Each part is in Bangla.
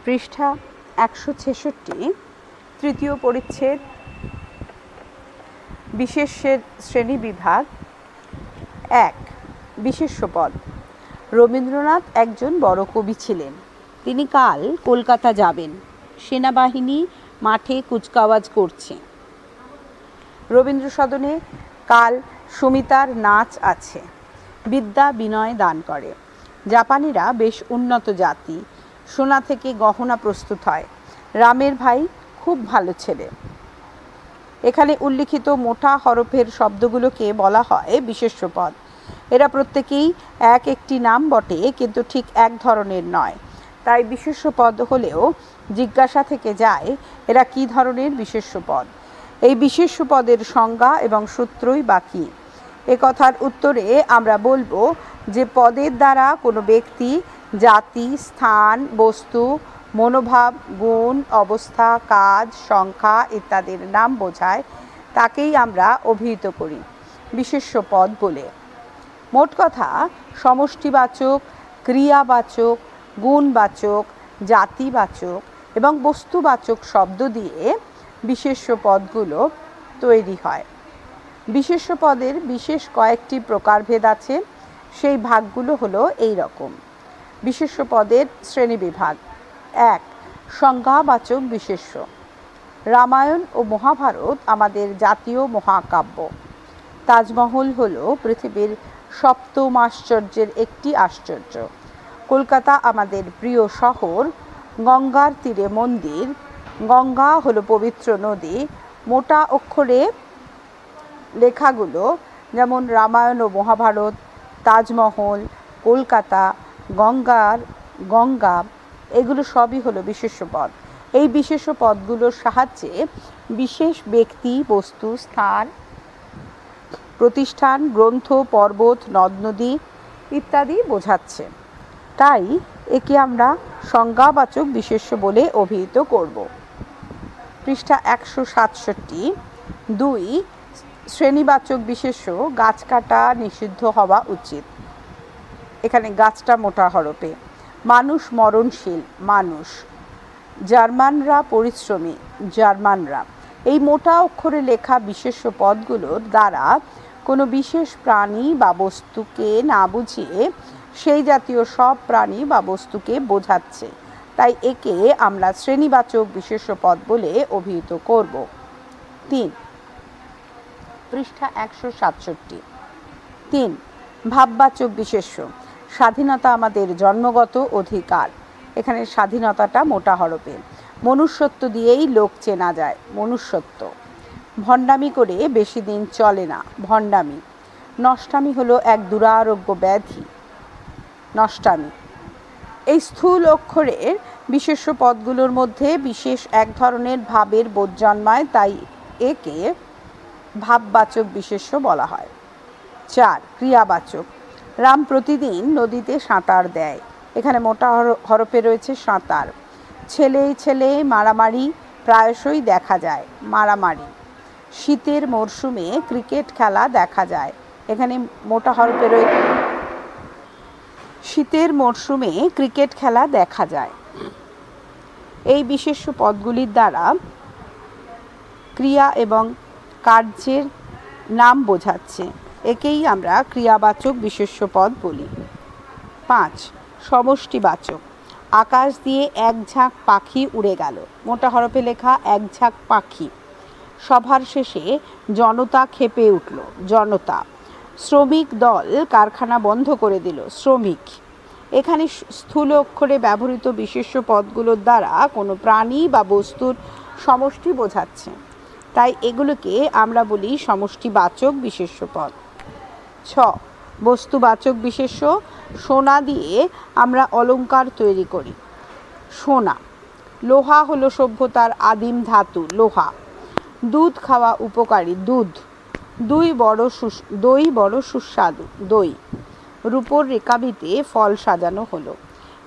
পৃষ্ঠা 166, তৃতীয় পরিচ্ছেদ, বিশেষ্যের শ্রেণীবিভাগ। 1. বিশেষ্য পদ। রবীন্দ্রনাথ একজন বড় কবি ছিলেন। তিনি কাল কলকাতা যাবেন। সেনাবাহিনী মাঠে কুচকাওয়াজ করছে। রবীন্দ্র সদনে কাল সুমিতার নাচ আছে। বিদ্যা বিনয় দান করে। জাপানিরা বেশ উন্নত জাতি। সোনা থেকে গহনা প্রস্তুত হয়। রামের ভাই খুব ভালো ছেলে। এখানে উল্লিখিত মোটা হরফের শব্দগুলোকে বলা হয় বিশেষ্য পদ। এরা প্রত্যেকেই এক একটি নাম বটে, কিন্তু ঠিক এক ধরনের নয়। তাই বিশেষ্য পদ হলেও জিজ্ঞাসা থেকে যায় এরা কি ধরনের বিশেষ্য পদ। এই বিশেষ্য পদের সংজ্ঞা এবং সূত্রই বা কী? এ কথার উত্তরে আমরা বলবো যে পদের দ্বারা কোনো ব্যক্তি, জাতি, স্থান, বস্তু, মনোভাব, গুণ, অবস্থা, কাজ, সংখ্যা ইত্যাদির নাম বোঝায় তাকেই আমরা অভিহিত করি বিশেষ্য পদ বলে। মোট কথা, সমষ্টিবাচক, ক্রিয়াবাচক, গুণবাচক, জাতিবাচক এবং বস্তুবাচক শব্দ দিয়ে বিশেষ্য পদগুলো তৈরি হয়। বিশেষ্য পদের বিশেষ কয়েকটি প্রকারভেদ আছে। সেই ভাগগুলো হলো এই রকম। বিশেষ্য পদের শ্রেণীবিভাগ। 1. সংজ্ঞাবাচক বিশেষ্য। রামায়ণ ও মহাভারত আমাদের জাতীয় মহাকাব্য। তাজমহল হলো পৃথিবীর সপ্তম আশ্চর্যের একটি আশ্চর্য। কলকাতা আমাদের প্রিয় শহর। গঙ্গার তীরে মন্দির। গঙ্গা হলো পবিত্র নদী। মোটা অক্ষরে লেখাগুলো যেমন রামায়ণ ও মহাভারত, তাজমহল, কলকাতা, গঙ্গা, এগুলো সবই হলো বিশেষ্য পদ। এই বিশেষ্য পদগুলোর সাহায্যে বিশেষ ব্যক্তি, বস্তু, স্থান, প্রতিষ্ঠান, গ্রন্থ, পর্বত, নদ নদী ইত্যাদি বোঝাচ্ছে। তাই একে আমরা সংজ্ঞাবাচক বিশেষ্য বলে অভিহিত করব। পৃষ্ঠা 167। 2. শ্রেণীবাচক বিশেষ্য। গাছ কাটা নিষিদ্ধ হওয়া উচিত। এখানে গাছটা মোটা হরফে। মানুষ মরণশীল। মানুষ। জার্মানরা পরিশ্রমী। জার্মানরা। এই মোটা অক্ষরে লেখা বিশেষ্য পদগুলোর দ্বারা কোনো বিশেষ প্রাণী বা বস্তুকে না বুঝিয়ে সেই জাতীয় সব প্রাণী বা বস্তুকে বোঝাচ্ছে। তাই একে আমরা শ্রেণীবাচক বিশেষ্য পদ বলে অভিহিত করব। 3. পৃষ্ঠা 167। 3. ভাববাচক বিশেষ্য। স্বাধীনতা আমাদের জন্মগত অধিকার। এখানে স্বাধীনতাটা মোটা হরফে। মনুষ্যত্ব দিয়েই লোক চেনা যায়। মনুষ্যত্ব। ভণ্ডামি করে বেশি দিন চলে না। ভণ্ডামি। নষ্টামি হলো এক দুরারোগ্য ব্যাধি। নষ্টামি। এই স্থূল অক্ষরের বিশেষ্য পদগুলোর মধ্যে বিশেষ এক ধরনের ভাবের বোধ জন্মায়, তাই একে ভাববাচক বিশেষ্য বলা হয়। 4. ক্রিয়াবাচক। রাম প্রতিদিন নদীতে সাঁতার দেয়। এখানে মোটা হরফে রয়েছে সাঁতার। ছেলে মারামারি প্রায়শই দেখা যায়। মারামারি। শীতের মরশুমে ক্রিকেট খেলা দেখা যায়। এখানে মোটা হরফে রয়েছে শীতের মরশুমে ক্রিকেট খেলা দেখা যায়। এই বিশেষ্য পদগুলির দ্বারা ক্রিয়া এবং কার্যের নাম বোঝাচ্ছে। একেই আমরা ক্রিয়াবাচক বিশেষ্য পদ বলি। 5. সমষ্টিবাচক। আকাশ দিয়ে এক ঝাঁক পাখি উড়ে গেল। মোটা হরফে লেখা এক ঝাঁক পাখি। সভার শেষে জনতা ক্ষেপে উঠল। জনতা। শ্রমিক দল কারখানা বন্ধ করে দিল। শ্রমিক। এখানে স্থূল অক্ষরে ব্যবহৃত বিশেষ্য পদগুলোর দ্বারা কোনো প্রাণী বা বস্তুর সমষ্টি বোঝাচ্ছে। তাই এগুলোকে আমরা বলি সমষ্টিবাচক বিশেষ্য পদ। 6. বস্তুবাচক বিশেষ্য। সোনা দিয়ে আমরা অলংকার তৈরি করি। সোনা। লোহা হলো সভ্যতার আদিম ধাতু। লোহা। দুধ খাওয়া উপকারী। দুধ। দই বড় সুস্বাদু। দই। রূপোর রেকাবিতে ফল সাজানো হলো।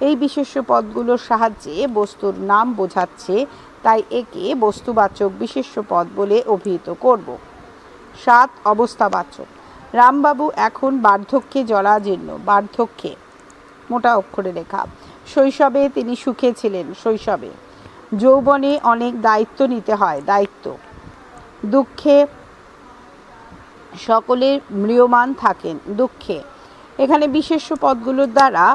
এই বিশেষ্য পদগুলোর সাহায্যে বস্তুর নাম বোঝাচ্ছে, তাই একে বস্তুবাচক বিশেষ্য পদ বলে অভিহিত করব। 7. অবস্থাবাচক। রামবাবু এখন বার্ধক্যে জরাজীর্ণ। বার্ধক্যে। মোটা অক্ষরে লেখা। শৈশবে তিনি সুখে ছিলেন, শৈশবে। যৌবনে অনেক দায়িত্ব নিতে হয়, দায়িত্ব। দুঃখে সকলে ম্রিয়মাণ থাকেন, দুঃখে। এখানে বিশেষ্য পদগুলোর দ্বারা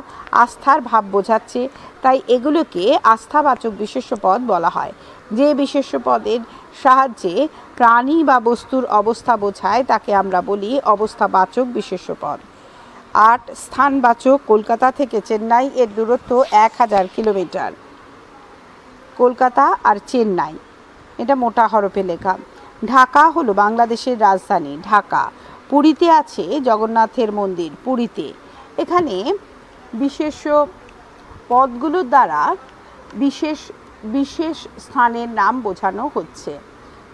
আস্থার ভাব বোঝাচ্ছে, তাই এগুলোকে আস্থাবাচক বিশেষ্য পদ বলা হয়। যে বিশেষ্য পদের সাহায্যে প্রাণী বা বস্তুর অবস্থা বোঝায় তাকে আমরা বলি অবস্থাবাচক বিশেষ্য পদ। 8 স্থানবাচক। কলকাতা থেকে চেন্নাই এর দূরত্ব 1000 কিলোমিটার। কলকাতা আর চেন্নাই, এটা মোটা হরফে লেখা। ঢাকা হলো বাংলাদেশের রাজধানী, ঢাকা। পুরীতে আছে জগন্নাথের মন্দির, পুরীতে। এখানে বিশেষ্য পদগুলোর দ্বারা বিশেষ বিশেষ স্থানের নাম বোঝানো হচ্ছে।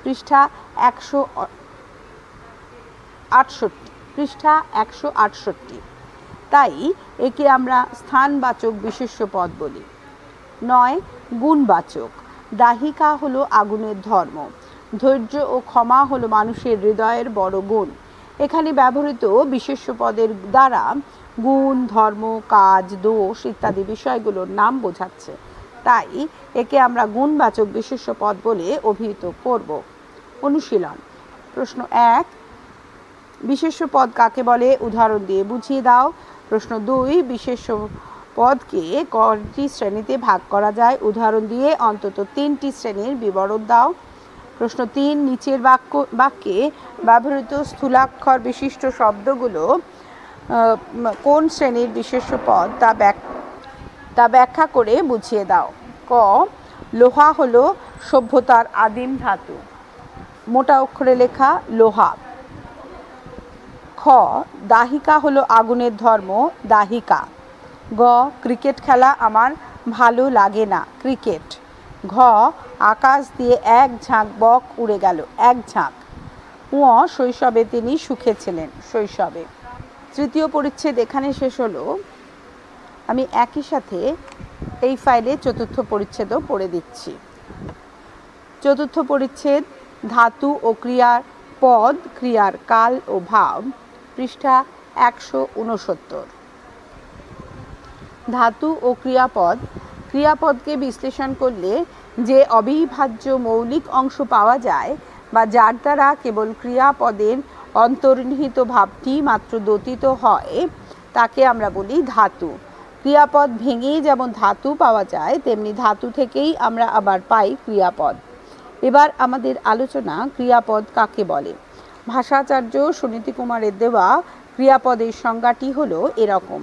পৃষ্ঠা 168, পৃষ্ঠা 168। তাই একে আমরা স্থানবাচক বিশেষ্য পদ বলি। 9 গুণবাচক। দাহিকা হলো আগুনের ধর্ম। ধৈর্য ও ক্ষমা হলো মানুষের হৃদয়ের বড় গুণ। এখানে ব্যবহৃত বিশেষ্য পদের দ্বারা গুণ, ধর্ম, কাজ, দোষ ইত্যাদি বিষয়গুলোর নাম বোঝাচ্ছে, তাই একে আমরা গুণবাচক বিশেষ্য পদ বলে অভিহিত করব। অনুশীলন। প্রশ্ন 1, বিশেষ্য পদ কাকে বলে উদাহরণ দিয়ে বুঝিয়ে দাও। প্রশ্ন 2, বিশেষ্য পদকে কয়টি শ্রেণীতে ভাগ করা যায় উদাহরণ দিয়ে অন্তত 3টি শ্রেণীর বিবরণ দাও। প্রশ্ন 3, নিচের বাক্যে ব্যবহৃত স্থূলাক্ষর বিশিষ্ট শব্দগুলো কোন শ্রেণীর বিশেষ্য পদ তা ব্যাখ্যা করে বুঝিয়ে দাও। ক, লোহা হলো সভ্যতার আদিম ধাতু, মোটা অক্ষরে লেখা লোহা। খ, দাহিকা হলো আগুনের ধর্ম, দাহিকা। গ, ক্রিকেট খেলা আমার ভালো লাগে না, ক্রিকেট। ঘ, আকাশ দিয়ে এক ঝাঁক বক উড়ে গেল, এক ঝাঁক। উ, শৈশবে তিনি সুখে ছিলেন, শৈশবে। তৃতীয় পরিচ্ছেদ এখানে শেষ হলো। আমি একই সাথে এই ফাইলে চতুর্থ পরিচ্ছেদও পড়ে দিচ্ছি। চতুর্থ পরিচ্ছেদ ধাতু ও ক্রিয়ার পদ, ক্রিয়ার কাল ও ভাব, পৃষ্ঠা 169। ধাতু ও ক্রিয়াপদ। ক্রিয়াপদকে বিশ্লেষণ করলে যে অবিভাজ্য মৌলিক অংশ পাওয়া যায় বা যার দ্বারা কেবল ক্রিয়াপদের অন্তর্নিহিত ভাবটি মাত্র দ্যোতিত হয় তাকে আমরা বলি ধাতু। ক্রিয়াপদ ভেঙে যেমন ধাতু পাওয়া যায় তেমনি ধাতু থেকেই আমরা আবার পাই ক্রিয়াপদ। এবার আমাদের আলোচনা ক্রিয়াপদ কাকে বলে। ভাষাচার্য সুনীতি কুমারের দেওয়া ক্রিয়াপদের সংজ্ঞাটি হলো এরকম: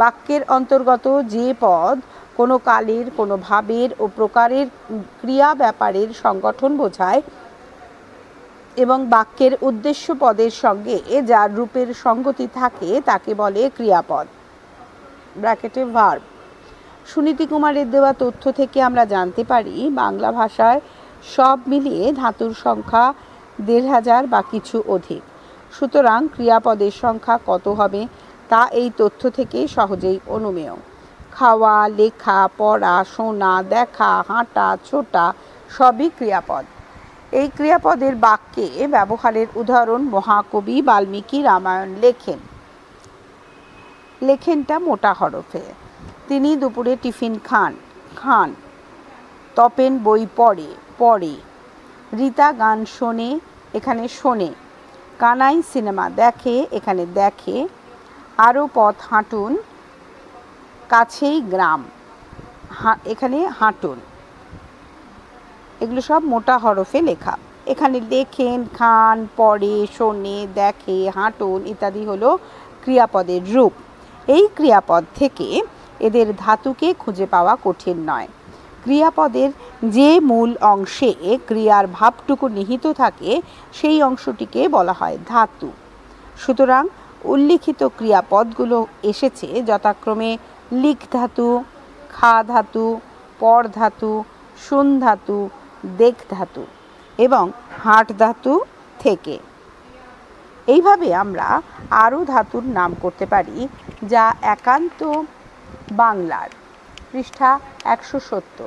বাক্যের অন্তর্গত যে পদ কোনো কালের, কোনো ভাবের ও প্রকারের ক্রিয়া ব্যাপারের সংগঠন বোঝায় এবং বাক্যের উদ্দেশ্য পদের সঙ্গে যার রূপের সঙ্গতি থাকে তাকে বলে ক্রিয়াপদ, ব্র্যাকেটে ভার্ব। সুনীতি কুমারের দেওয়া তথ্য থেকে আমরা জানতে পারি বাংলা ভাষায় সব মিলিয়ে ধাতুর সংখ্যা 1500 বা কিছু অধিক। সুতরাং ক্রিয়াপদের সংখ্যা কত হবে তা এই তথ্য থেকে সহজেই অনুমেয়। খাওয়া, লেখা, পড়া, শোনা, দেখা, হাঁটা, ছোটা সবই ক্রিয়াপদ। এই ক্রিয়াপদের বাক্যে ব্যবহারের উদাহরণ মহাকবি বাল্মীকি রামায়ণ লেখেন। লেখেনটা মোটা হরফে। তিনি দুপুরে টিফিন খান। তপেন বই পড়ে। রীতা গান শোনে, এখানে শোনে। কানাই সিনেমা দেখে, এখানে দেখে। আরও পথ হাঁটুন, কাছেই গ্রাম, এখানে হাঁটুন। এগুলো সব মোটা হরফে লেখা। এখানে লেখেন, খান, পড়ে, শোনে, দেখে, হাঁটুন ইত্যাদি হলো ক্রিয়াপদের রূপ। এই ক্রিয়াপদ থেকে এদের ধাতুকে খুঁজে পাওয়া কঠিন নয়। ক্রিয়াপদের যে মূল অংশে ক্রিয়ার ভাবটুকু নিহিত থাকে সেই অংশটিকে বলা হয় ধাতু। সুতরাং উল্লিখিত ক্রিয়াপদগুলো এসেছে যথাক্রমে লিখ ধাতু, খা ধাতু, পর ধাতু, শুন ধাতু, দেখ ধাতু এবং হাট ধাতু থেকে। এইভাবে আমরা আরও ধাতুর নাম করতে পারি যা একান্ত বাংলার, পৃষ্ঠা 170।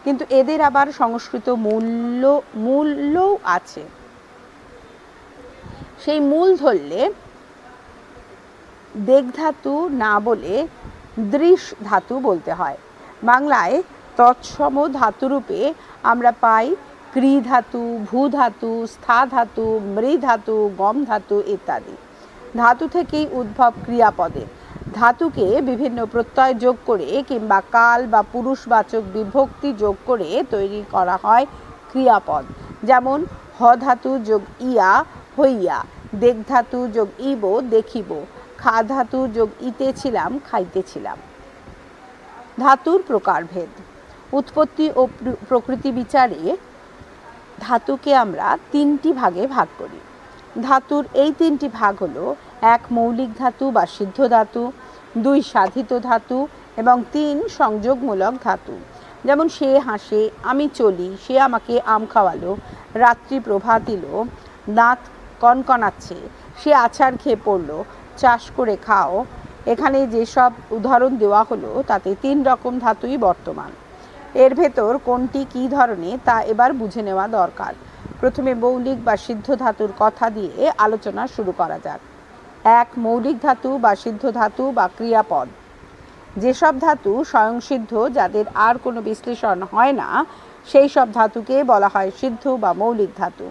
কিন্তু এদের আবার সংস্কৃত মূল্যও আছে। সেই মূল ধরলে দেখ ধাতু না বলে দৃশ ধাতু বলতে হয়। বাংলায় তৎসম ধাতুরূপে আমরা পাই ক্রি ধাতু, ভূ ধাতু, স্থা ধাতু, মৃ ধাতু, গম ধাতু ইত্যাদি। ধাতু থেকেই উদ্ভব ক্রিয়াপদের। ধাতুকে বিভিন্ন প্রত্যয় যোগ করে কিংবা কাল বা পুরুষবাচক বিভক্তি যোগ করে তৈরি করা হয় ক্রিয়াপদ। যেমন হ ধাতু যোগ ইয়া হইয়া, দেখ ধাতু যোগ ইব দেখিব, খা ধাতু যোগ ইতেছিলাম খাইতেছিলাম। ধাতুর প্রকারভেদ। উৎপত্তি ও প্রকৃতি বিচারে ধাতুকে আমরা তিনটি ভাগে ভাগ করি। ধাতুর এই তিনটি ভাগ হলো: 1 মৌলিক ধাতু বা সিদ্ধ ধাতু, 2 সাধিত ধাতু এবং 3 সংযোগমূলক ধাতু। যেমন সে হাসে, আমি চলি, সে আমাকে আম খাওয়ালো, রাত্রি প্রভাত এলো, দাঁত কনকনাচ্ছে, সে আছাড় খেয়ে পড়লো, চাষ করে খাও। এখানে যেসব উদাহরণ দেওয়া হলো তাতে 3 রকম ধাতুই বর্তমান। এর ভেতর কোনটি কী ধরনের তা এবার বুঝে নেওয়া দরকার। প্রথমে মৌলিক বা সিদ্ধ ধাতুর কথা দিয়ে আলোচনা শুরু করা যাক। 1 মৌলিক ধাতু বা সিদ্ধ ধাতু বা ক্রিয়াপদ। যেসব ধাতু স্বয়ংসিদ্ধ, যাদের আর কোনো বিশ্লেষণ হয় না, সেই সব ধাতুকে বলা হয় সিদ্ধ বা মৌলিক ধাতু।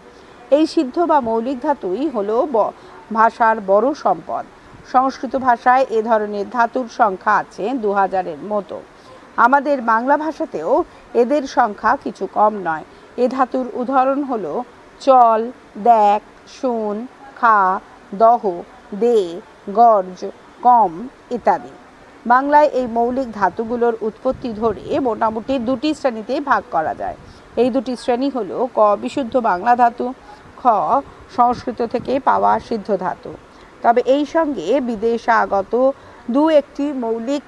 এই সিদ্ধ বা মৌলিক ধাতুই হলো ভাষার বড় সম্পদ। সংস্কৃত ভাষায় এ ধরনের ধাতুর সংখ্যা আছে 2000-এর মতো। আমাদের বাংলা ভাষাতেও এদের সংখ্যা কিছু কম নয়। এ ধাতুর উদাহরণ হলো চল, দেখ, শুন, খা, দহ, দে, গর্জ, কম ইত্যাদি। বাংলায় এই মৌলিক ধাতুগুলোর উৎপত্তি ধরে মোটামুটি 2টি শ্রেণীতে ভাগ করা যায়। এই 2টি শ্রেণী হলো: ক বিশুদ্ধ বাংলা ধাতু, খ সংস্কৃত থেকে পাওয়া সিদ্ধ ধাতু। তবে এই সঙ্গে বিদেশে আগত 2-1টি মৌলিক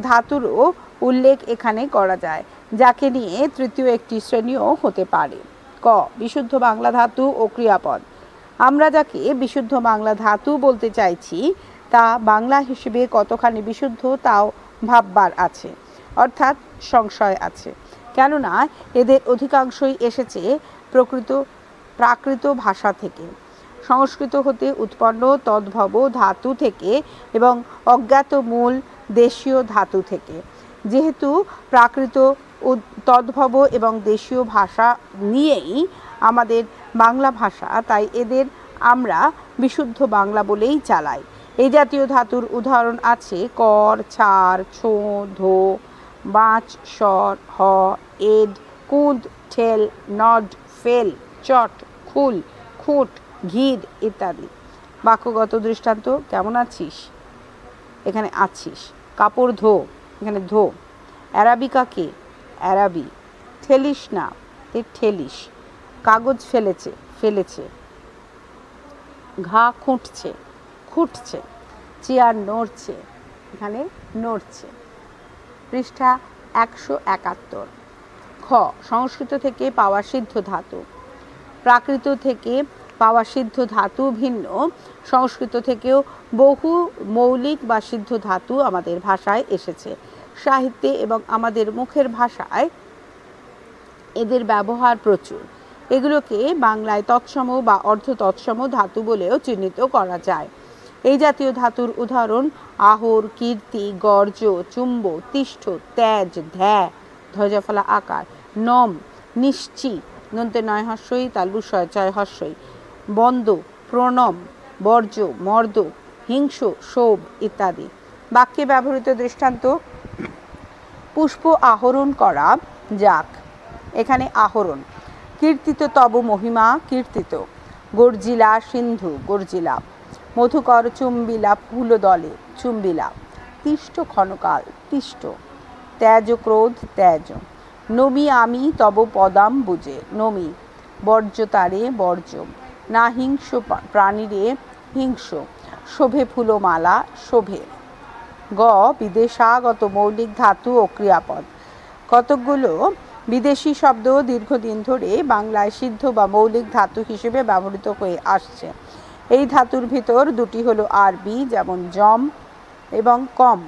ধাতুরও উল্লেখ এখানে করা যায়, যাকে নিয়ে তৃতীয় একটি শ্রেণীও হতে পারে। ক বিশুদ্ধ বাংলা ধাতু ও ক্রিয়াপদ। আমরা যাকে বিশুদ্ধ বাংলা ধাতু বলতে চাইছি তা বাংলা হিসেবে কতখানি বিশুদ্ধ তাও ভাববার আছে, অর্থাৎ সংশয় আছে। কেননা এদের অধিকাংশই এসেছে প্রাকৃত ভাষা থেকে, সংস্কৃত হতে উৎপন্ন তদ্ভব ধাতু থেকে এবং অজ্ঞাত মূল দেশীয় ধাতু থেকে। যেহেতু প্রাকৃত তদ্ভব এবং দেশীয় ভাষা নিয়েই আমাদের বাংলা ভাষা, তাই এদের আমরা বিশুদ্ধ বাংলা বলেই চালাই। এই জাতীয় ধাতুর উদাহরণ আছে কর, ছাড়, ছো, ধো, বাঁচ, সর, হ, এড, কুঁদ, ঠেল, নড, ফেল, চট, খুল, খুঁট, ঘির ইত্যাদি। বাক্যগত দৃষ্টান্ত: কেমন আছিস, এখানে আছিস। কাপড় ধো, এখানে ধো। অ্যারাবিকা কে, অ্যারাবি। ঠেলিস না, তে ঠেলিস। কাগজ ফেলেছে, ফেলেছে। ঘা খুঁটছে, খুঁটছে। চেয়ার নড়ছে, এখানে নড়ছে। পৃষ্ঠা 171। খ সংস্কৃত থেকে পাওয়া সিদ্ধ ধাতু। প্রাকৃত থেকে পাওয়া সিদ্ধ ধাতু ভিন্ন। সংস্কৃত থেকেও বহু মৌলিক বা সিদ্ধ ধাতু আমাদের ভাষায় এসেছে। সাহিত্যে এবং আমাদের মুখের ভাষায় এদের ব্যবহার প্রচুর। এগুলোকে বাংলায় তৎসম বা অর্ধ তৎসম ধাতু বলেও চিহ্নিত করা যায়। এই জাতীয় ধাতুর উদাহরণ আহর, কীর্তি, গর্জ, চুম্ব, তিষ্ঠ, তেজ, ধ্যা, ধ্বজফলা আকার, নম, নিশ্চি, নন্তে নয় হস্যই, তালবুষয় চয় হস্যই, বন্দ, প্রণম, বর্জ, মর্দ, হিংস, শোভ ইত্যাদি। বাক্যে ব্যবহৃত দৃষ্টান্ত: পুষ্প আহরণ করা যাক, এখানে আহরণ। কীর্তিত তব মহিমা, কীর্তিত। গর্জিলা সিন্ধু, গর্জিলা। মধুকর চুম্বিলা ফুলদলে, চুম্বিলা। তিষ্ঠ ক্ষণকাল, তিষ্ঠ। ত্যাজ ক্রোধ, ত্যাজ। নমি আমি তব পদাম বুঝে, নমি। বর্জ্য তারে, বর্জ্য। না হিংস প্রাণীরে, হিংস। শোভে ফুলমালা, শোভে। গ বিদেশাগত মৌলিক ধাতু ও ক্রিয়াপদ। কতকগুলো বিদেশি শব্দ দীর্ঘদিন ধরে বাংলায় সিদ্ধ বা মৌলিক ধাতু হিসেবে ব্যবহৃত হয়ে আসছে। এই ধাতুর ভিতর 2টি হলো আরবি, যেমন জম এবং কম।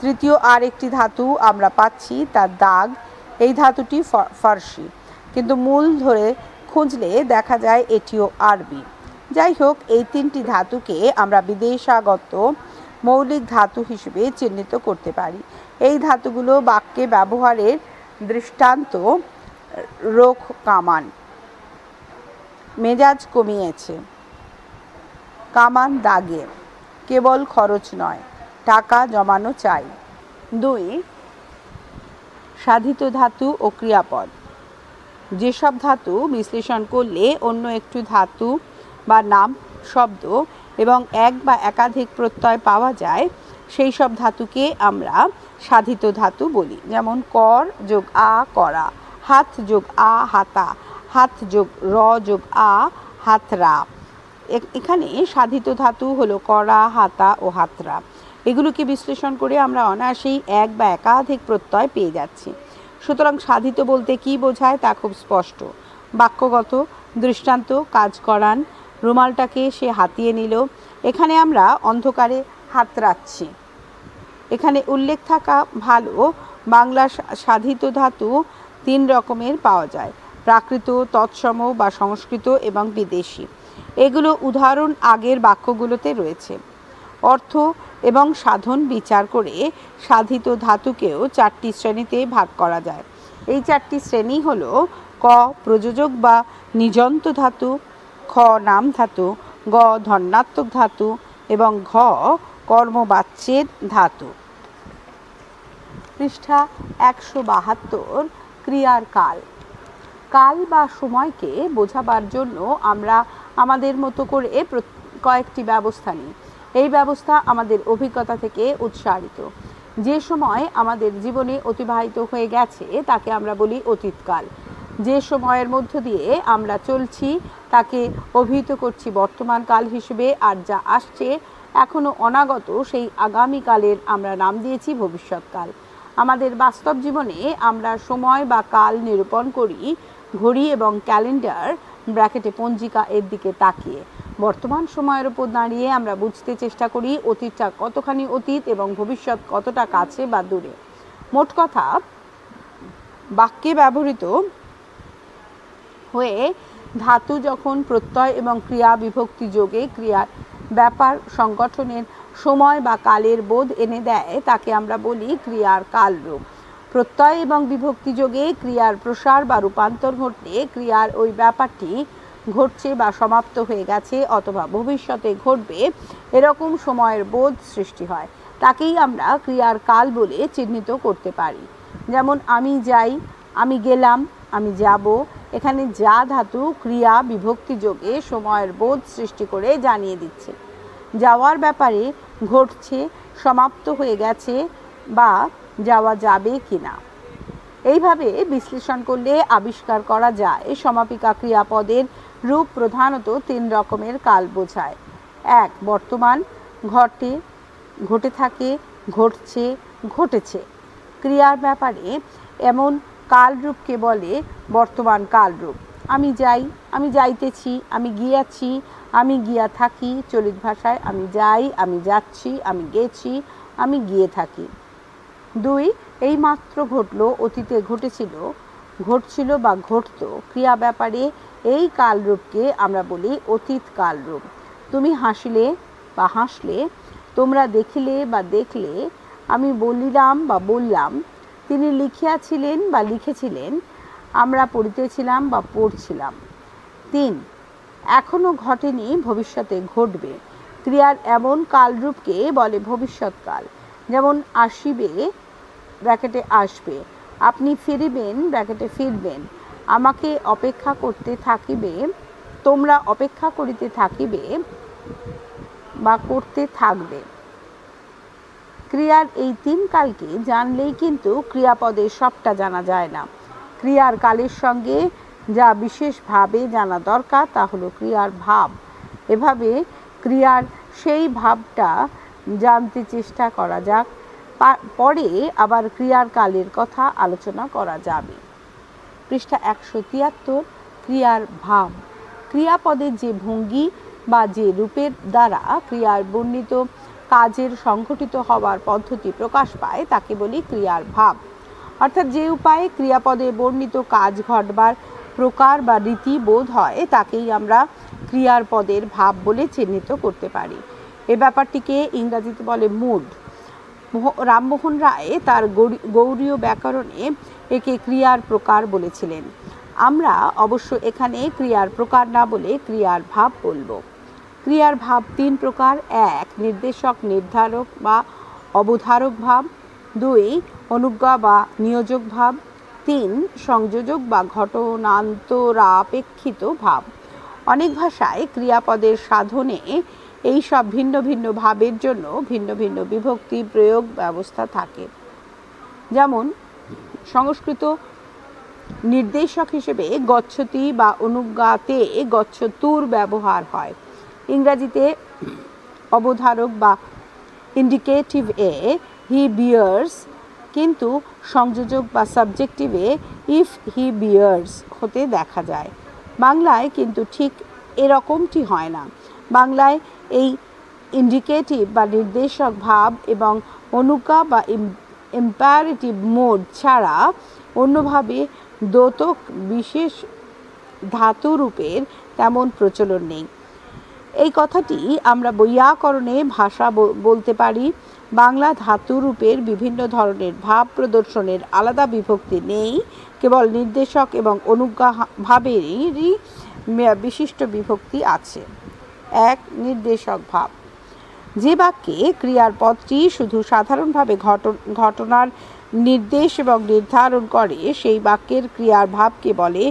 তৃতীয় আর একটি ধাতু আমরা পাচ্ছি, তার দাগ। এই ধাতুটি ফার্সি, কিন্তু মূল ধরে খুঁজলে দেখা যায় এটিও আরবি। যাই হোক, এই 3টি ধাতুকে আমরা বিদেশাগত মৌলিক ধাতু হিসেবে চিহ্নিত করতে পারি। এই ধাতুগুলো বাক্যে ব্যবহারের দৃষ্টান্ত: রোখ কামান, মেজাজ কমিয়েছে, কামান দাগে, কেবল খরচ নয়, টাকা জমানো চাই। 2. সাধিত ধাতু ও ক্রিয়াপদ। যেসব ধাতু বিশ্লেষণ করলে অন্য একটি ধাতু বা নাম, শব্দ এবং এক বা একাধিক প্রত্যয় পাওয়া যায়, সেই সব ধাতুকে আমরা সাধিত ধাতু বলি। যেমন কর যোগ আ করা, হাত যোগ আ হাতা, হাত যোগ র যোগ আ হাতরা। এখানে সাধিত ধাতু হলো করা, হাতা ও হাতরা। এগুলোকে বিশ্লেষণ করে আমরা অনায়াসেই এক বা একাধিক প্রত্যয় পেয়ে যাচ্ছি। সুতরাং সাধিত বলতে কি বোঝায় তা খুব স্পষ্ট। বাক্যগত দৃষ্টান্ত: কাজ করান, রুমালটাকে সে হাতিয়ে নিল। এখানে আমরা অন্ধকারে হাতড়াচ্ছি। এখানে উল্লেখ থাকা ভালো, বাংলা সাধিত ধাতু 3 রকমের পাওয়া যায়: প্রাকৃত, তৎসম বা সংস্কৃত এবং বিদেশি। এগুলো উদাহরণ আগের বাক্যগুলোতে রয়েছে। অর্থ এবং সাধন বিচার করে সাধিত ধাতুকেও 4টি শ্রেণীতে ভাগ করা যায়। এই 4টি শ্রেণী হলো: ক. প্রযোজক বা নিযন্ত ধাতু, খ. নাম ধাতু, গ. ধন্যাত্মক ধাতু এবং ঘ. কর্মবাচ্যের ধাতু। পৃষ্ঠা 172। ক্রিয়ার কাল। কাল বা সময়কে বোঝাবার জন্য আমরা আমাদের মতো করে কয়েকটি ব্যবস্থা নিই। এই ব্যবস্থা আমাদের অভিজ্ঞতা থেকে উৎসারিত। যে সময় আমাদের জীবনে অতিবাহিত হয়ে গেছে তাকে আমরা বলি অতীতকাল। যে সময়ের মধ্য দিয়ে আমরা চলছি তাকে অভিহিত করছি বর্তমানকাল হিসেবে, আর যা আসছে এখনো অনাগত সেই আগামীকালের আমরা নাম দিয়েছি ভবিষ্যৎকাল। আমাদের বাস্তব জীবনে আমরা সময় বা কাল নিরূপণ করি ঘড়ি এবং ক্যালেন্ডার ব্র্যাকেটে পঞ্জিকা এর দিকে তাকিয়ে। বর্তমান সময়ের উপর দাঁড়িয়ে আমরা বুঝতে চেষ্টা করি অতীতটা কতখানি অতীত এবং ভবিষ্যৎ কতটা কাছে বা দূরে। মোট কথা, বাক্যে ব্যবহৃত হয়ে ধাতু যখন প্রত্যয় এবং ক্রিয়া বিভক্তি যোগে ক্রিয়ার ব্যাপার সংগঠনের সময় বা কালের বোধ এনে দেয় তাকে আমরা বলি ক্রিয়ার কালরূপ। প্রত্যয় এবং বিভক্তি যোগে ক্রিয়ার প্রসার বা রূপান্তর ঘটলে ক্রিয়ার ওই ব্যাপারটি ঘটছে বা সমাপ্ত হয়ে গেছে অথবা ভবিষ্যতে ঘটবে এরকম সময়ের বোধ সৃষ্টি হয়। তাকেই আমরা ক্রিয়ার কাল বলে চিহ্নিত করতে পারি। যেমন আমি যাই, আমি গেলাম, আমি যাব। এখানে যা ধাতু ক্রিয়া বিভক্তি যোগে সময়ের বোধ সৃষ্টি করে জানিয়ে দিচ্ছে যাওয়ার ব্যাপারে ঘটছে, সমাপ্ত হয়ে গেছে বা যাওয়া যাবে কিনা। এইভাবে বিশ্লেষণ করলে আবিষ্কার করা যায় সমাপিকা ক্রিয়াপদের রূপ প্রধানত 3 রকমের কাল বোঝায়। 1. বর্তমান, ঘটে, ঘটে থাকে, ঘটছে, ঘটেছে। ক্রিয়ার ব্যাপারে এমন কালরূপকে বলে বর্তমান কালরূপ। আমি যাই, আমি যাইতেছি, আমি গিয়াছি, আমি গিয়া থাকি। চলিত ভাষায় আমি যাই, আমি যাচ্ছি, আমি গেছি, আমি গিয়ে থাকি। 2. এই মাত্র ঘটল, অতীতে ঘটেছিল, ঘটছিল বা ঘটত। ক্রিয়া ব্যাপারে এই কালরূপকে আমরা বলি অতীত কালরূপ। তুমি হাসিলে বা হাসলে, তোমরা দেখিলে বা দেখলে, আমি বলিলাম বা বললাম, তিনি লিখিয়াছিলেন বা লিখেছিলেন, আমরা পড়িতেছিলাম বা পড়ছিলাম। 3. এখনো ঘটেনি, ভবিষ্যতে ঘটবে। ক্রিয়ার এমন কালরূপকে বলে ভবিষ্যৎকাল। যেমন আসিবে ব্র্যাকেটে আসবে, আপনি ফিরিবেন ব্র্যাকেটে ফিরবেন, আমাকে অপেক্ষা করতে থাকিবে, তোমরা অপেক্ষা করিতে থাকিবে বা করতে থাকবে। ক্রিয়ার এই 3 কালকে জানলেই কিন্তু ক্রিয়াপদের সবটা জানা যায় না। ক্রিয়ার কালের সঙ্গে যা বিশেষভাবে জানা দরকার তা হলো ক্রিয়ার ভাব। এভাবে ক্রিয়ার সেই ভাবটা জানতে চেষ্টা করা যাক, পরে আবার ক্রিয়ার কালের কথা আলোচনা করা যাবে। পৃষ্ঠা 173। ক্রিয়ার ভাব। ক্রিয়াপদের যে ভঙ্গি বা যে রূপের দ্বারা ক্রিয়ার বর্ণিত কাজের সংঘটিত হওয়ার পদ্ধতি প্রকাশ পায় তাকে বলি ক্রিয়ার ভাব। অর্থাৎ যে উপায়ে ক্রিয়াপদে বর্ণিত কাজ ঘটবার প্রকার বা রীতি বোধ হয় তাকেই আমরা ক্রিয়ার পদের ভাব বলে চিহ্নিত করতে পারি। এ ব্যাপারটিকে ইংরাজিতে বলে মুড। রামমোহন রায় তার গৌড়ীয় ব্যাকরণে একে ক্রিয়ার প্রকার বলেছিলেন। আমরা অবশ্য এখানে ক্রিয়ার প্রকার না বলে ক্রিয়ার ভাব বলবো। ক্রিয়ার ভাব 3 প্রকার। 1 নির্দেশক নির্ধারক বা অবধারক ভাব, 2 অনুজ্ঞা বা নিয়োজক ভাব, 3 সংযোজক বা ঘটনান্তরাপেক্ষিত ভাব। অনেক ভাষায় ক্রিয়াপদের সাধনে এই সব ভিন্ন ভিন্ন ভাবের জন্য ভিন্ন ভিন্ন বিভক্তি প্রয়োগ ব্যবস্থা থাকে। যেমন সংস্কৃত নির্দেশক হিসেবে গচ্ছতি বা অনুজ্ঞাতে গচ্ছতুর ব্যবহার হয়। ইংরাজিতে অবধারক বা ইন্ডিকেটিভে হি বিয়ার্স, কিন্তু সংযোজক বা সাবজেক্টিভে ইফ হি বিয়ার্স হতে দেখা যায়। বাংলায় কিন্তু ঠিক এরকমটি হয় না। বাংলায় এই ইন্ডিকেটিভ বা নির্দেশক ভাব এবং অনুজ্ঞা বা ইম্পারেটিভ মোড ছাড়া অন্যভাবে দ্যোতক বিশেষ ধাতুরূপের তেমন প্রচলন নেই। এই কথাটি আমরা বৈয়াকরণে ভাষা বলতে পারি। বাংলা ধাতুরূপের বিভিন্ন ধরনের ভাব প্রদর্শনের আলাদা বিভক্তি নেই, কেবল নির্দেশক এবং অনুজ্ঞা ভাবেরই বিশিষ্ট বিভক্তি আছে। 1 নির্দেশক ভাব। যে বাক্যে ক্রিয়ার পদটি শুধু সাধারণভাবে ঘটনার নির্দেশ এবং নির্ধারণ করে সেই বাক্যের ক্রিয়ার ভাবকে বলে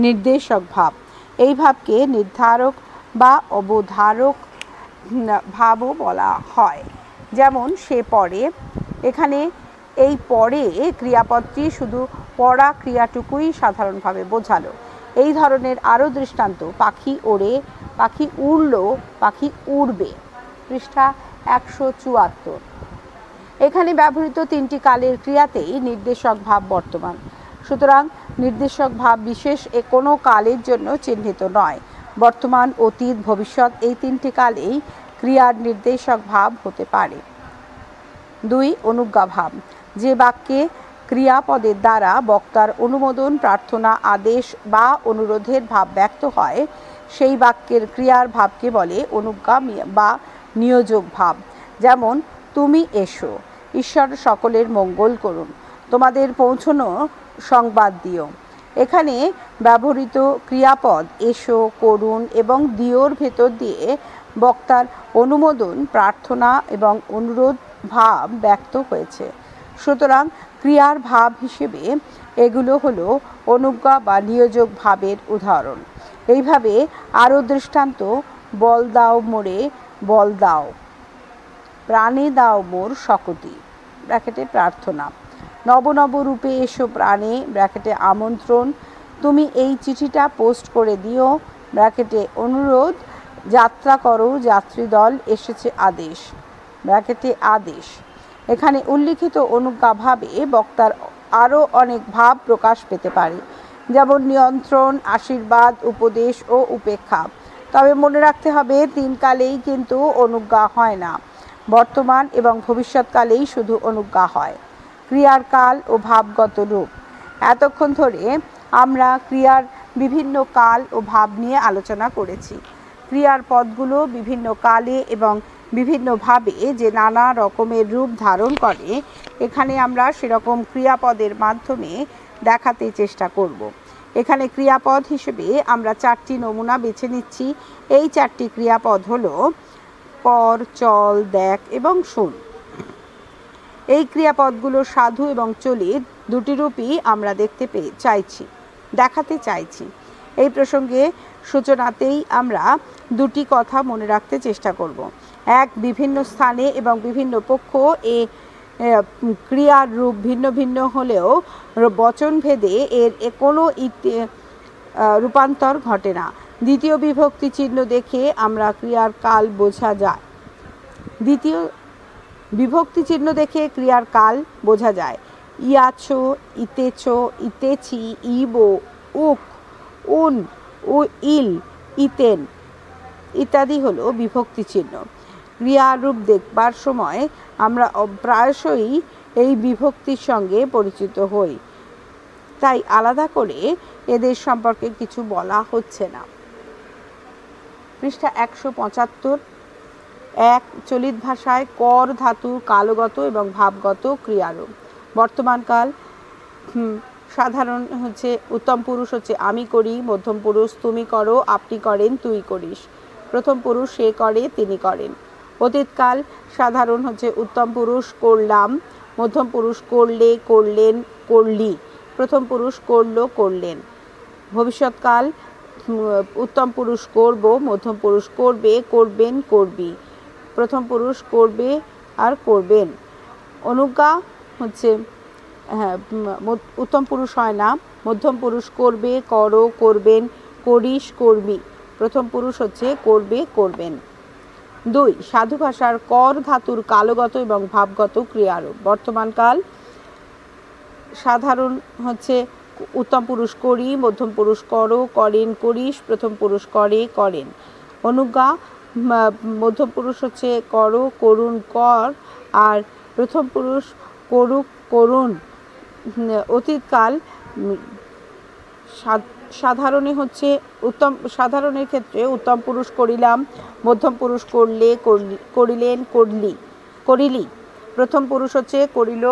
নির্দেশক ভাব। এই ভাবকে নির্ধারক বা অবধারক ভাবও বলা হয়। যেমন সে পড়ে, এখানে এই পড়ে ক্রিয়াপদটি শুধু পড়া ক্রিয়াটুকুই সাধারণভাবে বোঝালো। এই ধরনের আরও দৃষ্টান্ত: পাখি ওড়ে, পাখি উড়ল, পাখি উড়বে। পৃষ্ঠা 174। এখানে ব্যবহৃত 3টি কালের ক্রিয়াতেই নির্দেশক ভাব বর্তমান। সুতরাং নির্দেশক ভাব বিশেষ কোনো কালের জন্য চিহ্নিত নয়। বর্তমান, অতীত, ভবিষ্যৎ এই 3টি কালেই ক্রিয়ার নির্দেশক ভাব হতে পারে। 2 অনুজ্ঞা ভাব। যে বাক্যে ক্রিয়াপদের দ্বারা বক্তার অনুমোদন, প্রার্থনা, আদেশ বা অনুরোধের ভাব ব্যক্ত হয় সেই বাক্যের ক্রিয়ার ভাবকে বলে অনুজ্ঞা বা নিয়োজক ভাব। যেমন তুমি এসো, ঈশ্বর সকলের মঙ্গল করুন, তোমাদের পৌঁছনো সংবাদ দিও। এখানে ব্যবহৃত ক্রিয়াপদ এসো, করুন এবং দিওর ভেতর দিয়ে বক্তার অনুমোদন, প্রার্থনা এবং অনুরোধ ভাব ব্যক্ত হয়েছে। সুতরাং ক্রিয়ার ভাব হিসেবে এগুলো হলো অনুজ্ঞা বা নিয়োজক ভাবের উদাহরণ। এইভাবে আরও দৃষ্টান্ত: বল দাও মোরে, বল দাও, প্রাণে দাও মোর শকতি ব্র্যাকেটে প্রার্থনা, নব নব রূপে এসো প্রাণে ব্র্যাকেটে আমন্ত্রণ, তুমি এই চিঠিটা পোস্ট করে দিও ব্র্যাকেটে অনুরোধ, যাত্রা করো যাত্রীদল এসেছে আদেশ ব্র্যাকেটে আদেশ। এখানে উল্লিখিত অনুজ্ঞা ভাবে বক্তার আরও অনেক ভাব প্রকাশ পেতে পারে, যেমন নিয়ন্ত্রণ, আশীর্বাদ, উপদেশ ও উপেক্ষা। তবে মনে রাখতে হবে 3 কালেই কিন্তু অনুজ্ঞা হয় না। বর্তমান এবং ভবিষ্যৎকালেই শুধু অনুজ্ঞা হয়। ক্রিয়ার কাল ও ভাবগত রূপ। এতক্ষণ ধরে আমরা ক্রিয়ার বিভিন্ন কাল ও ভাব নিয়ে আলোচনা করেছি। ক্রিয়ার পদগুলো বিভিন্ন কালে এবং বিভিন্নভাবে যে নানা রকমের রূপ ধারণ করে, এখানে আমরা সেরকম ক্রিয়াপদের মাধ্যমে দেখাতে চেষ্টা করব। এখানে ক্রিয়াপদ হিসেবে আমরা 4টি নমুনা বেছে নিচ্ছি। এই 4টি ক্রিয়াপদ হলো কর, চল, দেখ এবং শোন। এই ক্রিয়াপদগুলো সাধু এবং চলিত 2টি রূপই আমরা দেখাতে চাইছি। এই প্রসঙ্গে সূচনাতেই আমরা 2টি কথা মনে রাখতে চেষ্টা করব। 1, বিভিন্ন স্থানে এবং বিভিন্ন পক্ষ এ ক্রিয়ার রূপ ভিন্ন ভিন্ন হলেও বচনভেদে এর কোনো রূপান্তর ঘটে না। দ্বিতীয় বিভক্তি চিহ্ন দেখে আমরা ক্রিয়ার কাল বোঝা যায়। ইয়াছো, ইতেছো, ইতেছি, ইবো, উক, উন, ও ইল, ইতেন ইত্যাদি হলো বিভক্তি চিহ্ন। ক্রিয়ারূপ দেখবার সময় আমরা প্রায়শই এই বিভক্তির সঙ্গে পরিচিত হই, তাই আলাদা করে এদের সম্পর্কে কিছু বলা হচ্ছে না। পৃষ্ঠা 175। এক, চলিত ভাষায় কর ধাতু কালগত এবং ভাবগত ক্রিয়ারূপ। বর্তমানকাল সাধারণ হচ্ছে উত্তম পুরুষ হচ্ছে আমি করি, মধ্যম পুরুষ তুমি করো, আপনি করেন, তুই করিস। প্রথম পুরুষ সে করে, তিনি করেন। অতীতকাল সাধারণ হচ্ছে উত্তম পুরুষ করলাম, মধ্যম পুরুষ করলে, করলেন, করলি। প্রথম পুরুষ করলো, করলেন। ভবিষ্যৎকাল উত্তম পুরুষ করব, মধ্যম পুরুষ করবে, করবেন, করবি। প্রথম পুরুষ করবে আর করবেন। অনুজ্ঞা হচ্ছে উত্তম পুরুষ হয় না, মধ্যম পুরুষ করবে, করো, করবেন, করিস, করবি। প্রথম পুরুষ হচ্ছে করবে, করবেন। 2, সাধু ভাষার কর ধাতুর কালগত এবং ভাবগত ক্রিয়ারূপ। বর্তমানকাল সাধারণ হচ্ছে উত্তম পুরুষ করি, মধ্যম পুরুষ করো, করেন, করিস। প্রথম পুরুষ করে, করেন। অনুজ্ঞা মধ্যম পুরুষ হচ্ছে করো, করুন, কর, আর প্রথম পুরুষ করুক, করুন। অতীতকাল সাধারণে হচ্ছে সাধারণের ক্ষেত্রে উত্তম পুরুষ করিলাম, মধ্যম পুরুষ করলে, করিলেন, করিলি। প্রথম পুরুষ হচ্ছে করিল,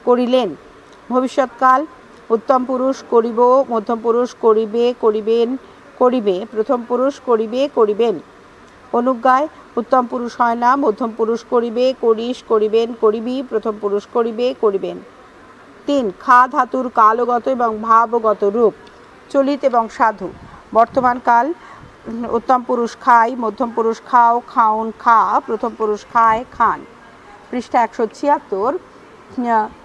করিলেন। ভবিষ্যৎকাল উত্তম পুরুষ করিব, মধ্যম পুরুষ করিবে, করিবেন, করিবে। প্রথম পুরুষ করিবে, করিবেন। অনুজ্ঞায় উত্তম পুরুষ হয় না, মধ্যম পুরুষ করিবে, করিস, করিবেন, করিবি। প্রথম পুরুষ করিবে, করিবেন। 3, খা ধাতুর কালগত এবং ভাবগত রূপ। চলিত এবং সাধু। বর্তমানকাল উত্তম পুরুষ খাই, মধ্যম পুরুষ খাও, খাউন, খা। প্রথম পুরুষ খায়, খান। পৃষ্ঠা 176।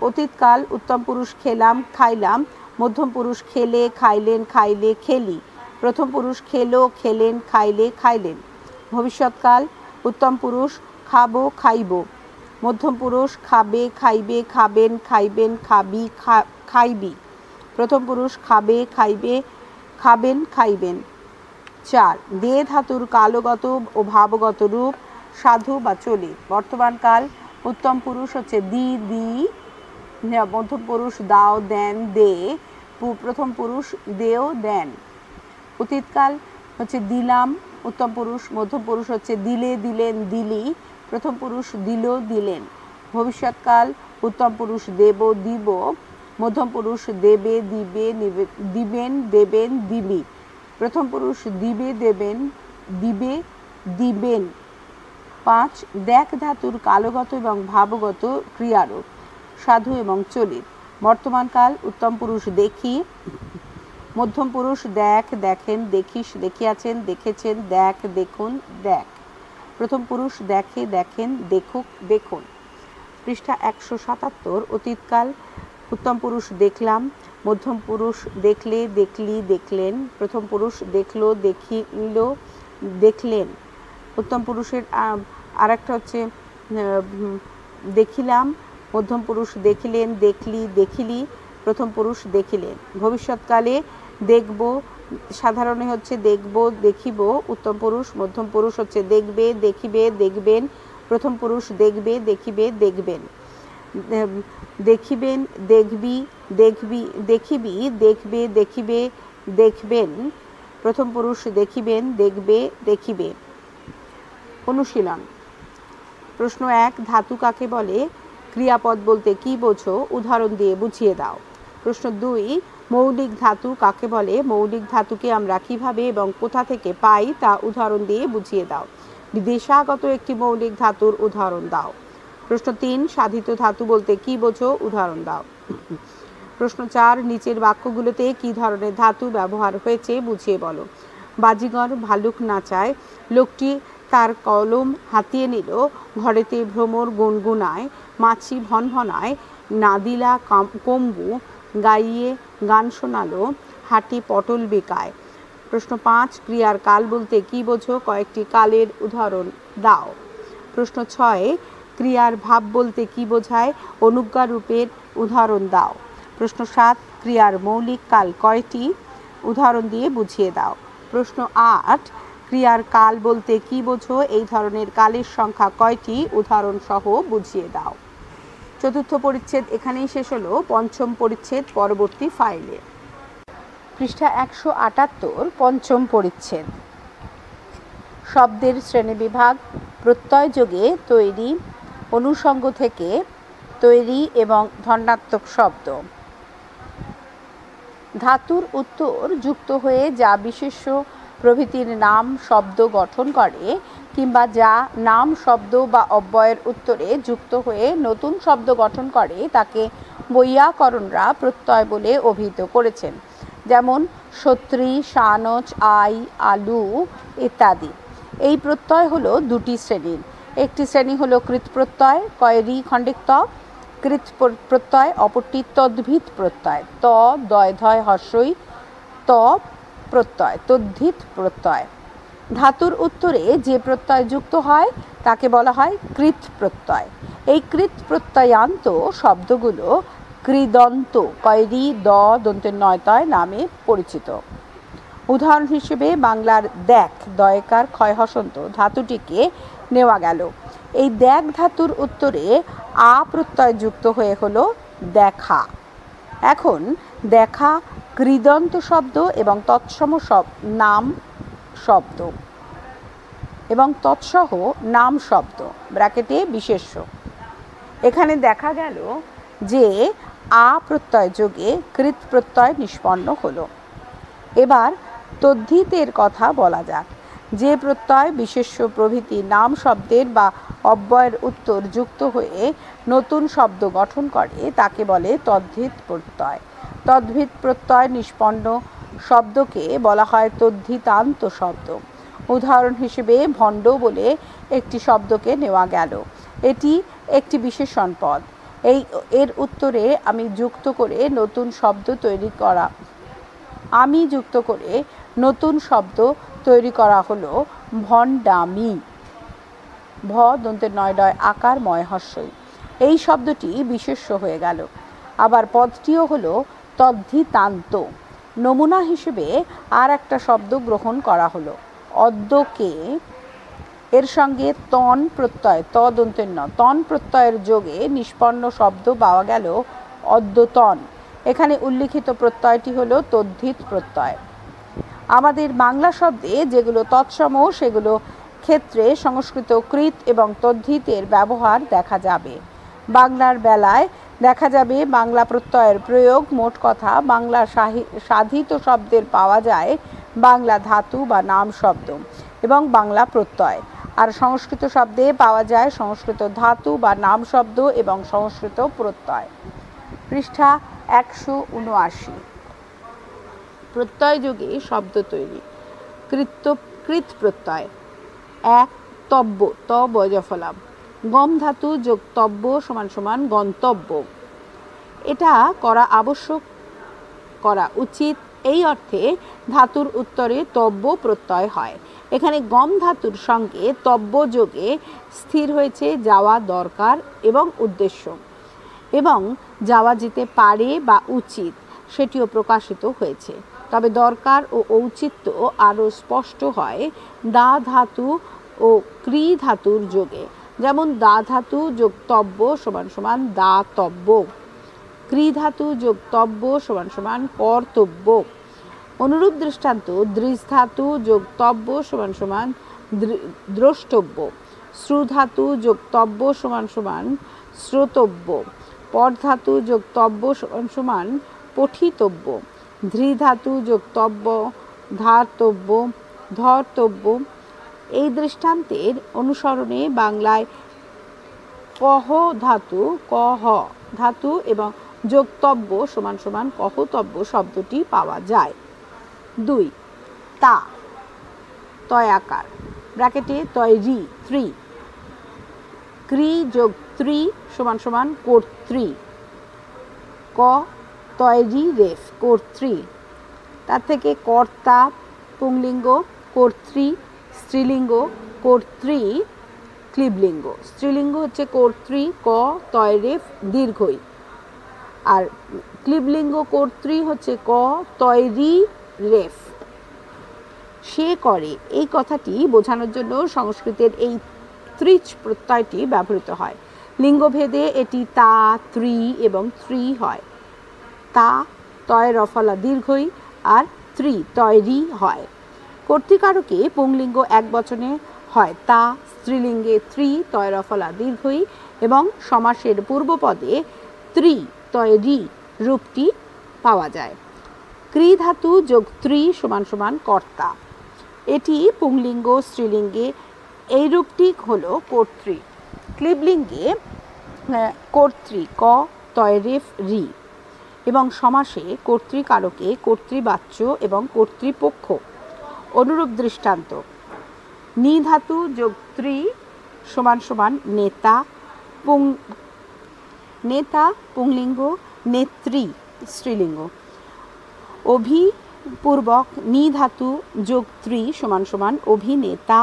অতীতকাল উত্তম পুরুষ খেলাম, খাইলাম, মধ্যম পুরুষ খেলে, খাইলেন, খাইলে, খেলি। প্রথম পুরুষ খেলো, খেলেন, খাইলে, খাইলেন। ভবিষ্যৎকাল উত্তম পুরুষ খাবো, খাইব, মধ্যম পুরুষ খাবে, খাইবে, খাবেন, খাইবেন, খাবি, খাইবি। প্রথম পুরুষ খাবে, খাইবে, খাবেন, খাইবেন। 4, দে ধাতুর কালগত ও ভাবগত রূপ। সাধু বা চলিত। বর্তমানকাল উত্তম পুরুষ হচ্ছে দি, মধ্যম পুরুষ দাও, দেন, দে। প্রথম পুরুষ দেও, দেন। অতীতকাল হচ্ছে দিলাম, উত্তম পুরুষ, মধ্যম পুরুষ হচ্ছে দিলে, দিলেন, দিলি। প্রথম পুরুষ দিল, দিলেন। ভবিষ্যৎকাল উত্তম পুরুষ দেব, দিব, মধ্যম পুরুষ দেবে, দিবে, দিবেন, দেবেন, দিবি। প্রথম পুরুষ দিবে, দেবেন, দিবে, দিবেন। 5, দেখ ধাতুর কালগত এবং ভাবগত ক্রিয়ারূপ। সাধু এবং চলিত। বর্তমানকাল উত্তম পুরুষ দেখি, মধ্যম পুরুষ দেখ, দেখেন, দেখিস, দেখিয়াছেন, দেখেছেন, দেখ, দেখুন, দেখ। প্রথম পুরুষ দেখে, দেখেন, দেখুক, দেখুন। পৃষ্ঠা 177। অতীতকাল উত্তম পুরুষ দেখলাম, মধ্যম পুরুষ দেখলে, দেখলি, দেখলেন। প্রথম পুরুষ দেখলো, দেখিল, দেখলেন। উত্তম পুরুষের আরেকটা হচ্ছে দেখিলাম, মধ্যম পুরুষ দেখিলেন, দেখলি, দেখিলি। প্রথম পুরুষ দেখিলেন। ভবিষ্যৎকালে দেখব সাধারণে হচ্ছে দেখব, দেখিব। উত্তম পুরুষ, মধ্যম পুরুষ হচ্ছে দেখবে, দেখিবে, দেখবেন। প্রথম পুরুষ দেখবে, দেখিবে, দেখবেন। দেখিবেন, দেখবি, দেখবি, দেখিবি, দেখবে, দেখিবে, দেখবেন। প্রথম পুরুষ দেখিবেন, দেখবে, দেখিবে। অনুশীলন। প্রশ্ন 1, ধাতু কাকে বলে? ক্রিয়াপদ বলতে কি বোঝো? উদাহরণ দিয়ে বুঝিয়ে দাও। প্রশ্ন 2, মৌলিক ধাতু কাকে বলে? মৌলিক ধাতুকে আমরা কিভাবে এবং কোথা থেকে পাই তা উদাহরণ দিয়ে বুঝিয়ে দাও। বিদেশাগত একটি মৌলিক ধাতুর উদাহরণ দাও। প্রশ্ন 3, সাধিত ধাতু বলতে কি বোঝো? উদাহরণ দাও। প্রশ্ন 4, নিচের বাক্যগুলোতে কি ধরনের ধাতু ব্যবহার হয়েছে বুঝিয়ে বলো। বাজিগর ভালুক নাচায়, লোকটি তার কলম হাতিয়ে নিল, ঘরেতে ভ্রমর গুনগুনায়, মাছি ভনভনায়, নাদিলা কম্বু গাইয়ে গান শোনালো, হাটি পটল বেকায়। প্রশ্ন 5, ক্রিয়ার কাল বলতে কি বোঝো? কয়েকটি কালের উদাহরণ দাও। প্রশ্ন 6, ক্রিয়ার ভাব বলতে কি বোঝায়? অনুজ্ঞা রূপের উদাহরণ দাও। প্রশ্ন 7, ক্রিয়ার মৌলিক কাল কয়টি? উদাহরণ দিয়ে বুঝিয়ে দাও। প্রশ্ন 8, ক্রিয়ার কাল বলতে কি বোঝো? এই ধরনের কালের সংখ্যা কয়টি? উদাহরণ সহ বুঝিয়ে দাও। চতুর্থ পরিচ্ছেদ এখানেই শেষ হলো। পঞ্চম পরিচ্ছেদ পরবর্তী ফাইলে। পৃষ্ঠা 178, পঞ্চম পরিচ্ছেদ। শব্দের শ্রেণীবিভাগ প্রত্যয়যোগে তৈরি, অনুষঙ্গ থেকে তৈরি এবং ধনাত্মক শব্দ। ধাতুর উত্তর যুক্ত হয়ে যা বিশেষ্য প্রভৃতির নাম শব্দ গঠন করে কিংবা যা নাম শব্দ বা অব্যয়ের উত্তরে যুক্ত হয়ে নতুন শব্দ গঠন করে তাকে বৈয়াকরণরা প্রত্যয় বলে অভিহিত করেছেন। যেমন সত্রী, সানচ, আই, আলু ইত্যাদি। এই প্রত্যয় হলো দুটি শ্রেণীর। একটি শ্রেণী হলো কৃত প্রত্যয়, কয়রি খণ্ডিক ত কৃত প্রত্যয়, অপরটি তদ্ধিত প্রত্যয়, ত দয় ধয় হর্ষই ত প্রত্যয়, তদ্ধিত প্রত্যয়। ধাতুর উত্তরে যে প্রত্যয় যুক্ত হয় তাকে বলা হয় কৃত প্রত্যয়। এই কৃত প্রত্যয়ান্ত শব্দগুলো কৃদন্ত, কয়রি, দ দন্তের নয়তয় নামে পরিচিত। উদাহরণ হিসেবে বাংলার দেখ, দয়কার ক্ষয় হসন্ত ধাতুটিকে নেওয়া গেল। এই দেখ ধাতুর উত্তরে আ প্রত্যয় যুক্ত হয়ে হলো দেখা। এখন দেখা কৃদন্ত শব্দ এবং তৎসম নাম শব্দ এবং তৎসহ নাম শব্দ ব্র্যাকেটে বিশেষ্য। এখানে দেখা গেল যে আ প্রত্যয় যোগে কৃত প্রত্যয় নিষ্পন্ন হলো। এবার তদ্ধিতের কথা বলা যাক। যে প্রত্যয় বিশেষ্য প্রভৃতি নাম শব্দের বা অব্যয়ের উত্তর যুক্ত হয়ে নতুন শব্দ গঠন করে তাকে বলে তদ্ধিত প্রত্যয়। তদ্ধিত প্রত্যয় নিষ্পন্ন শব্দকে বলা হয় তদ্ধিতান্ত শব্দ। উদাহরণ হিসেবে ভণ্ড বলে একটি শব্দকে নেওয়া গেল। এটি একটি বিশেষণ পদ। এর উত্তরে আমি যুক্ত করে নতুন শব্দ তৈরি করা হলো ভণ্ডামি, ভ দন্তের নয় ডয় আকার ময় হর্ষই। এই শব্দটি বিশেষ্য হয়ে গেল। আবার পদটিও হলো তদ্ধিতান্ত। নমুনা হিসেবে আর একটা শব্দ গ্রহণ করা হলো অদ্যকে। এর সঙ্গে তন প্রত্যয়, ত দন্তের ন, তন প্রত্যয়ের যোগে নিষ্পন্ন শব্দ পাওয়া গেল অদ্যতন। এখানে উল্লিখিত প্রত্যয়টি হলো তদ্ধিত প্রত্যয়। আমাদের বাংলা শব্দে যেগুলো তৎসম সেগুলো ক্ষেত্রে সংস্কৃত কৃত এবং তদ্ধিতের ব্যবহার দেখা যাবে। বাংলার বেলায় দেখা যাবে বাংলা প্রত্যয়ের প্রয়োগ। মোট কথা বাংলা সাধিত শব্দের পাওয়া যায় বাংলা ধাতু বা নাম শব্দ এবং বাংলা প্রত্যয়, আর সংস্কৃত শব্দে পাওয়া যায় সংস্কৃত ধাতু বা নাম শব্দ এবং সংস্কৃত প্রত্যয়। পৃষ্ঠা 179। প্রত্যয় যোগে শব্দ তৈরি। কৃত প্রত্যয়। এক, তব্য, ত বয়জফলাম, গম ধাতু যোগ তব্য সমান সমান গন্তব্য। এটা করা আবশ্যক, করা উচিত, এই অর্থে ধাতুর উত্তরে তব্য প্রত্যয় হয়। এখানে গম ধাতুর সঙ্গে তব্য যোগে স্থির হয়েছে যাওয়া দরকার এবং উদ্দেশ্য, এবং যাওয়া যেতে পারে বা উচিত সেটিও প্রকাশিত হয়েছে। তবে দরকার ও ঔচিত্য আরও স্পষ্ট হয় দা ধাতু ও ক্রি ধাতুর যোগে। যেমন দা ধাতু যোগ তব্য সমান সমান দাতব্য, ক্রি ধাতু যোগ তব্য সমান সমান কর্তব্য। অনুরূপ দৃষ্টান্ত দৃশ ধাতু যোগ তব্য সমান সমান দ্রষ্টব্য, শ্রু ধাতু যোগ তব্য সমান সমান শ্রোতব্য, পর ধাতু যোগ তব্য সমান সমান পঠিতব্য, ধৃ ধাতু যোগ তব্য ধার্তব্য, ধর্তব্য। এই দৃষ্টান্তের অনুসরণে বাংলায় কহ ধাতু, কহ ধাতু এবং যোগতব্য সমান সমান কহতব্য শব্দটি পাওয়া যায়। 2, তা, তয় আকার ব্র্যাকেটে তয়রি, ত্রি, ক্রি যোগ ত্রি সমান সমান কর্ত্রী, ক তয়রি রেফ, কর্ত্রী। তার থেকে কর্তা পুংলিঙ্গ, কর্ত্রী স্ত্রীলিঙ্গ, কর্ত্রী ক্লীবলিঙ্গ। স্ত্রীলিঙ্গ হচ্ছে কর্ত্রী, ক তয় রেফ দীর্ঘই, আর ক্লীবলিঙ্গ কর্ত্রী হচ্ছে ক তয়রি রেফ। সে করে, এই কথাটি বোঝানোর জন্য সংস্কৃতের এই ত্রিচ প্রত্যয়টি ব্যবহৃত হয়। লিঙ্গভেদে এটি তা, ত্রি এবং ত্রি হয়। তা তয় রফলা দীর্ঘই আর ত্রি তয়রি হয়। কর্তৃকারকে পুংলিঙ্গ একবচনে হয় তা, স্ত্রীলিঙ্গে ত্রি তয় রফলা দীর্ঘই এবং সমাসের পূর্বপদে ত্রি তয় রি রূপটি পাওয়া যায়। ক্রি ধাতু যোগ ত্রি সমান সমান কর্তা। এটি পুংলিঙ্গ স্ত্রীলিঙ্গে এই রূপটি হলো কর্তৃ। ক্লিবলিঙ্গে কর্তৃ ক তয় রেফ রি এবং সমাসে কর্তৃকারকে কর্তৃবাচ্য এবং কর্তৃপক্ষ। অনুরূপ দৃষ্টান্ত: নি ধাতু যোগ ত্রি সমান সমান নেতা। নেতা পুংলিঙ্গ, নেত্রী স্ত্রীলিঙ্গ। অভিপূর্বক নি ধাতু যোগ ত্রি সমান সমান অভিনেতা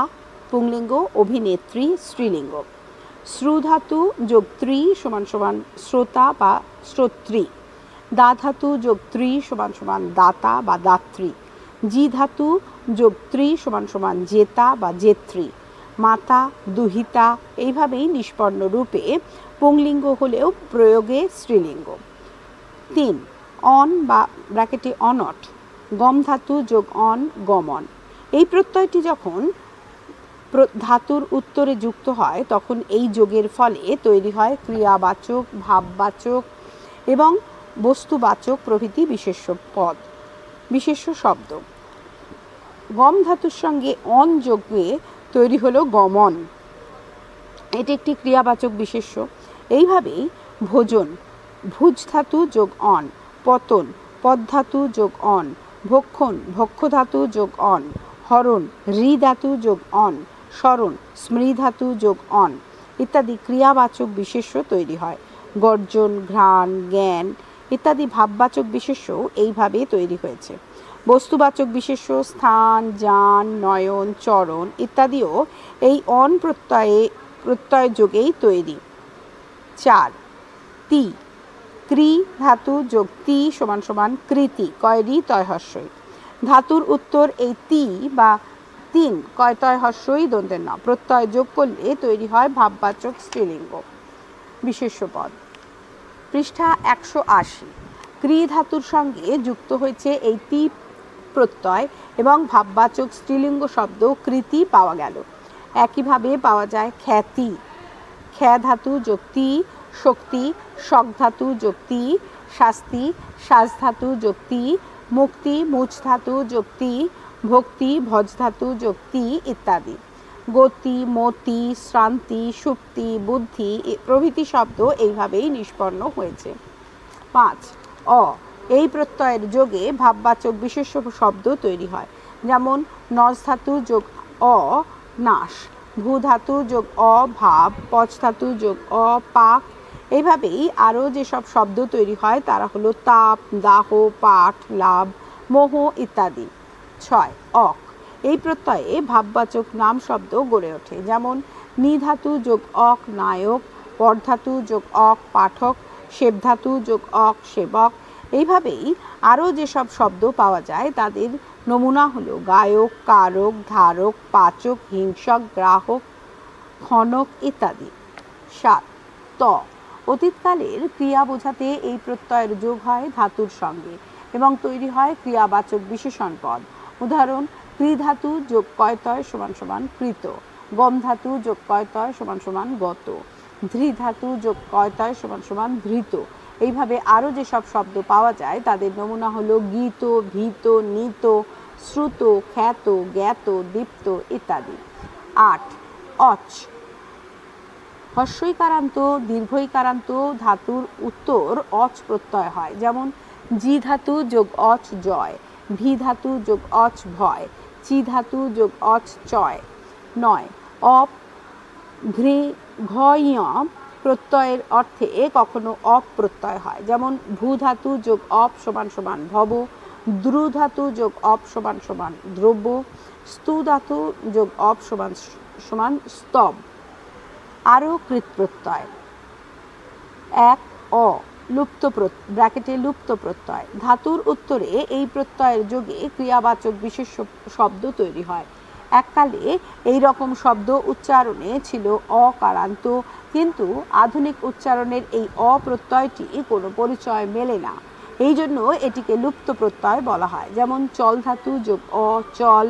পুংলিঙ্গ, অভিনেত্রী স্ত্রীলিঙ্গ। শ্রু ধাতু যোগ ত্রি সমান সমান শ্রোতা বা শ্রোত্রী। দা ধাতু যোগ ত্রি সমান সমান দাতা বা দাত্রী। জি ধাতু যোগ ত্রি সমান সমান জেতা বা জেত্রী। মাতা, দুহিতা এইভাবেই নিষ্পন্ন রূপে পুংলিঙ্গ হলেও প্রয়োগে স্ত্রীলিঙ্গ। 3. অন বা ব্র্যাকেটে অনট। গম ধাতু যোগ অন গমন। এই প্রত্যয়টি যখন ধাতুর উত্তরে যুক্ত হয় তখন এই যোগের ফলে তৈরি হয় ক্রিয়াবাচক, ভাববাচক এবং বস্তুবাচক প্রভৃতি বিশেষ্য শব্দ। গম ধাতুর সঙ্গে অন যোগে তৈরি হলো গমন, এটি একটি ক্রিয়াবাচক বিশেষ্য। এইভাবেই ভোজন ভুজ ধাতু যোগ অন, পতন পদ ধাতু যোগ অন, ভক্ষণ ভক্ষ ধাতু যোগ অন, হরণ রি ধাতু যোগ অন, স্মরণ স্মৃ ধাতু যোগ অন ইত্যাদি ক্রিয়াবাচক বিশেষ্য তৈরি হয়। গর্জন, ঘ্রাণ, জ্ঞান ইত্যাদি ভাববাচক বিশেষ্য এইভাবে তৈরি হয়েছে। বস্তুবাচক বিশেষ্য স্থান, যান, নয়ন, চরণ ইত্যাদিও এই অন প্রত্যয় যোগেই তৈরি। 4. তি ক্রি ধাতু যোগ তি সমান সমান কৃতি কয়রি তয় হস্যই। ধাতুর উত্তর এই তি বা তিন কয় তয় হস্যই দন্তের ন প্রত্যয় যোগ করলে তৈরি হয় ভাববাচক স্ত্রীলিঙ্গ বিশেষ্য পদ। পৃষ্ঠা 180। ক্রি ধাতুর সঙ্গে যুক্ত হয়েছে এই তি প্রত্যয় এবং ভাববাচক স্ত্রীলিঙ্গ শব্দ কৃতি পাওয়া গেল। একইভাবে পাওয়া যায় খ্যাতি। খ্যা ধাতু যোগ তি শক্তি, শক ধাতু যোগ তি শাস্তি, শাস ধাতু যোগ তি মুক্তি, মুচ ধাতু যোগ তি ভক্তি, ভজ ধাতু যোগ তি ইত্যাদি। গতি, মতি, শ্রান্তি, সুপ্তি, বুদ্ধি প্রভৃতি শব্দ এইভাবেই নিষ্পন্ন হয়েছে। 5. অ এই প্রত্যয়ের যোগে ভাববাচক বিশেষ্য শব্দ তৈরি হয়, যেমন নজ ধাতু যোগ অ নাশ, ভূ ধাতু যোগ অ ভাব, পচ ধাতু যোগ অ পাক। এইভাবেই আরও যেসব শব্দ তৈরি হয় তারা হলো তাপ, দাহ, পাঠ, লাভ, মোহ ইত্যাদি। 6. অক এই প্রত্যয়ে ভাববাচক নাম শব্দ গড়ে ওঠে, যেমন নি ধাতু যোগ অক নায়ক, পর ধাতু যোগ অক পাঠক, সেব ধাতু যোগ অক সেবক। এইভাবেই আরও যেসব শব্দ পাওয়া যায় তাদের নমুনা হলো গায়ক, কারক, ধারক, পাচক, হিংসক, গ্রাহক, ক্ষণক ইত্যাদি। 7. ত অতীতকালের ক্রিয়া বোঝাতে এই প্রত্যয়ের যোগ হয় ধাতুর সঙ্গে এবং তৈরি হয় ক্রিয়াবাচক বিশেষণ পদ। উদাহরণ: ক্রি ধাতু যোগ কয়তয় সমান সমান কৃত, গম ধাতু যোগ কয়তয় সমান সমান গত, ধৃ ধাতু যোগ কয়তয় সমান সমান ধৃত। এইভাবে আরও যেসব শব্দ পাওয়া যায় তাদের নমুনা হলো গীত, ভীত, নীত, শ্রুত, খ্যাত, জ্ঞাত, দীপ্ত ইত্যাদি। 8. অচ হস্যইকারান্ত দীর্ঘইকারান্ত ধাতুর উত্তর অচ প্রত্যয় হয়, যেমন জি ধাতু যোগ অচ জয়, ভি ধাতু যোগ অচ ভয়, চি ধাতু যোগ অচ চয়। 9. অপ ঘ্য প্রত্যয়ের অর্থে কখনো অপ প্রত্যয় হয়, যেমন ভূ ধাতু যোগ অপ সমান সমান ভব, দ্রু ধাতু যোগ অপ সমান সমান দ্রব্য, স্তু ধাতু যোগ অপ সমান সমান স্তব। আরও কৃত প্রত্যয়। 1. অ লুপ্ত ব্র্যাকেটে লুপ্ত প্রত্যয়। ধাতুর উত্তরে এই প্রত্যয়ের যোগে ক্রিয়াবাচক বিশেষ শব্দ তৈরি হয়। এককালে এই রকম শব্দ উচ্চারণে ছিল অকারান্ত, কিন্তু আধুনিক উচ্চারণের এই অপ্রত্যয়টি কোনো পরিচয় মেলে না, এই জন্য এটিকে লুপ্ত প্রত্যয় বলা হয়। যেমন চল ধাতু যোগ অ চল,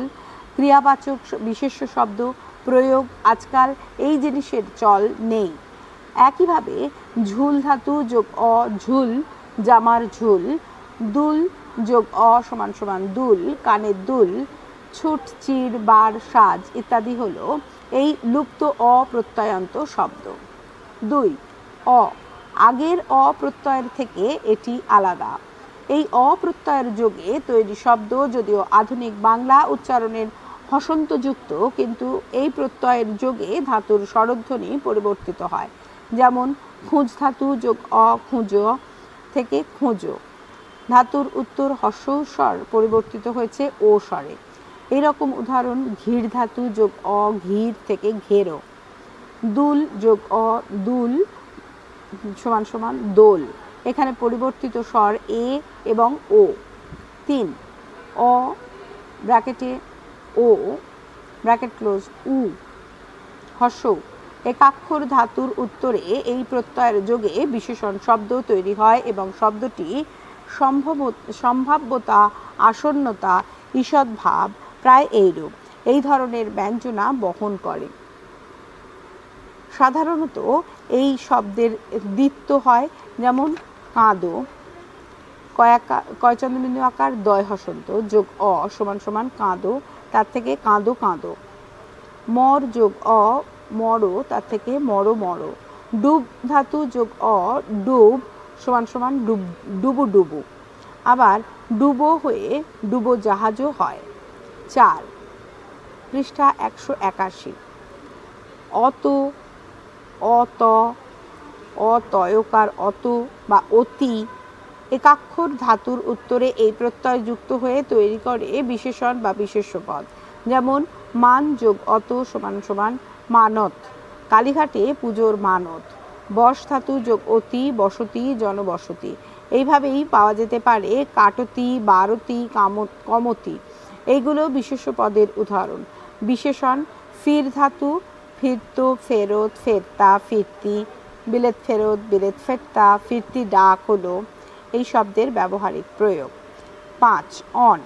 ক্রিয়াবাচক বিশেষ্য শব্দ প্রয়োগ আজকাল এই জিনিসের চল নেই। একইভাবে ঝুল ধাতু যোগ অ ঝুল, জামার ঝুল, দুল যোগ অ সমান সমান দুল, কানের দুল, ছুট চির বার সাজ ইত্যাদি হলো এই লুপ্ত অ প্রত্যয়ান্ত শব্দ। 2 অ, আগের অ প্রত্যয়ের থেকে এটি আলাদা। এই অ প্রত্যয়ের যোগে তৈরি শব্দ যদিও আধুনিক বাংলা উচ্চারণের হসন্তযুক্ত, কিন্তু এই প্রত্যয়ের যোগে ধাতুর স্বরধ্বনি পরিবর্তিত হয়। যেমন খুঁজ ধাতু যোগ অ খুঁজ থেকে খোঁজো, ধাতুর উত্তর হস্যস্বর পরিবর্তিত হয়েছে ও স্বরে। এইরকম উদাহরণ ঘির ধাতু যোগ অ ঘির থেকে ঘেরো, দুল যোগ অ দুল সমান সমান দোল, এখানে পরিবর্তিত স্বর এ এবং ও। 3 অ ব্র্যাকেটে ও ব্র্যাকেট ক্লোজ উ হস্য, একাক্ষর ধাতুর উত্তরে এই প্রত্যয়ের যোগে বিশেষণ শব্দ তৈরি হয় এবং শব্দটি সম্ভাব্যতা, আসন্নতা, ঈষৎ ভাব প্রায় এইরূপ। এই ধরনের ব্যঞ্জনা বহন করে। সাধারণত এই শব্দের দ্বিত্ব হয়, যেমন কাঁদো কয় চন্দ্রবিন্দু আকার দয় হসন্ত যোগ অ সমান সমান কাঁদো, তার থেকে কাঁদো কাঁদো। মর যোগ অ মরো, তার থেকে মরো মরো। ডুব ধাতু যোগ অ ডুব সমান সমান ডুবু ডুবু, আবার ডুবো হয়ে ডুবো জাহাজও হয়। 4 পৃষ্ঠা 181 অত, অত, অতয়কার অত বা অতি, একাক্ষর ধাতুর উত্তরে এই প্রত্যয় যুক্ত হয়ে তৈরি করে বিশেষণ বা বিশেষ্য পদ। যেমন মান যোগ অত সমান সমান মানত, কালীঘাটে পুজোর মানত। বস ধাতু যোগ অতি বসতি জনবসতি। এইভাবেই পাওয়া যেতে পারে কাটতি, বারতি, কমতি, এইগুলো বিশেষ্য পদের উদাহরণ। বিশেষণ ফির ধাতু ফিরতো, ফেরত, ফেরতা, ফিরতি, বিলেত ফেরত, বিলেত ফেরতা, ফিরতি ডাক হলো এই শব্দের ব্যবহারিক প্রয়োগ। 5 অন,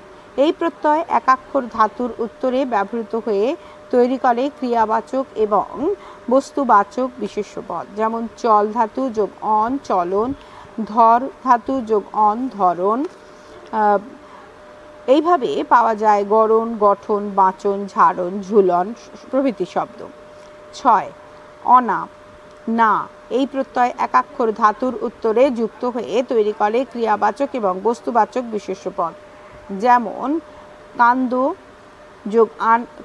এই প্রত্যয় একাক্ষর ধাতুর উত্তরে ব্যবহৃত হয়ে তৈরি করে ক্রিয়াবাচক এবং বস্তুবাচক বিশেষ্য পদ। যেমন চল ধাতু যোগ অন চলন, ধর ধাতু যোগ অন ধরন। এইভাবে পাওয়া যায় গড়ন, গঠন, বাঁচন, ঝাড়ন, ঝুলন প্রভৃতি শব্দ। 6 অনা, না, এই প্রত্যয় একাক্ষর ধাতুর উত্তরে যুক্ত হয়ে তৈরি করে ক্রিয়াবাচক এবং বস্তুবাচক বিশেষ্য পদ। যেমন কান্দো যোগ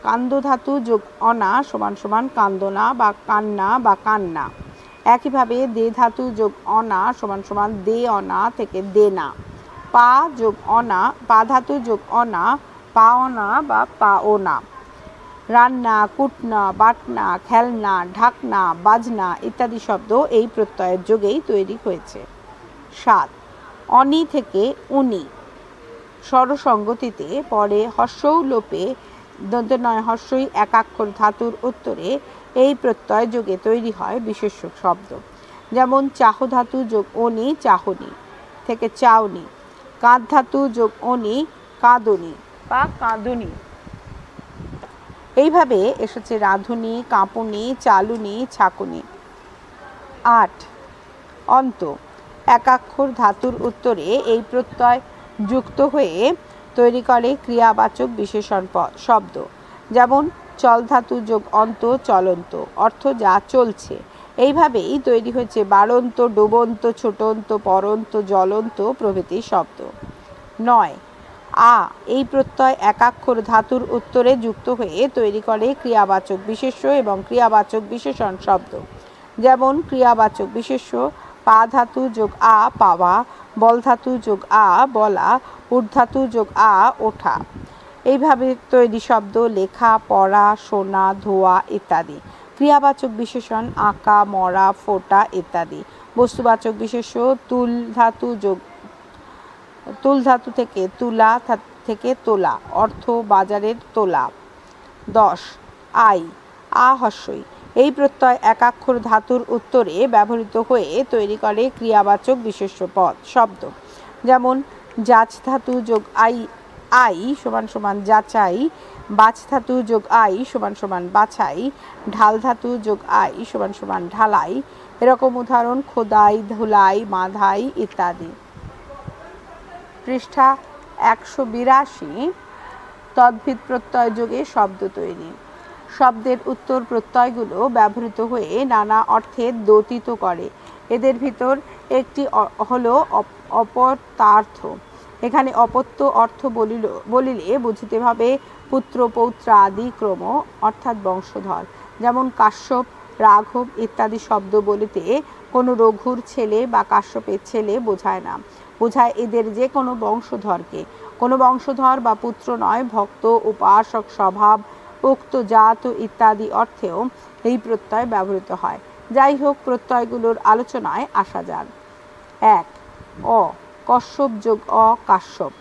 কান্দ ধাতু যোগ অনা সমান সমান কান্দনা বা কান্না বা কান্না। একইভাবে দে ধাতু যোগ অনা সমান সমান দে অনা থেকে দেনা। পা যোগ অনা, পা ধাতু যোগ অনা পাওনা বা পাওনা। রান্না, কুটনা, বাটনা, খেলনা, ঢাকনা, বাজনা ইত্যাদি শব্দ এই প্রত্যয়ের যোগেই তৈরি হয়েছে। 7 অনি থেকে উনি, স্বরসঙ্গতিতে পরে হস্যৌ লোপে দন্তনয় হস্যই একাক্ষর ধাতুর উত্তরে এই প্রত্যয় যোগে তৈরি হয় বিশেষ্য শব্দ। যেমন চাহ ধাতু যোগ অনি চাহনি থেকে চাউনি, কাঁধ ধাতু যোগ অনি কাঁদনি বা কাঁদুনি। এইভাবে এসেছে রাঁধুনি, কাঁপুনি, চালুনি, ছাকুনি। 8 অন্ত, একাক্ষর ধাতুর উত্তরে এই প্রত্যয় যুক্ত হয়ে তৈরি করে ক্রিয়াবাচক বিশেষণ শব্দ। যেমন চল ধাতু যোগ অন্ত চলন্ত, অর্থ যা চলছে। এইভাবেই তৈরি হয়েছে বাড়ন্ত, ডুবন্ত, ছোটন্ত, পরন্ত, জ্বলন্ত প্রভৃতি শব্দ। 9 আ, এই প্রত্যয় একাক্ষর ধাতুর উত্তরে যুক্ত হয়ে তৈরি করে ক্রিয়াবাচক বিশেষ্য এবং ক্রিয়াবাচক বিশেষণ শব্দ। যেমন ক্রিয়াবাচক বিশেষ্য পা ধাতু যোগ আ পাওয়া, বল ধাতু যোগ আ বলা, উঠ ধাতু যোগ আ ওঠা। এইভাবে তৈরি শব্দ লেখা, পড়া, শোনা, ধোয়া ইত্যাদি। ক্রিয়াবাচক বিশেষণ আঁকা, মরা, ফোটা ইত্যাদি। বস্তুবাচক বিশেষ্য তুল ধাতু যোগ তুল ধাতু থেকে তুলা থেকে তোলা, অর্থ বাজারের তোলা। 10 আই, আ হস্যই, এই প্রত্যয় একাক্ষর ধাতুর উত্তরে ব্যবহৃত হয়ে তৈরি করে ক্রিয়াবাচক বিশেষ্য পদ শব্দ। যেমন যাচ ধাতু যোগ আই সমান সমান যাচাই, বাছ ধাতু যোগ আই সমান সমান বাছাই, ঢাল ধাতু যোগ আই সমান সমান ঢালাই। এরকম উদাহরণ খোদাই, ধুলাই, মাধাই ইত্যাদি। পৃষ্ঠা 182 তদ্ভিদ প্রত্যয় যোগে শব্দ তৈরি। শব্দের উত্তর প্রত্যয়গুলো ব্যবহৃত হয়ে নানা অর্থে দ্যোতিত করে। এদের ভিতর একটি হলো অপত্যার্থ। এখানে অপত্য অর্থ বলিলে বুঝিতে হবে পুত্র পৌত্র আদি ক্রম অর্থাৎ বংশধর। যেমন কাশ্যপ, রাঘব ইত্যাদি শব্দ বলিতে কোনো রঘুর ছেলে বা কাশ্যপের ছেলে বোঝায় না, বোঝায় এদের যে কোনো বংশধরকে। কোনো বংশধর বা পুত্র নয়, ভক্ত, উপাসক, স্বভাব, উক্ত জাত ইত্যাদি অর্থেও এই প্রত্যয় ব্যবহৃত হয়। যাই হোক, প্রত্যয়গুলোর আলোচনায় আসা যাক। 1. অ কশ্যপ যোগ অ কাশ্যপ।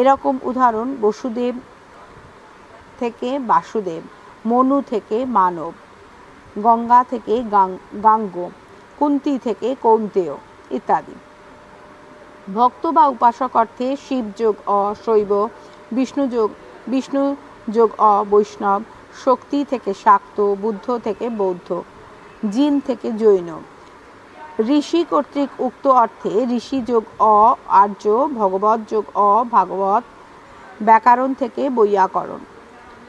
এরকম উদাহরণ বসুদেব থেকে বাসুদেব, মনু থেকে মানব, গঙ্গা থেকে গাঙ্গ, কুন্তি থেকে কৌন্তেয় ইত্যাদি। ভক্ত বা উপাসক অর্থে শিব যোগ অ শৈব, বিষ্ণু যোগ অ বৈষ্ণব, শক্তি থেকে শাক্ত, বুদ্ধ থেকে বৌদ্ধ, জিন থেকে জৈন। ঋষি কর্তৃক উক্ত অর্থে ঋষি যোগ অ আর্য, ভগবত যোগ অ ভাগবত, ব্যাকরণ থেকে বৈয়াকরণ।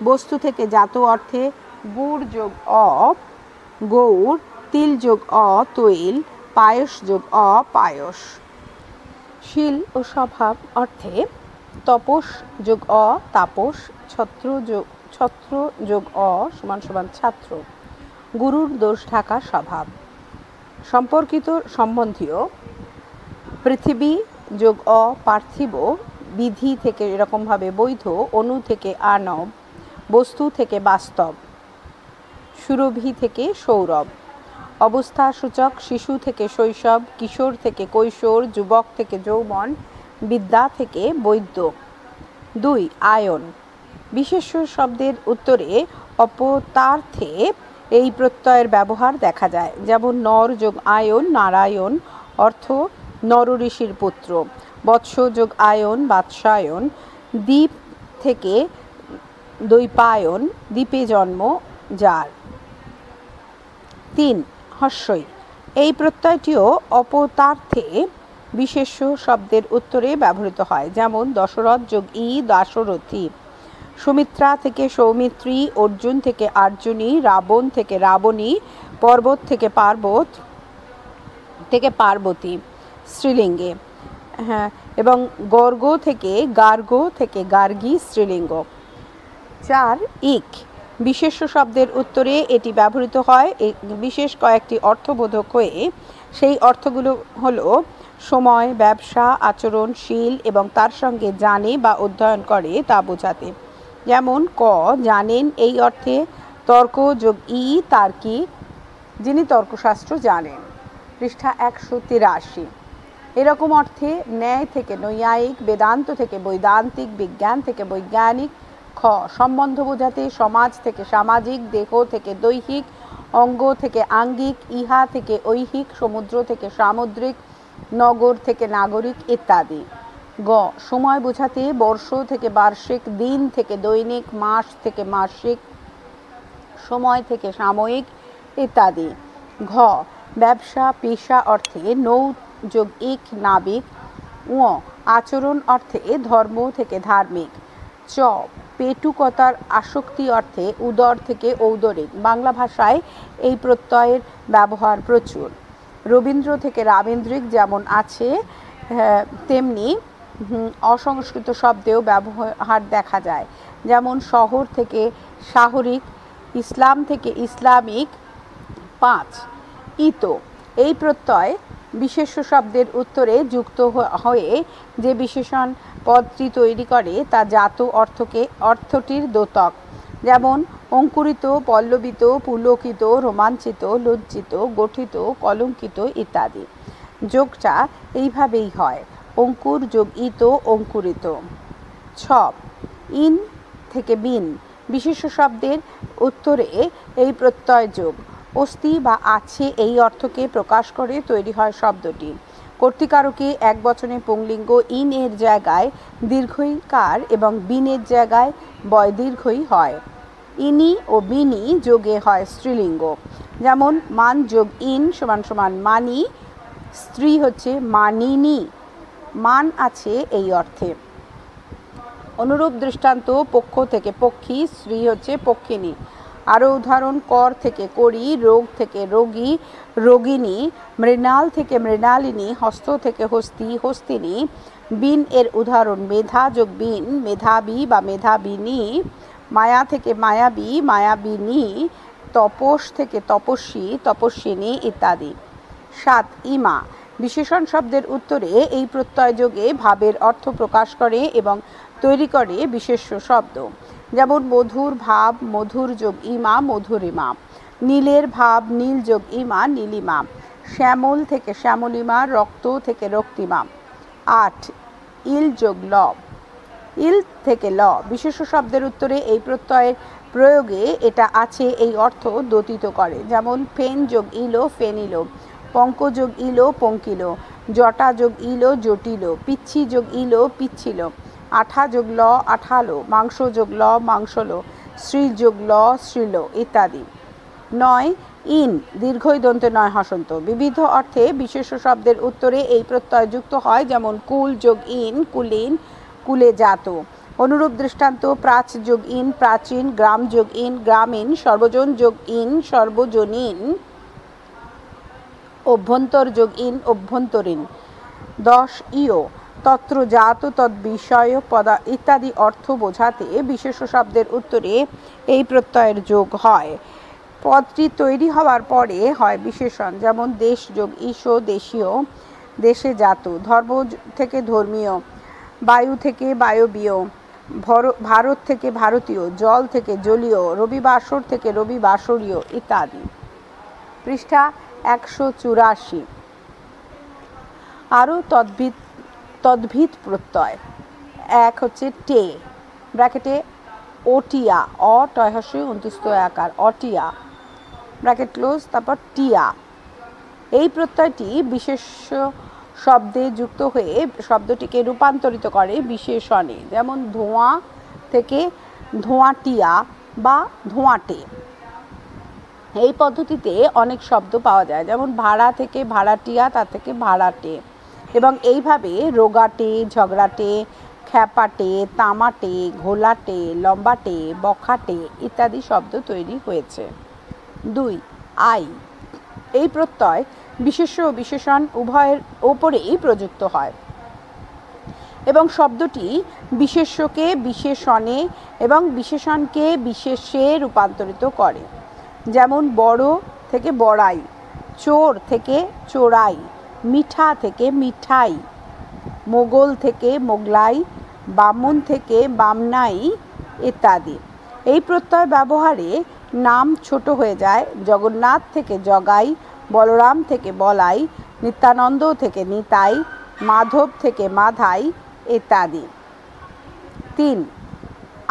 বস্তু থেকে জাত অর্থে গুড় যোগ অ গৌড়, তিল যোগ অ তৈল, পায়স যোগ অ পায়স। শীল ও স্বভাব অর্থে তপস যোগ অ তাপস, ছত্র যোগ অ সমান সমান ছাত্র। গুরুর দোষ ঢাকা স্বভাব। সম্পর্কিত সম্বন্ধীয় পৃথিবী যোগ অ পার্থিব, বিধি থেকে এরকমভাবে বৈধ, অনু থেকে আনব, বস্তু থেকে বাস্তব, সুরভি থেকে সৌরভ। অবস্থা সূচক শিশু থেকে শৈশব, কিশোর থেকে কৈশোর, যুবক থেকে যৌবন, বিদ্যা থেকে বৈদ্য। 2. আয়ন। বিশেষ্য শব্দের উত্তরে অপত্যার্থে এই প্রত্যয়ের ব্যবহার দেখা যায়। যেমন নর যোগ আয়ন নারায়ণ, অর্থ নর ঋষির পুত্র। বৎস যোগ আয়ন বাৎসায়ন, দ্বীপ থেকে দ্বৈপায়ন, দ্বীপে জন্ম যার। 3. হস্যই। এই প্রত্যয়টিও অপত্যার্থে বিশেষ্য শব্দের উত্তরে ব্যবহৃত হয়। যেমন দশরথ যোগ ই দাশরথী, সুমিত্রা থেকে সৌমিত্রী, অর্জুন থেকে আর্জুনী, রাবণ থেকে রাবণী, পর্বত থেকে পার্বতী স্ত্রীলিঙ্গে, হ্যাঁ, এবং গর্গ থেকে গার্গী স্ত্রীলিঙ্গ। 4. ইক। বিশেষ্য শব্দের উত্তরে এটি ব্যবহৃত হয় বিশেষ কয়েকটি অর্থবোধক হয়ে। সেই অর্থগুলো হলো সময়, ব্যবসা, আচরণ, শীল এবং তার সঙ্গে জানে বা অধ্যয়ন করে তা বোঝাতে। যেমন ক জানেন এই অর্থে, তর্ক যোগ ই তার্কিক, যিনি তর্কশাস্ত্র জানেন। পৃষ্ঠা 183। এরকম অর্থে ন্যায় থেকে নৈয়ায়িক, বেদান্ত থেকে বৈদান্তিক, বিজ্ঞান থেকে বৈজ্ঞানিক। খ সম্বন্ধ বোঝাতে সমাজ থেকে সামাজিক, দেহ থেকে দৈহিক, অঙ্গ থেকে আঙ্গিক, ইহা থেকে ঐহিক, সমুদ্র থেকে সামুদ্রিক, নগর থেকে নাগরিক ইত্যাদি। গ সময় বোঝাতে বর্ষ থেকে বার্ষিক, দিন থেকে দৈনিক, মাস থেকে মাসিক, সময় থেকে সাময়িক ইত্যাদি। ঘ ব্যবসা পেশা অর্থে নৌ যোগ ইক নাবিক। ও আচরণ অর্থে ধর্ম থেকে ধার্মিক। চ পেটুকতার আসক্তি অর্থে উদর থেকে ঔদরিক। বাংলা ভাষায় এই প্রত্যয়ের ব্যবহার প্রচুর। রবীন্দ্র থেকে রাবীন্দ্রিক যেমন আছে, তেমনি অসংস্কৃত শব্দেও ব্যবহার দেখা যায়। যেমন শহর থেকে শাহরিক, ইসলাম থেকে ইসলামিক। 5. ইতো। এই প্রত্যয় বিশেষ্য শব্দের উত্তরে যুক্ত হয়ে যে বিশেষণ পদটি তৈরি করে তা জাত অর্থটির দ্যোতক। যেমন অঙ্কুরিত, পল্লবিত, পুলকিত, রোমাঞ্চিত, লজ্জিত, গঠিত, কলঙ্কিত ইত্যাদি। যোগটা এইভাবেই হয়, অঙ্কুর যোগ ইত অঙ্কুরিত। 6. ইন থেকে বিন। বিশেষ্য শব্দের উত্তরে এই প্রত্যয় যোগ। অস্তি বা আছে এই অর্থকে প্রকাশ করে তৈরি হয় শব্দটি। কর্তৃকারকে একবচনে পুংলিঙ্গ ইন এর জায়গায় দীর্ঘইকার এবং বিনের জায়গায় বয় দীর্ঘই হয়। ইনি ও বিনি যোগে হয় স্ত্রীলিঙ্গ। যেমন মান যোগ ইন সমান সমান মানি, স্ত্রী হচ্ছে মানিনী, মান আছে এই অর্থে। অনুরূপ দৃষ্টান্ত পক্ষ থেকে পক্ষী, স্ত্রী হচ্ছে পক্ষিনী। আরও উদাহরণ কর থেকে করি, রোগ থেকে রোগী রোগিনী, মৃণাল থেকে মৃণালিনী, হস্ত থেকে হস্তি হস্তিনী। বিন এর উদাহরণ মেধা যোগ বিন মেধাবী বা মেধাবিনী, মায়া থেকে মায়াবী মায়াবিনী, তপস থেকে তপস্বী তপস্বিনী ইত্যাদি। 7 ইমা বিশেষণ শব্দের উত্তরে এই প্রত্যয় যোগে ভাবের অর্থ প্রকাশ করে এবং তৈরি করে বিশেষ্য শব্দ। যেমন মধুর ভাব মধুর যোগ ইমা মধুরিমা, নীলের ভাব নীল যোগ ইমা নীলিমা, শ্যামল থেকে শ্যামলিমা, রক্ত থেকে রক্তিমা। 8 ইল যোগ ল, ইল থেকে ল বিশেষ্য শব্দের উত্তরে এই প্রত্যয়ের প্রয়োগে এটা আছে এই অর্থ দ্যোতিত করে। যেমন ফেন যোগ ইলো ফেনিলো, পঙ্ক যোগ ইলো পঙ্কিলো, জটা যোগ ইলো জটিল, পিচ্ছি যোগ ইলো পিচ্ছিল, আঠা যোগ ল আঠালো, মাংস যোগ ল মাংসলো, শ্রী যোগ ল শ্রীল ইত্যাদি। 9 ইন দীর্ঘই দন্তে নয় হসন্ত বিবিধ অর্থে বিশেষ্য শব্দের উত্তরে এই প্রত্যয় যুক্ত হয়। যেমন কুল যোগ ইন কুলীন কুলে জাত। অনুরূপ দৃষ্টান্ত প্রাচ যোগ ইন প্রাচীন, গ্রাম যোগ ইন গ্রামীণ, সর্বজন যোগ ইন সর্বজনীন, অভ্যন্তর যোগ ইন অভ্যন্তরীণ। 10 ইয় তত্র জাত তদ্বিষয় পদা ইত্যাদি অর্থ বোঝাতে বিশেষ্য শব্দের উত্তরে এই প্রত্যয়ের যোগ হয়। পদটি তৈরি হওয়ার পরে হয় বিশেষণ। যেমন দেশ যোগ ঈশো দেশীয় দেশে জাত, ধর্ম থেকে ধর্মীয়, বায়ু থেকে বায়বীয়, ভারত থেকে ভারতীয়, জল থেকে জলীয়, রবিবাসর থেকে রবিবাসরীয় ইত্যাদি। পৃষ্ঠা 184। আরও তদ্ভিদ প্রত্যয়। এক হচ্ছে টে ব্র্যাকেটে ওটিয়া, অ টয় হস্যই অন্ত্যস্ত আকার অটিয়া ব্র্যাকেট ক্লোজ, তারপর টিয়া। এই প্রত্যয়টি বিশেষ্য শব্দে যুক্ত হয়ে শব্দটিকে রূপান্তরিত করে বিশেষণে। যেমন ধোঁয়া থেকে ধোঁয়াটিয়া বা ধোঁয়াটে। এই পদ্ধতিতে অনেক শব্দ পাওয়া যায়। যেমন ভাড়া থেকে ভাড়াটিয়া, তার থেকে ভাড়াটে। এবং এইভাবে রোগাটে ঝগড়াটে খ্যাপাটে তামাটে ঘোলাটে লম্বাটে বখাটে ইত্যাদি শব্দ তৈরি হয়েছে। 2 আই এই প্রত্যয় বিশেষ্য ও বিশেষণ উভয়ের ওপরেই প্রযুক্ত হয় এবং শব্দটি বিশেষ্যকে বিশেষণে এবং বিশেষণকে বিশেষ্যে রূপান্তরিত করে। যেমন বড় থেকে বড়াই, চোর থেকে চোরাই, মিঠা থেকে মিঠাই, মোগল থেকে মোগলাই, বামুন থেকে বামনাই ইত্যাদি। এই প্রত্যয় ব্যবহারে নাম ছোট হয়ে যায়। জগন্নাথ থেকে জগাই, বলরাম থেকে বলাই, নিত্যানন্দ থেকে নিতাই, মাধব থেকে মাধাই ইত্যাদি। 3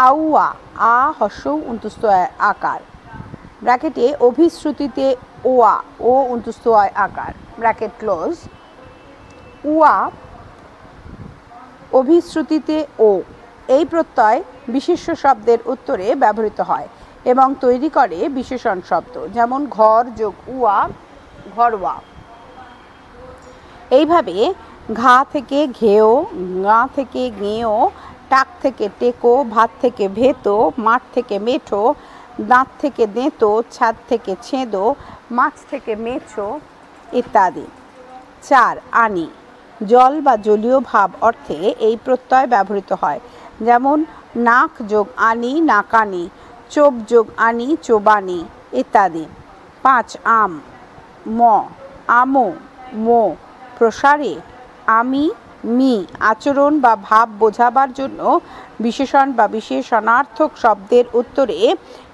আউয়া, আ হস্য অন্ত্যস্ত আকার ব্র্যাকেটে অভিশ্রুতিতে ওয়া, ও অন্ত্যস্ত আকার ব্র্যাকেট ক্লোজ, উয়া অভিশ্রুতিতে ও। এই প্রত্যয় বিশেষ্য শব্দের উত্তরে ব্যবহৃত হয় এবং তৈরি করে বিশেষণ শব্দ। যেমন ঘর যোগ উয়া ঘরোয়া। এইভাবে ঘা থেকে ঘেও, গা থেকে গেঁয়ো, টাক থেকে টেকো, ভাত থেকে ভেতো, মাঠ থেকে মেঠো, দাঁত থেকে দেঁতো, ছাদ থেকে ছেঁদো, মাছ থেকে মেছো ইত্যাদি। 4 আনি জল বা জলীয় ভাব অর্থে এই প্রত্যয় ব্যবহৃত হয়। যেমন নাক যোগ আনি নাকানি, চোপ যোগ আনি চোবানি ইত্যাদি। 5 আম ম আমো মো, প্রসারে আমি মি আচরণ বা ভাব বোঝাবার জন্য বিশেষণ বা বিশেষণার্থক শব্দের উত্তরে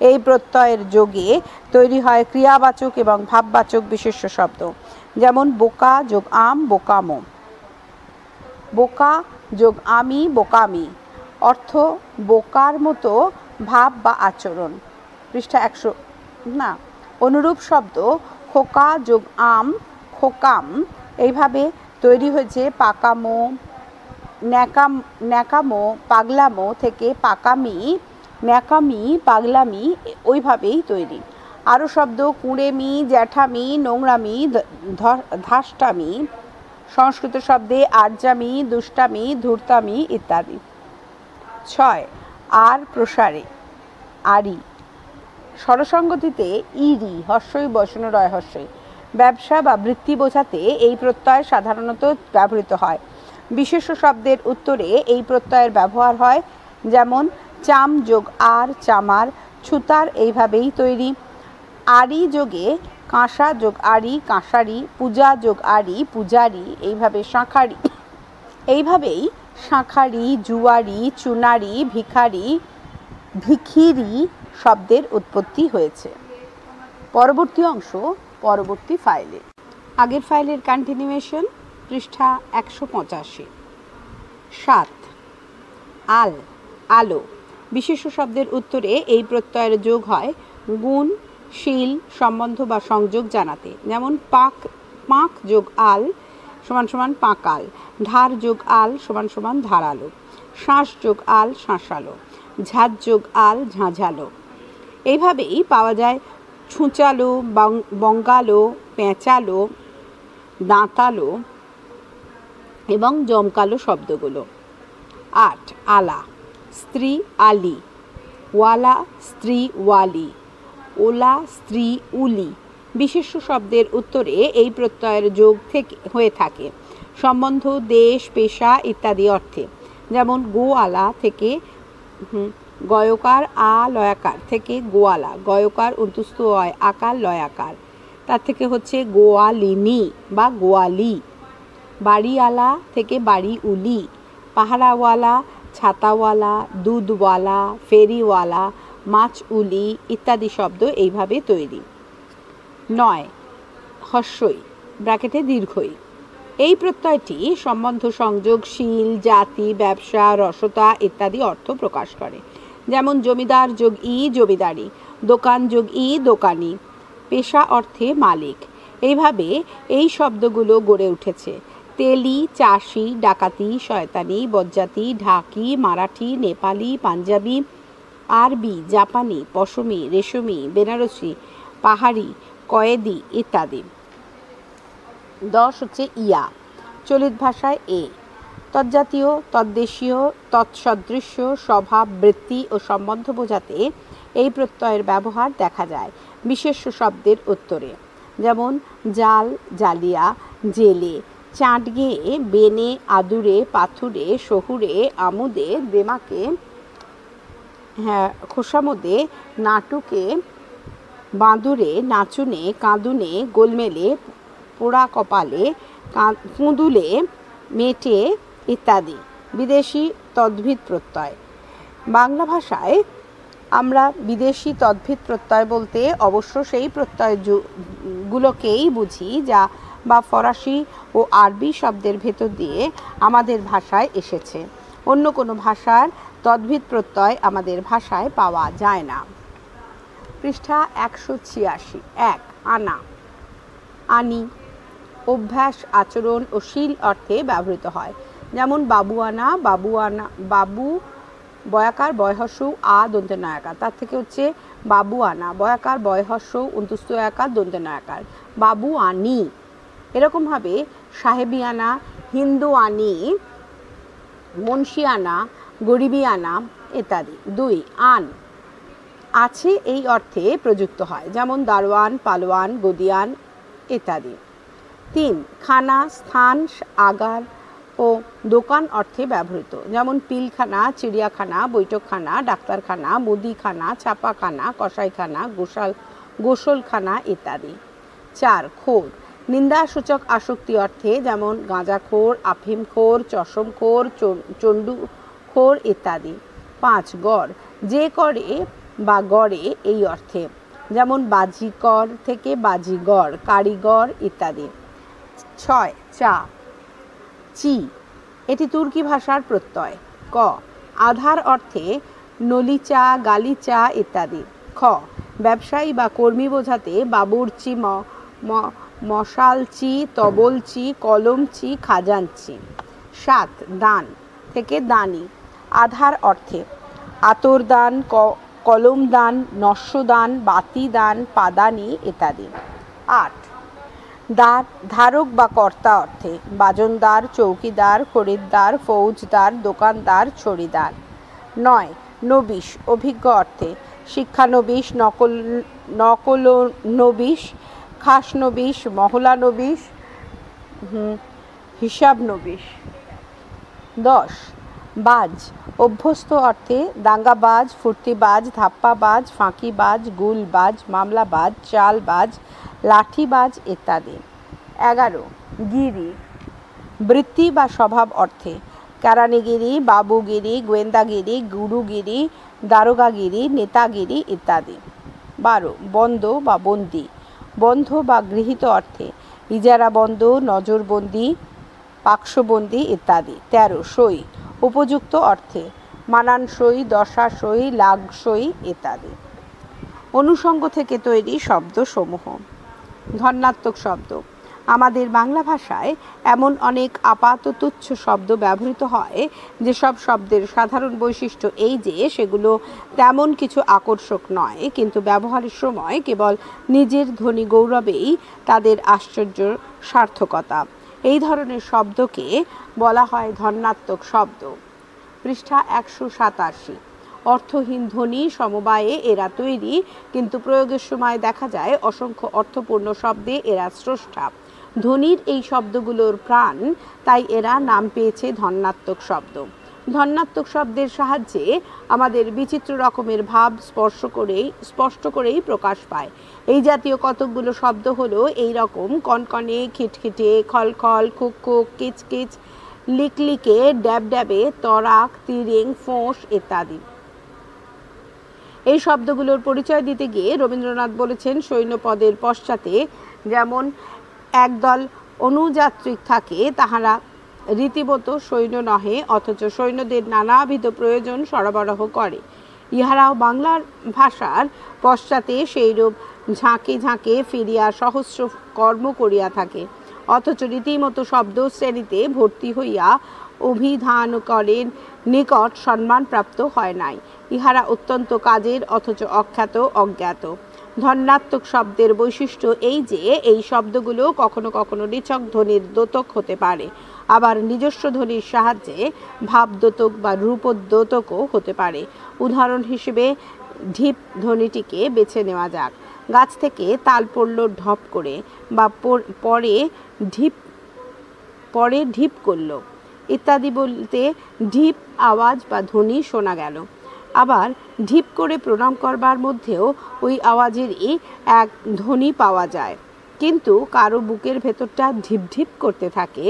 এই প্রত্যয়ের যোগে তৈরি হয় ক্রিয়াবাচক এবং ভাববাচক বিশেষ্য শব্দ। যেমন বোকা যোগ আম বোকামো, বোকা যোগ আমি বোকামি, অর্থ বোকার মতো ভাব বা আচরণ। পৃষ্ঠা 100 না। অনুরূপ শব্দ খোকা যোগ আম খোকাম এইভাবে তৈরি হয়েছে পাকামো, ন্যাকামো, পাগলামো থেকে পাকামি, ন্যাকামি, পাগলামি ওইভাবেই তৈরি। আরও শব্দ কুঁড়েমি, জ্যাঠামি, নোংরামি, ধাষ্টামি। সংস্কৃত শব্দে আর্যামি, দুষ্টামি, ধূর্তামি ইত্যাদি। 6 আর প্রসারে, আরি। স্বরসঙ্গতিতে ইরি, হর্ষই বসন রয় হর্ষই। ব্যবসা বা বৃত্তি বোঝাতে এই প্রত্যয় সাধারণত ব্যবহৃত হয়। বিশেষ্য শব্দের উত্তরে এই প্রত্যয়ের ব্যবহার হয়, যেমন চাম যোগ আর, চামার। ছুতার এইভাবেই তৈরি। আরি যোগে কাঁসা যোগ আরি, কাঁসারি। পূজা যোগ আরি, পূজারি। এইভাবেই শাঁখারি, জুয়ারি, চুনারি, ভিখারি, ভিখিরি শব্দের উৎপত্তি হয়েছে। পরবর্তী অংশ পরবর্তী ফাইলে। আগের ফাইলের কন্টিনিউয়েশন, পৃষ্ঠা 185। 7 আল, আলো। বিশেষ্য শব্দের উত্তরে এই প্রত্যয়ের যোগ হয় গুণ, শীল, সম্বন্ধ বা সংযোগ জানাতে, যেমন পাঁক যোগ আল সমান সমান পাঁকাল। ধার যোগ আল সমান সমান ধারালো। শ্বাস যোগ আল, শাঁসালো। ঝাঁঝ যোগ আল, ঝাঁঝালো। এইভাবেই পাওয়া যায় ছুঁচালো, বঙ্গালো, পেঁচালো, দাঁতালো এবং জমকালো শব্দগুলো। 8 আলা, স্ত্রী আলি, ওয়ালা স্ত্রী ওয়ালি, ওলা স্ত্রী উলি। বিশেষ্য শব্দের উত্তরে এই প্রত্যয়ের যোগ হয়ে থাকে সম্বন্ধ, দেশ, পেশা ইত্যাদি অর্থে, যেমন গোয়ালা থেকে গয়কার, আ লয়াকার থেকে গোয়ালা, গয়কার অন্তুস্থ অয় আকার লয়াকার, তার থেকে হচ্ছে গোয়ালিনী বা গোয়ালি। বাড়িওয়ালা থেকে বাড়ি উলি। পাহারাওয়ালা, ছাতাওয়ালা, দুধওয়ালা, ফেরিওয়ালা, মাছ উলি ইত্যাদি শব্দ এইভাবে তৈরি। 9 হর্ষই ব্র্যাকেটে দীর্ঘই। এই প্রত্যয়টি সম্বন্ধ, সংযোগ, শীল, জাতি, ব্যবসা, রসতা ইত্যাদি অর্থ প্রকাশ করে, যেমন জমিদার যোগ ই, জমিদারি। দোকান যোগ ই, দোকানি। পেশা অর্থে মালিক। এইভাবে এই শব্দগুলো গড়ে উঠেছে। তেলি, চাষি, ডাকাতি, শয়তানি, বজ্জাতি, ঢাকি, মারাঠি, নেপালি, পাঞ্জাবি, আরবি, জাপানি, পশমি, রেশমি, বেনারসি, পাহাড়ি, কয়েদি ইত্যাদি। 10 হচ্ছে ইয়া, চলিত ভাষায় এ। তজ্জাতীয়, তদ্দেশীয়, তৎসদৃশ্য, স্বভাব, বৃত্তি ও সম্বন্ধ বোঝাতে এই প্রত্যয়ের ব্যবহার দেখা যায় বিশেষ্য শব্দের উত্তরে, যেমন জাল, জালিয়া, জেলে। চাঁটগে, বেনে, আদুরে, পাথুরে, শহুরে, আমুদে, দেমাকে, খোসামদে, নাটুকে, বাঁদুরে, নাচুনে, কাঁদুনে, গোলমেলে, পোড়া কপালে, কুঁদুলে, মেটে ইত্যাদি। বিদেশি তদ্ভিদ প্রত্যয়। বাংলা ভাষায় আমরা বিদেশি তদ্ভিদ প্রত্যয় বলতে অবশ্য সেই প্রত্যয়গুলোকেই বুঝি যা বা ফরাসি ও আরবি শব্দের ভেতর দিয়ে আমাদের ভাষায় এসেছে। অন্য কোনো ভাষার তদ্ভিদ প্রত্যয় আমাদের ভাষায় পাওয়া যায় না। পৃষ্ঠা 186। 1 আনা, আনি। অভ্যাস, আচরণ ও শীল অর্থে ব্যবহৃত হয়, যেমন বাবুয়ানা, বাবুয়ানা, বাবু বয়াকার বয়হস্য আ দন্তে নয়াকার, তার থেকে হচ্ছে বাবুয়ানা, বয়াকার বয়হস্য অন্তুস্থ একার দন্তে নয়াকার, বাবু আনি। এরকমভাবে সাহেবিয়ানা, হিন্দুয়ানি, মুন্সিয়ানা, গরিবিয়ানা ইত্যাদি। 2 আন, আছে এই অর্থে প্রযুক্ত হয়, যেমন দারোয়ান, পালোয়ান, গদিয়ান ইত্যাদি। 3 খানা, স্থান, আগার ও দোকান অর্থে ব্যবহৃত, যেমন পিলখানা, চিড়িয়াখানা, বৈঠকখানা, ডাক্তারখানা, মুদিখানা, ছাপাখানা, কসাইখানা, গোসলখানা ইত্যাদি। 4 খোর, নিন্দাসূচক আসক্তি অর্থে, যেমন গাঁজাখোর, আফিমখোর, চশমখোর, চণ্ডুখোর ইত্যাদি। 5 গড়, যে করে বা গড়ে এই অর্থে, যেমন বাজিকর থেকে বাজিগর, কারিগর ইত্যাদি। 6 চা, চি। এটি তুর্কি ভাষার প্রত্যয়। ক আধার অর্থে নলিচা, গালিচা ইত্যাদি। খ ব্যবসায়ী বা কর্মী বোঝাতে বাবুর্চি, মশালচি, তবলচি, কলমচি, খাজাঞ্চি। 7 দান থেকে দানি, আধার অর্থে আতরদান, কলমদান, নস্যদান, বাতিদান, পাদানি ইত্যাদি। 8 ধারক বা কর্তা অর্থে বাজনদার, চৌকিদার, খরিদ্দার, ফৌজদার, দোকানদার, ছড়িদার। 9 নবিশ অভিজ্ঞ অর্থে শিক্ষানবিশ, নকলনবিশ, খাসনবিশ, মহলানবিশ, হিসাবনবিশ। 10 বাজ অভ্যস্ত অর্থে দাঙ্গাবাজ, ফুর্তিবাজ, ধাপ্পাবাজ, ফাঁকিবাজ, গুলবাজ, মামলাবাজ, চালবাজ, লাঠিবাজ ইত্যাদি। 11 গিরি বৃত্তি বা স্বভাব অর্থে কেরানিগিরি, বাবুগিরি, গোয়েন্দাগিরি, গুরুগিরি, দারোগাগিরি, নেতাগিরি ইত্যাদি। 12 বন্ধ বা বন্দি, বন্ধ বা গৃহীত অর্থে ইজারা বন্ধ, নজরবন্দি, পাকশবন্দি ইত্যাদি। 13 সই উপযুক্ত অর্থে মানানসই, দশাসই, লাগসই ইত্যাদি। অনুষঙ্গ থেকে তৈরি শব্দসমূহ। ধন্যাত্মক শব্দ। আমাদের বাংলা ভাষায় এমন অনেক আপাত তুচ্ছ শব্দ ব্যবহৃত হয় যেসব শব্দের সাধারণ বৈশিষ্ট্য এই যে সেগুলো তেমন কিছু আকর্ষক নয়, কিন্তু ব্যবহারের সময় কেবল নিজের ধ্বনি গৌরবেই তাদের আশ্চর্য সার্থকতা। এই ধরনের শব্দকে বলা হয় ধন্যাত্মক শব্দ। পৃষ্ঠা 187। অর্থহীন ধ্বনি সমবায়ে এরা তৈরি, কিন্তু প্রয়োগের সময় দেখা যায় অসংখ্য অর্থপূর্ণ শব্দে এরা স্রষ্টা। ধ্বনির এই শব্দগুলোর প্রাণ, তাই এরা নাম পেয়েছে ধন্যাত্মক শব্দ। ধন্যাত্মক শব্দের সাহায্যে আমাদের বিচিত্র রকমের ভাব স্পষ্ট করেই প্রকাশ পায়। এই জাতীয় কতকগুলো শব্দ হলো এই রকম: কনকনে, খিটখিটে, খলখল, খুক খুক, কিচকিচ, লিকলিকে, ড্যাবড্যাবে, তরাক, তিরেং, ফোঁস ইত্যাদি। এই শব্দগুলোর পরিচয় দিতে গিয়ে রবীন্দ্রনাথ বলেছেন, সৈন্যপদের পশ্চাতে যেমন একদল অনুযাত্রিক থাকে, তাহারা রীতিমত সৈন্য নহে, অথচ সৈন্যদের নানাবিধ প্রয়োজন সরবরাহ করে। ইহারাও বাংলার ভাষার পশ্চাতে সেইরূপ ঝাঁকে ঝাঁকে ফিরিয়া সহস্র কর্ম করিয়া থাকে, অথচ রীতিমতো শব্দ শ্রেণীতে ভর্তি হইয়া অভিধান করেন নিকট সম্মানপ্রাপ্ত হয় নাই। ইহারা অত্যন্ত কাজের, অথচ অখ্যাত, অজ্ঞাত। ধন্যাত্মক শব্দের বৈশিষ্ট্য এই যে এই শব্দগুলো কখনো কখনো নিছক ধ্বনির দ্যোতক হতে পারে, আবার নিজস্ব ধ্বনির সাহায্যে ভাবদ্যোতক বা রূপদ্যোতকও হতে পারে। উদাহরণ হিসেবে ঢিপ ধ্বনিটিকে বেছে নেওয়া যাক। গাছ থেকে তাল পড়ল ঢপ করে, বা পরে ঢিপ করল ইত্যাদি বলতে ঢিপ আওয়াজ বা ধ্বনি শোনা গেল। আবার ঢিপ করে প্রণাম করবার মধ্যেও ওই আওয়াজেরই এক ধ্বনি পাওয়া যায়। কিন্তু কারো বুকের ভেতরটা ঢিপ ঢিপ করতে থাকে,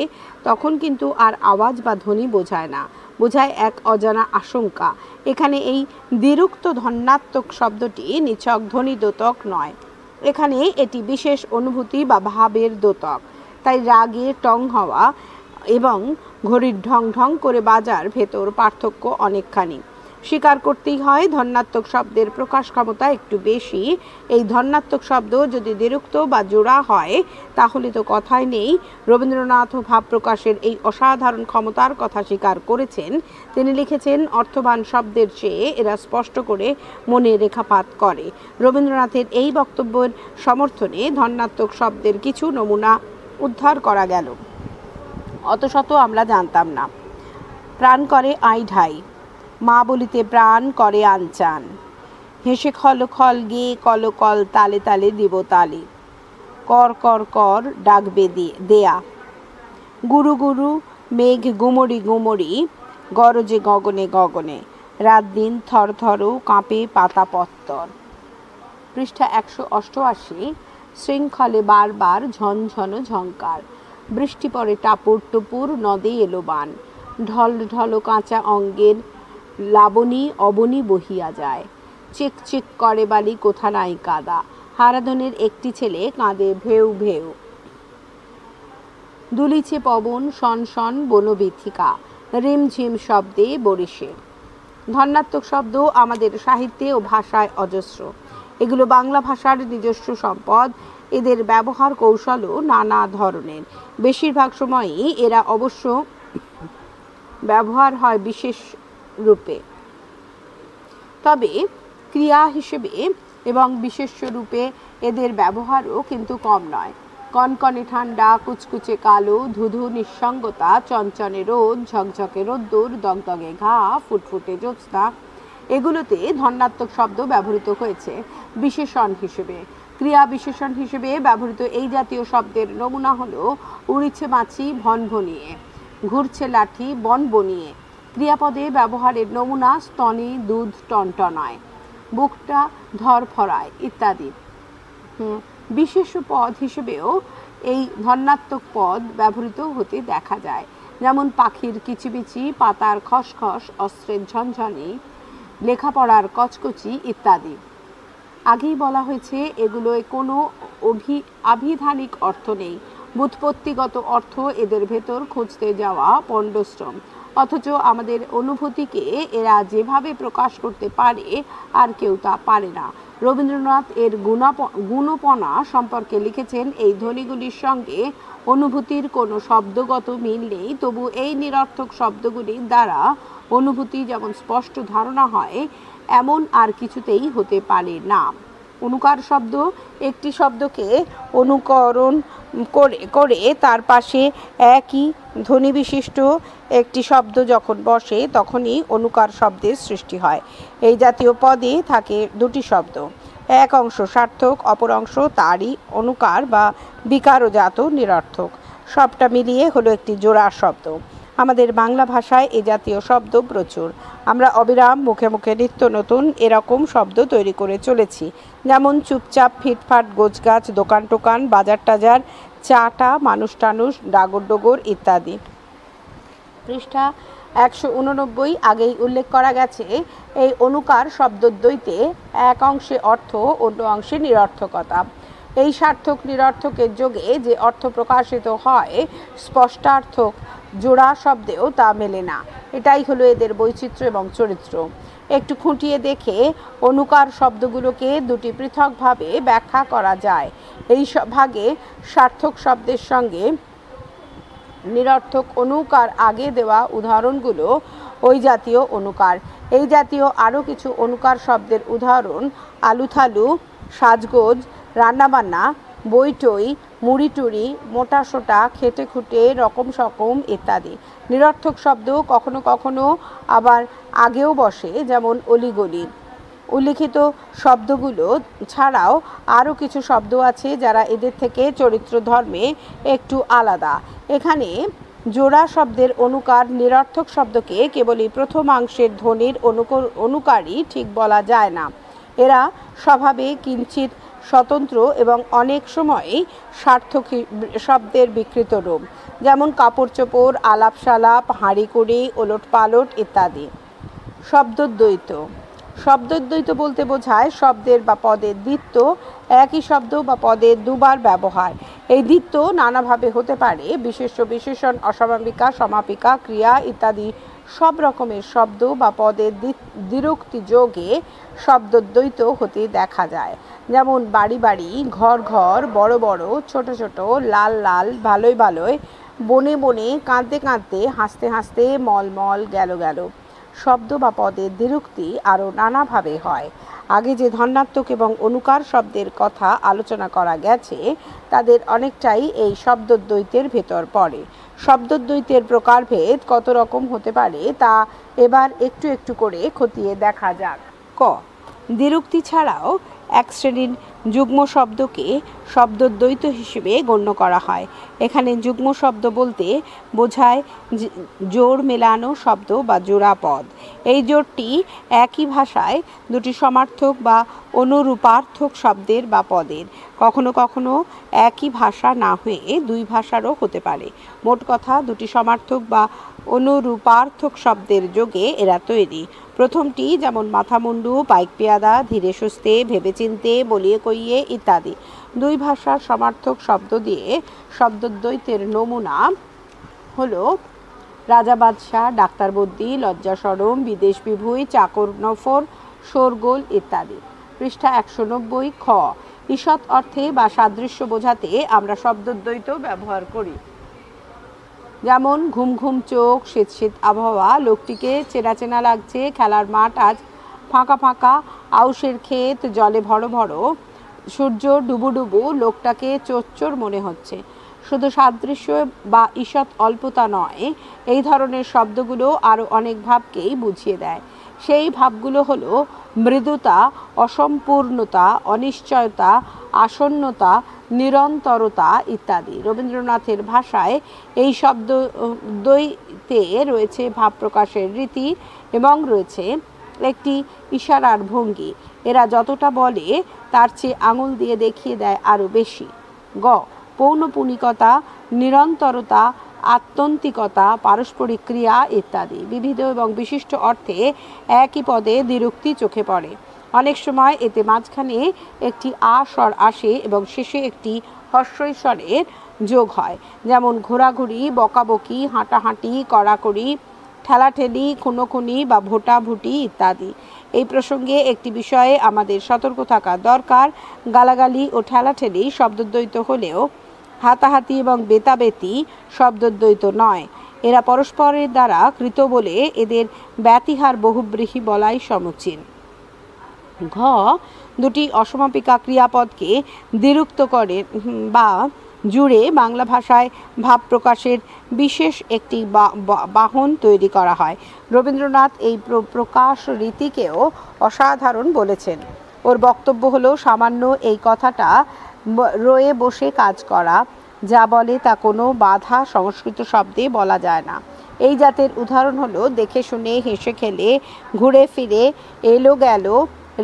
তখন কিন্তু আর আওয়াজ বা ধ্বনি বোঝায় না, বোঝায় এক অজানা আশঙ্কা। এখানে এই দ্বিরুক্ত ধন্যাত্মক শব্দটি নিছক ধ্বনি দ্যোতক নয়, এখানে এটি বিশেষ অনুভূতি বা ভাবের দ্যোতক। তাই রাগে টং হওয়া এবং ঘড়ির ঢং ঢং করে বাজার ভেতর পার্থক্য অনেকখানি। স্বীকার করতেই হয় ধন্যাত্মক শব্দের প্রকাশ ক্ষমতা একটু বেশি। এই ধন্যাত্মক শব্দ যদি দ্বিরুক্ত বা জোড়া হয় তাহলে তো কথাই নেই। রবীন্দ্রনাথ ভাব প্রকাশের এই অসাধারণ ক্ষমতার কথা স্বীকার করেছেন। তিনি লিখেছেন, অর্থবান শব্দের চেয়ে এরা স্পষ্ট করে মনে রেখাপাত করে। রবীন্দ্রনাথের এই বক্তব্যের সমর্থনে ধন্যাত্মক শব্দের কিছু নমুনা উদ্ধার করা গেল। অত শত আমরা জানতাম না। প্রাণ করে আই ঢাই, মা বলিতে প্রাণ করে আনচান, হেসে খল খল গে কল কল, তালে তালে দিব তালে, কর কর কর ডাকবে দেয়া, গুরু গুরু মেঘ গুমরি গুমরি, গরজে গগনে গগনে, রাত দিন থর থর কাঁপে পাতা পত্তর। পৃষ্ঠা 188। শৃঙ্খলে বারবার ঝনঝন ঝঙ্কার, বৃষ্টি পড়ে টাপুর টুপুর, নদে এলো বান, ঢল ঢল কাঁচা অঙ্গের লাবণী অবনী বহিয়া যায়, চিক চিক করে বালি কোথা নাই কাদা, হারাধনের একটি ছেলে কাঁদে ভেউ ভেউ, দুলিছে পবন শন শন বনবীথিকা, রিমঝিম শব্দে বরিশে। ধন্যাত্মক শব্দ আমাদের সাহিত্যে ও ভাষায় অজস্র। এগুলো বাংলা ভাষার নিজস্ব সম্পদ। এদের ব্যবহার কৌশলও নানা ধরনের। বেশিরভাগ সময়ই এরা অবশ্য ব্যবহার হয় বিশেষ রূপে, তবে ক্রিয়া হিসেবে এবং বিশেষ্য রূপে এদের ব্যবহারও কিন্তু কম নয়। কনকনে ঠান্ডা, কুচকুচে কালো, ধুধু নিঃসঙ্গতা, চঞ্চনে রোদ, ঝকঝকে রোদ্দুর, দগদগে ঘা, ফুটফুটে জ্যোৎস্না, এগুলোতে ধন্যাত্মক শব্দ ব্যবহৃত হয়েছে বিশেষণ হিসেবে। ক্রিয়া বিশেষণ হিসেবে ব্যবহৃত এই জাতীয় শব্দের নমুনা হলো উড়িছে মাছি ভনভনিয়ে, ঘুরছে লাঠি বনবনিয়ে। ক্রিয়াপদে ব্যবহারের নমুনা স্তনে দুধ টনটনায়, বুকটা ধরফরায় ইত্যাদি। বিশেষ্য পদ হিসেবেও এই ধন্যাত্মক পদ ব্যবহৃত হতে দেখা যায়, যেমন পাখির কিচিমিচি, পাতার খসখস, অস্ত্রের ঝনঝনি, লেখাপড়ার কচকচি ইত্যাদি। আগেই বলা হয়েছে এগুলোয় কোনো আভিধানিক অর্থ নেই, ব্যুৎপত্তিগত অর্থ এদের ভেতর খুঁজতে যাওয়া পণ্ডশ্রম। অথচ আমাদের অনুভূতিকে এরা যেভাবে প্রকাশ করতে পারে আর কেউ তা পারে না। রবীন্দ্রনাথ এর গুণপনা সম্পর্কে লিখেছেন, এই ধ্বনিগুলির সঙ্গে অনুভূতির কোনো শব্দগত মিল নেই, তবু এই নিরর্থক শব্দগুলির দ্বারা অনুভূতি যেমন স্পষ্ট ধারণা হয় এমন আর কিছুতেই হতে পারে না। অনুকার শব্দ একটি শব্দকে অনুকরণ করে তার পাশে একই ধ্বনি বিশিষ্ট একটি শব্দ যখন বসে তখনই অনুকার শব্দের সৃষ্টি হয়। এই জাতীয় পদে থাকে দুটি শব্দ, এক অংশ সার্থক, অপর অংশ তারই অনুকার বা বিকারজাত নিরর্থক। সবটা মিলিয়ে হলো একটি জোড়া শব্দ। আমাদের বাংলা ভাষায় এ জাতীয় শব্দ প্রচুর। আমরা অবিরাম মুখে মুখে নিত্য নতুন এরকম শব্দ তৈরি করে চলেছি, যেমন চুপচাপ, ফিটফাট, গোছগাছ, দোকান টোকান, বাজার টাজার, চাটা, মানুষ টানুষ, ডাগর ডোগর ইত্যাদি। পৃষ্ঠা 189 আগেই উল্লেখ করা গেছে, এই অনুকার শব্দদ্বৈতে এক অংশে অর্থ, অন্য অংশে নিরর্থকতা। এই সার্থক নিরর্থকের যোগে যে অর্থ প্রকাশিত হয় স্পষ্টার্থক জোড়া শব্দেও তা মেলে না। এটাই হলো এদের বৈচিত্র্য এবং চরিত্র। একটু খুঁটিয়ে দেখে অনুকার শব্দগুলোকে দুটি পৃথকভাবে ব্যাখ্যা করা যায়। এই ভাগে সার্থক শব্দের সঙ্গে নিরর্থক অনুকার আগে দেওয়া উদাহরণগুলো ওই জাতীয় অনুকার। এই জাতীয় আরও কিছু অনুকার শব্দের উদাহরণ আলুথালু, সাজগোজ, রান্নাবান্না, বইটই, মুড়িটুড়ি, মোটাসোটা, খেটে খুঁটে, রকম সকম ইত্যাদি। নিরর্থক শব্দ কখনো কখনো আবার আগেও বসে, যেমন অলিগলি। উল্লিখিত শব্দগুলো ছাড়াও আরও কিছু শব্দ আছে যারা এদের থেকে চরিত্র ধর্মে একটু আলাদা। এখানে জোড়া শব্দের অনুকার নিরর্থক শব্দকে কেবলই প্রথমাংশের ধ্বনির অনুকারী ঠিক বলা যায় না। এরা স্বভাবে কিঞ্চিত স্বতন্ত্র এবং অনেক সময়ই সার্থক শব্দের বিকৃত রূপ, যেমন কাপড় চোপড়, আলাপ সালাপ, হাঁড়িকুড়ি, ওলট পালট ইত্যাদি। শব্দদ্বৈত। শব্দদ্বৈত বলতে বোঝায় শব্দের বা পদের দ্বিত্ব, একই শব্দ বা পদের দুবার ব্যবহার। এই দ্বিত্ব নানাভাবে হতে পারে, বিশেষ্য, বিশেষণ, অসমাপিকা, সমাপিকা, ক্রিয়া ইত্যাদি সব রকমের শব্দ বা পদের দ্বিরুক্তি যোগে শব্দদ্বৈত হতে দেখা যায়। যেমন বাড়ি বাড়ি, ঘর ঘর, বড় বড়, ছোট ছোট, লাল লাল, ভালোই ভালোই, বনে বনে, কাঁদতে কাঁদতে, হাসতে হাসতে, মল মল, গেল গেল। শব্দ বা পদের দ্বিরুক্তি আরও নানাভাবে হয়। আগে যে ধন্যাত্মক এবং অনুকার শব্দের কথা আলোচনা করা গেছে তাদের অনেকটাই এই শব্দদ্বৈতের ভেতর পড়ে। শব্দদ্বৈতের প্রকারভেদ কত রকম হতে পারে তা এবার একটু একটু করে খতিয়ে দেখা যাক। ক, দ্বিরুক্তি ছাড়াও এক শ্রেণীর যুগ্ম শব্দকে শব্দদ্বৈত হিসেবে গণ্য করা হয়। এখানে যুগ্ম শব্দ বলতে বোঝায় জোড় মেলানো শব্দ বা জোড়া পদ। এই জোড়টি একই ভাষায় দুটি সমার্থক বা অনুরূপার্থক শব্দের বা পদের, কখনো কখনো একই ভাষা না হয়ে দুই ভাষারও হতে পারে। মোট কথা দুটি সমার্থক বা অনুরূপার্থক শব্দের যোগে এরা তৈরি। প্রথমটি যেমন মাথামুন্ডু, পাইক পেয়াদা, ধীরে সুস্থে, ভেবেচিন্তে, বলিয়ে কইয়ে ইত্যাদি। দুই ভাষার সমার্থক শব্দ দিয়ে শব্দদ্বৈতের নমুনা হলো রাজা বাদশাহ, ডাক্তার বদ্যি, লজ্জা সরম, বিদেশ বিভূই, চাকর নফর, শোরগোল ইত্যাদি। পৃষ্ঠা 190। খ, ঈষৎ অর্থে বা সাদৃশ্য বোঝাতে আমরা শব্দদ্বৈত ব্যবহার করি। যেমন ঘুম ঘুম চোখ, শীত শীত আবহাওয়া, লোকটিকে চেনা চেনা লাগছে, খেলার মাঠ আজ ফাঁকা ফাঁকা, আউশের ক্ষেত জলে ভরো ভরো, সূর্য ডুবু ডুবু, লোকটাকে চোর মনে হচ্ছে। শুধু সাদৃশ্য বা ঈষৎ অল্পতা নয়, এই ধরনের শব্দগুলো আরও অনেক ভাবকেই বুঝিয়ে দেয়। সেই ভাবগুলো হলো মৃদুতা, অসম্পূর্ণতা, অনিশ্চয়তা, আসন্নতা, নিরন্তরতা ইত্যাদি। রবীন্দ্রনাথের ভাষায় এই শব্দদ্বৈতে রয়েছে ভাব প্রকাশের রীতি এবং রয়েছে একটি ইশারার ভঙ্গি। এরা যতটা বলে তার চেয়ে আঙুল দিয়ে দেখিয়ে দেয় আরও বেশি। গ, পৌনঃপুনিকতা, নিরন্তরতা, আত্যন্তিকতা, পারস্পরিক ক্রিয়া ইত্যাদি। বিবিধ এবং বিশিষ্ট অর্থে একই পদে দ্বিরুক্তি চোখে পড়ে। অনেক সময় এতে মাঝখানে একটি আ স্বর আসে এবং শেষে একটি হর্ষই স্বরের যোগ হয়। যেমন ঘোরাঘুরি, বকাবকি, হাঁটাহাঁটি, কড়াকড়ি, ঠেলাঠেলি, খুনোখুনি বা ভোটাভুটি ইত্যাদি। এই প্রসঙ্গে একটি বিষয়ে আমাদের সতর্ক থাকা দরকার। গালাগালি ও ঠেলাঠেলি শব্দদ্বৈত হলেও হাতাহাতি এবং বেতাবেতি শব্দদ্বৈত নয়। এরা পরস্পরের দ্বারা কৃত বলে এদের ব্যতিহার বহুব্রীহি বলাই সমীচীন। ঘ, দুটি অসমাপিকা ক্রিয়াপদকে দ্বিরুক্ত করে বা জুড়ে বাংলা ভাষায় ভাব প্রকাশের বিশেষ একটি বাহন তৈরি করা হয়। রবীন্দ্রনাথ এই প্রকাশ রীতিকেও অসাধারণ বলেছেন। ওর বক্তব্য হলো, সামান্য এই কথাটা রয়ে বসে কাজ করা, যা বলে তা কোনো বাধা সংস্কৃত শব্দে বলা যায় না। এই জাতের উদাহরণ হলো দেখে শুনে, হেসে খেলে, ঘুরে ফিরে, এলো গেল,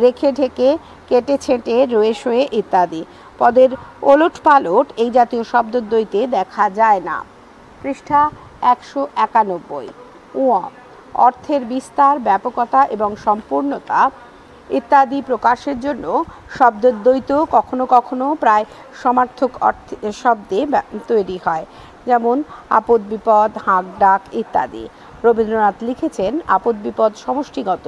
রেখে ঢেকে, কেটে ছেঁটে, রয়ে শোয়ে ইত্যাদি। পদের ওলট পালট এই জাতীয় শব্দদ্বৈতে দেখা যায় না। পৃষ্ঠা 191। উ, অর্থের বিস্তার, ব্যাপকতা এবং সম্পূর্ণতা ইত্যাদি প্রকাশের জন্য শব্দদ্বৈত কখনো কখনো প্রায় সমার্থক শব্দে তৈরি হয়। যেমন আপদ বিপদ, হাঁক ডাক ইত্যাদি। রবীন্দ্রনাথ লিখেছেন, আপদ বিপদ সমষ্টিগত,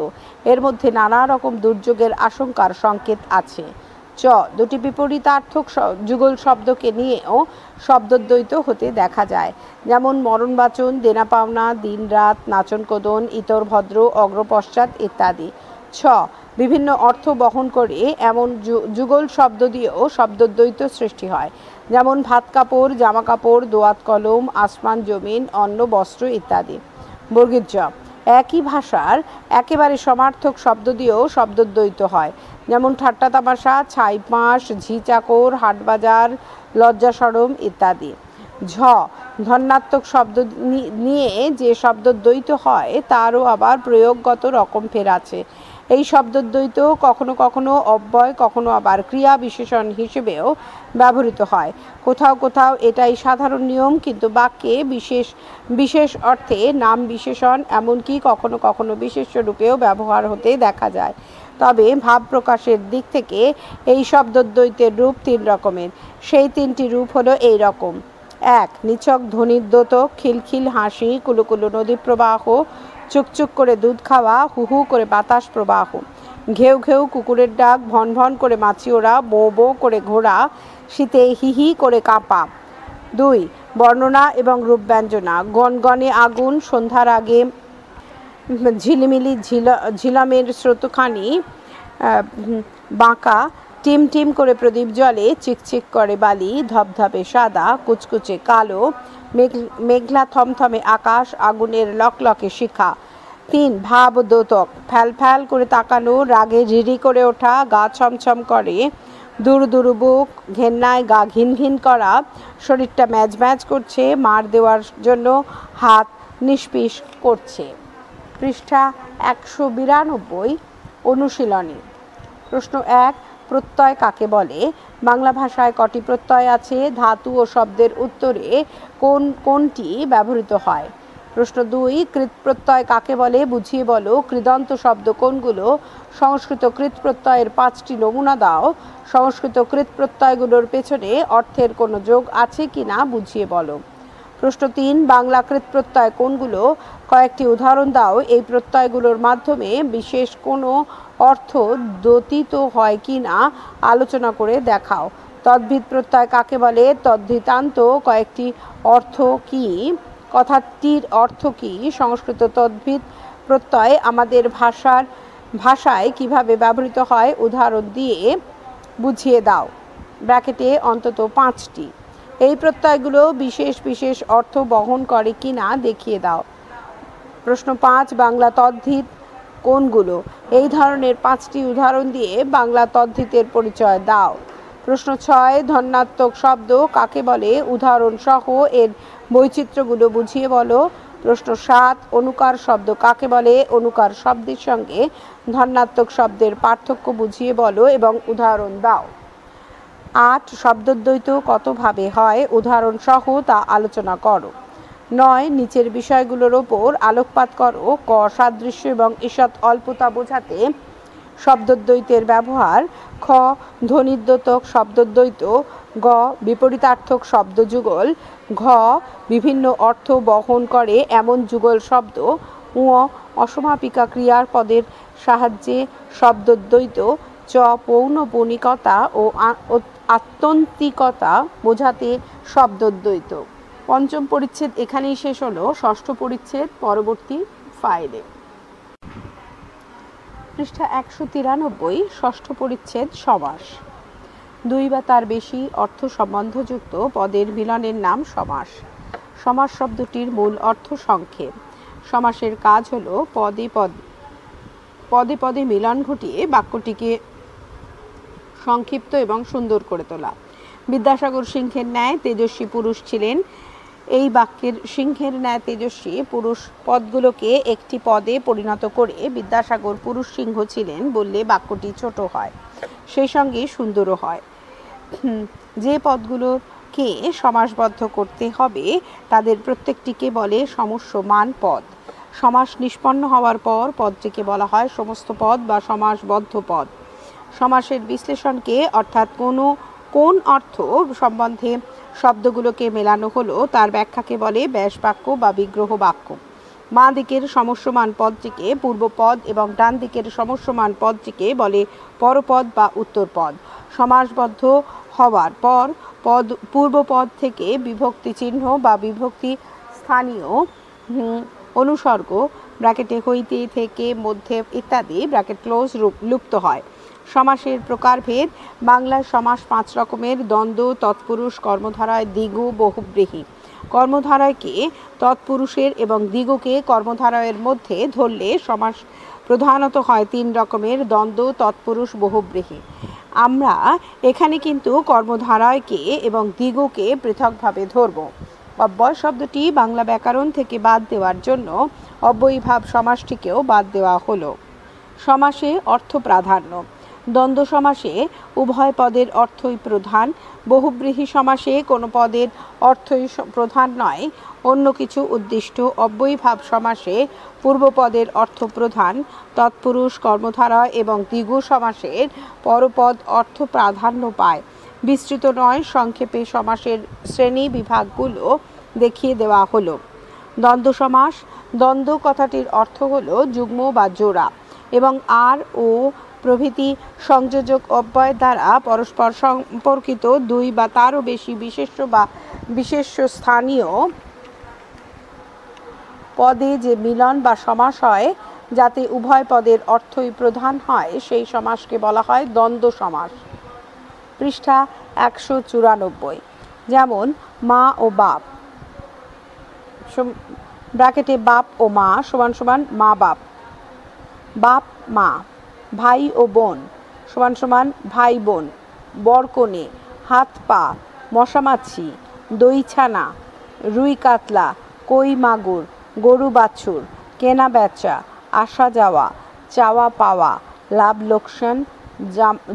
এর মধ্যে নানা রকম দুর্যোগের আশঙ্কার সংকেত আছে। চ, দুটি বিপরীতার্থক যুগল শব্দকে নিয়েও শব্দদ্বৈত হতে দেখা যায়। যেমন মরণবাচন, দেনা পাওনা, দিন রাত, নাচন কোদন, ইতর ভদ্র, অগ্রপশ্চাৎ ইত্যাদি। ছ, বিভিন্ন অর্থ বহন করে এমন যুগল শব্দ দিয়েও শব্দদ্বৈত সৃষ্টি হয়। যেমন ভাত কাপড়, জামা কাপড়, দোয়াত কলম, আসমান জমিন, অন্ন বস্ত্র ইত্যাদি। বর্গীর জ, একই ভাষার একেবারে সমার্থক শব্দ দিয়েও শব্দদ্বৈত হয়। যেমন ঠাট্টা তামাশা, ছাই পাঁশ, ঝি চাকর, হাটবাজার, লজ্জা সরম ইত্যাদি। ঝ, ধন্যাত্মক শব্দ নিয়ে যে শব্দদ্বৈত হয় তারও আবার প্রয়োগগত রকম ফের আছে। এই শব্দদ্বৈত কখনো কখনো অব্যয়, কখনো আবার ক্রিয়া বিশেষণ হিসেবেও ব্যবহৃত হয়। কোথাও কোথাও এটাই সাধারণ নিয়ম, কিন্তু বাক্যে বিশেষ বিশেষ অর্থে নাম বিশেষণ এমনকি কখনো কখনো বিশেষ্য রূপেও ব্যবহার হতে দেখা যায়। তবে ভাব প্রকাশের দিক থেকে এই শব্দদ্বৈতের রূপ তিন রকমের। সেই তিনটি রূপ হলো এই রকম: এক, নিছক ধ্বনিদ্যোতক, খিলখিল হাসি, কুলুকুলু নদী প্রবাহ, চুকচুক করে দুধ খাওয়া, হু হু করে বাতাস প্রবাহ, ঘেউ ঘেউ কুকুরের ডাক, ভন ভন করে মাছি ওড়া, বো বো করে ঘোড়া, শীতে হি হি করে কাঁপা। দুই, বর্ণনা এবং রূপব্যঞ্জনা: গনগনে আগুন, সন্ধ্যার আগে ঝিলিমিলি ঝিলামের স্রোতখানি বাঁকা, টিম টিম করে প্রদীপ জ্বলে, চিকচিক করে বালি, ধপধপে সাদা, কুচকুচে কালো, মেঘলা থমথমে আকাশ, আগুনের লকলকে শিখা। তিন, ভাবদ্যোতক: ফ্যাল ফ্যাল করে তাকানো, রাগে রিরি করে ওঠা, গা ছমছম করে, দুরু দুরু বুক, ঘেন্নায় গা ঘিন ঘিন করা, শরীরটা ম্যাজ ম্যাজ করছে, মার দেওয়ার জন্য হাত নিষ্পিস করছে। পৃষ্ঠা 192। অনুশীলনী। প্রশ্ন 1, প্রত্যয় কাকে বলে? বাংলা ভাষায় কটি প্রত্যয় আছে? ধাতু ও শব্দের উত্তরে কোনটি ব্যবহৃত হয়? প্রশ্ন 2, কৃৎ প্রত্যয় কাকে বলে বুঝিয়ে বলো। কৃদন্ত শব্দ কোনগুলো? সংস্কৃত কৃৎ প্রত্যয়ের 5টি নমুনা দাও। সংস্কৃত কৃৎ প্রত্যয়গুলোর পেছনে অর্থের কোনো যোগ আছে কিনা বুঝিয়ে বলো। প্রশ্ন 3, বাংলা কৃৎ প্রত্যয় কোনগুলো? কয়েকটি উদাহরণ দাও। এই প্রত্যয়গুলোর মাধ্যমে বিশেষ কোনো অর্থ দ্যোতিত হয় কি না আলোচনা করে দেখাও। তদ্ভিদ প্রত্যয় কাকে বলে? তদ্ধিতান্ত কয়েকটি অর্থ কি? কথাটির অর্থ কি? সংস্কৃত তদ্ভিদ প্রত্যয় আমাদের ভাষায় কিভাবে ব্যবহৃত হয় উদাহরণ দিয়ে বুঝিয়ে দাও। ব্র্যাকেটে অন্তত 5টি। এই প্রত্যয়গুলো বিশেষ বিশেষ অর্থ বহন করে কি না দেখিয়ে দাও। প্রশ্ন 5, বাংলা তদ্ধিত কোনগুলো? এই ধরনের 5টি উদাহরণ দিয়ে বাংলা তদ্ধিতের পরিচয় দাও। প্রশ্ন 6, ধন্যাত্মক শব্দ কাকে বলে? উদাহরণ সহ এর বৈচিত্র্যগুলো বুঝিয়ে বলো। প্রশ্ন 7, অনুকার শব্দ কাকে বলে? অনুকার শব্দের সঙ্গে ধন্যাত্মক শব্দের পার্থক্য বুঝিয়ে বলো এবং উদাহরণ দাও। 8, শব্দদ্বৈত কতভাবে হয়? উদাহরণ সহ তা আলোচনা করো। 9, নিচের বিষয়গুলোর ওপর আলোকপাত করো। ক, সাদৃশ্য এবং ঈষৎ অল্পতা বোঝাতে শব্দদ্বৈতের ব্যবহার। খ, ধ্বনিদ্যোতক শব্দদ্বৈত। গ, বিপরীতার্থক শব্দযুগল। ঘ, বিভিন্ন অর্থ বহন করে এমন যুগল শব্দ। ঙ, অসমাপিকা ক্রিয়ার পদের সাহায্যে শব্দদ্বৈত। চ, পৌনঃপুনিকতা ও আত্যন্তিকতা বোঝাতে শব্দদ্বৈত। পঞ্চম পরিচ্ছেদ এখানেই শেষ হলো। ষষ্ঠ পরিচ্ছেদ পরবর্তী ফাইলে। পৃষ্ঠা 193, ষষ্ঠ পরিচ্ছেদ সমাস। 2 বা তার বেশি অর্থ সম্বন্ধযুক্ত পদের মিলনের নাম সমাস। সমাস শব্দটির মূল অর্থ সংক্ষেপ। সমাসের কাজ হলো পদে পদে মিলন ঘটিয়ে বাক্যটিকে সংক্ষিপ্ত এবং সুন্দর করে তোলা। বিদ্যাসাগর সিংহের ন্যায় তেজস্বী পুরুষ ছিলেন। এই বাক্যের সিংহের ন্যায় তেজস্বী পুরুষ পদগুলোকে একটি পদে পরিণত করে বিদ্যাসাগর পুরুষ সিংহ ছিলেন বললে বাক্যটি ছোট হয়, সেই সঙ্গে সুন্দরও হয়। যে পদগুলোকে সমাসবদ্ধ করতে হবে তাদের প্রত্যেকটিকে বলে সমস্যমান পদ। সমাস নিষ্পন্ন হওয়ার পর পদটিকে বলা হয় সমস্ত পদ বা সমাসবদ্ধ পদ। সমাসের বিশ্লেষণকে অর্থাৎ কোন অর্থ সম্বন্ধে শব্দগুলোকে মেলানো হলো তার ব্যাখ্যাকে বলে ব্যাস বাক্য বা বিগ্রহ বাক্য। বাঁ দিকের সমস্যমান পদটিকে পূর্বপদ এবং ডান দিকের সমস্যমান পদটিকে বলে পরপদ বা উত্তরপদ। সমাসবদ্ধ হওয়ার পর পূর্বপদ থেকে বিভক্তি চিহ্ন বা বিভক্তি স্থানীয় অনুসর্গ ব্র্যাকেটে হইতে থেকে মধ্যে ইত্যাদি ব্র্যাকেট ক্লোজ লুপ্ত হয়। সমাসের প্রকারভেদ। বাংলায় সমাস 5 রকমের: দ্বন্দ্ব, তৎপুরুষ, কর্মধারয়, দ্বিগু, বহুব্রীহি। কর্মধারয়কে তৎপুরুষের এবং দ্বিগুকে কর্মধারয়ের মধ্যে ধরলে সমাস প্রধানত হয় 3 রকমের: দ্বন্দ্ব, তৎপুরুষ, বহুব্রীহি। আমরা এখানে কিন্তু কর্মধারয়কে এবং দ্বিগুকে পৃথকভাবে ধরব। অব্যয় শব্দটি বাংলা ব্যাকরণ থেকে বাদ দেওয়ার জন্য অব্যয়ীভাব সমাসটিকেও বাদ দেওয়া হলো। সমাসে অর্থ প্রাধান্য। দ্বন্দ্ব সমাসে উভয় পদের অর্থই প্রধান। বহুব্রীহি সমাসে কোনো পদের অর্থই প্রধান নয়, অন্য কিছু উদ্দিষ্ট। অব্যয়ীভাব সমাসে পূর্বপদের অর্থ প্রধান। তৎপুরুষ, কর্মধারয় এবং দ্বিগু সমাসের পরপদ অর্থ প্রাধান্য পায়। বিস্তৃত নয়, সংক্ষেপে সমাসের শ্রেণী বিভাগগুলো দেখিয়ে দেওয়া হলো। দ্বন্দ্ব সমাস। দ্বন্দ্ব কথাটির অর্থ হলো যুগ্ম বা জোড়া এবং আর ও প্রভৃতি সংযোজক অব্যয় দ্বারা পরস্পর সম্পর্কিত 2 বা তারও বেশি বিশেষ্য বা বিশেষ্য স্থানীয় পদে যে মিলন বা সমাস হয় যাতে উভয় পদের অর্থই প্রধান হয় সেই সমাসকে বলা হয় দ্বন্দ্ব সমাস। পৃষ্ঠা 194, যেমন মা ও বাপ ব্র্যাকেটে বাপ ও মা সমান সমান মা বাপ। বাপ মা। ভাই ও বোন সমান সমান ভাই বোন। বরকনে, হাত পা, মশামাছি, দই ছানা, রুই কাতলা, কই মাগুর, গরু বাছুর, কেনা বেচা, আসা যাওয়া, চাওয়া পাওয়া, লাভ লোকসান,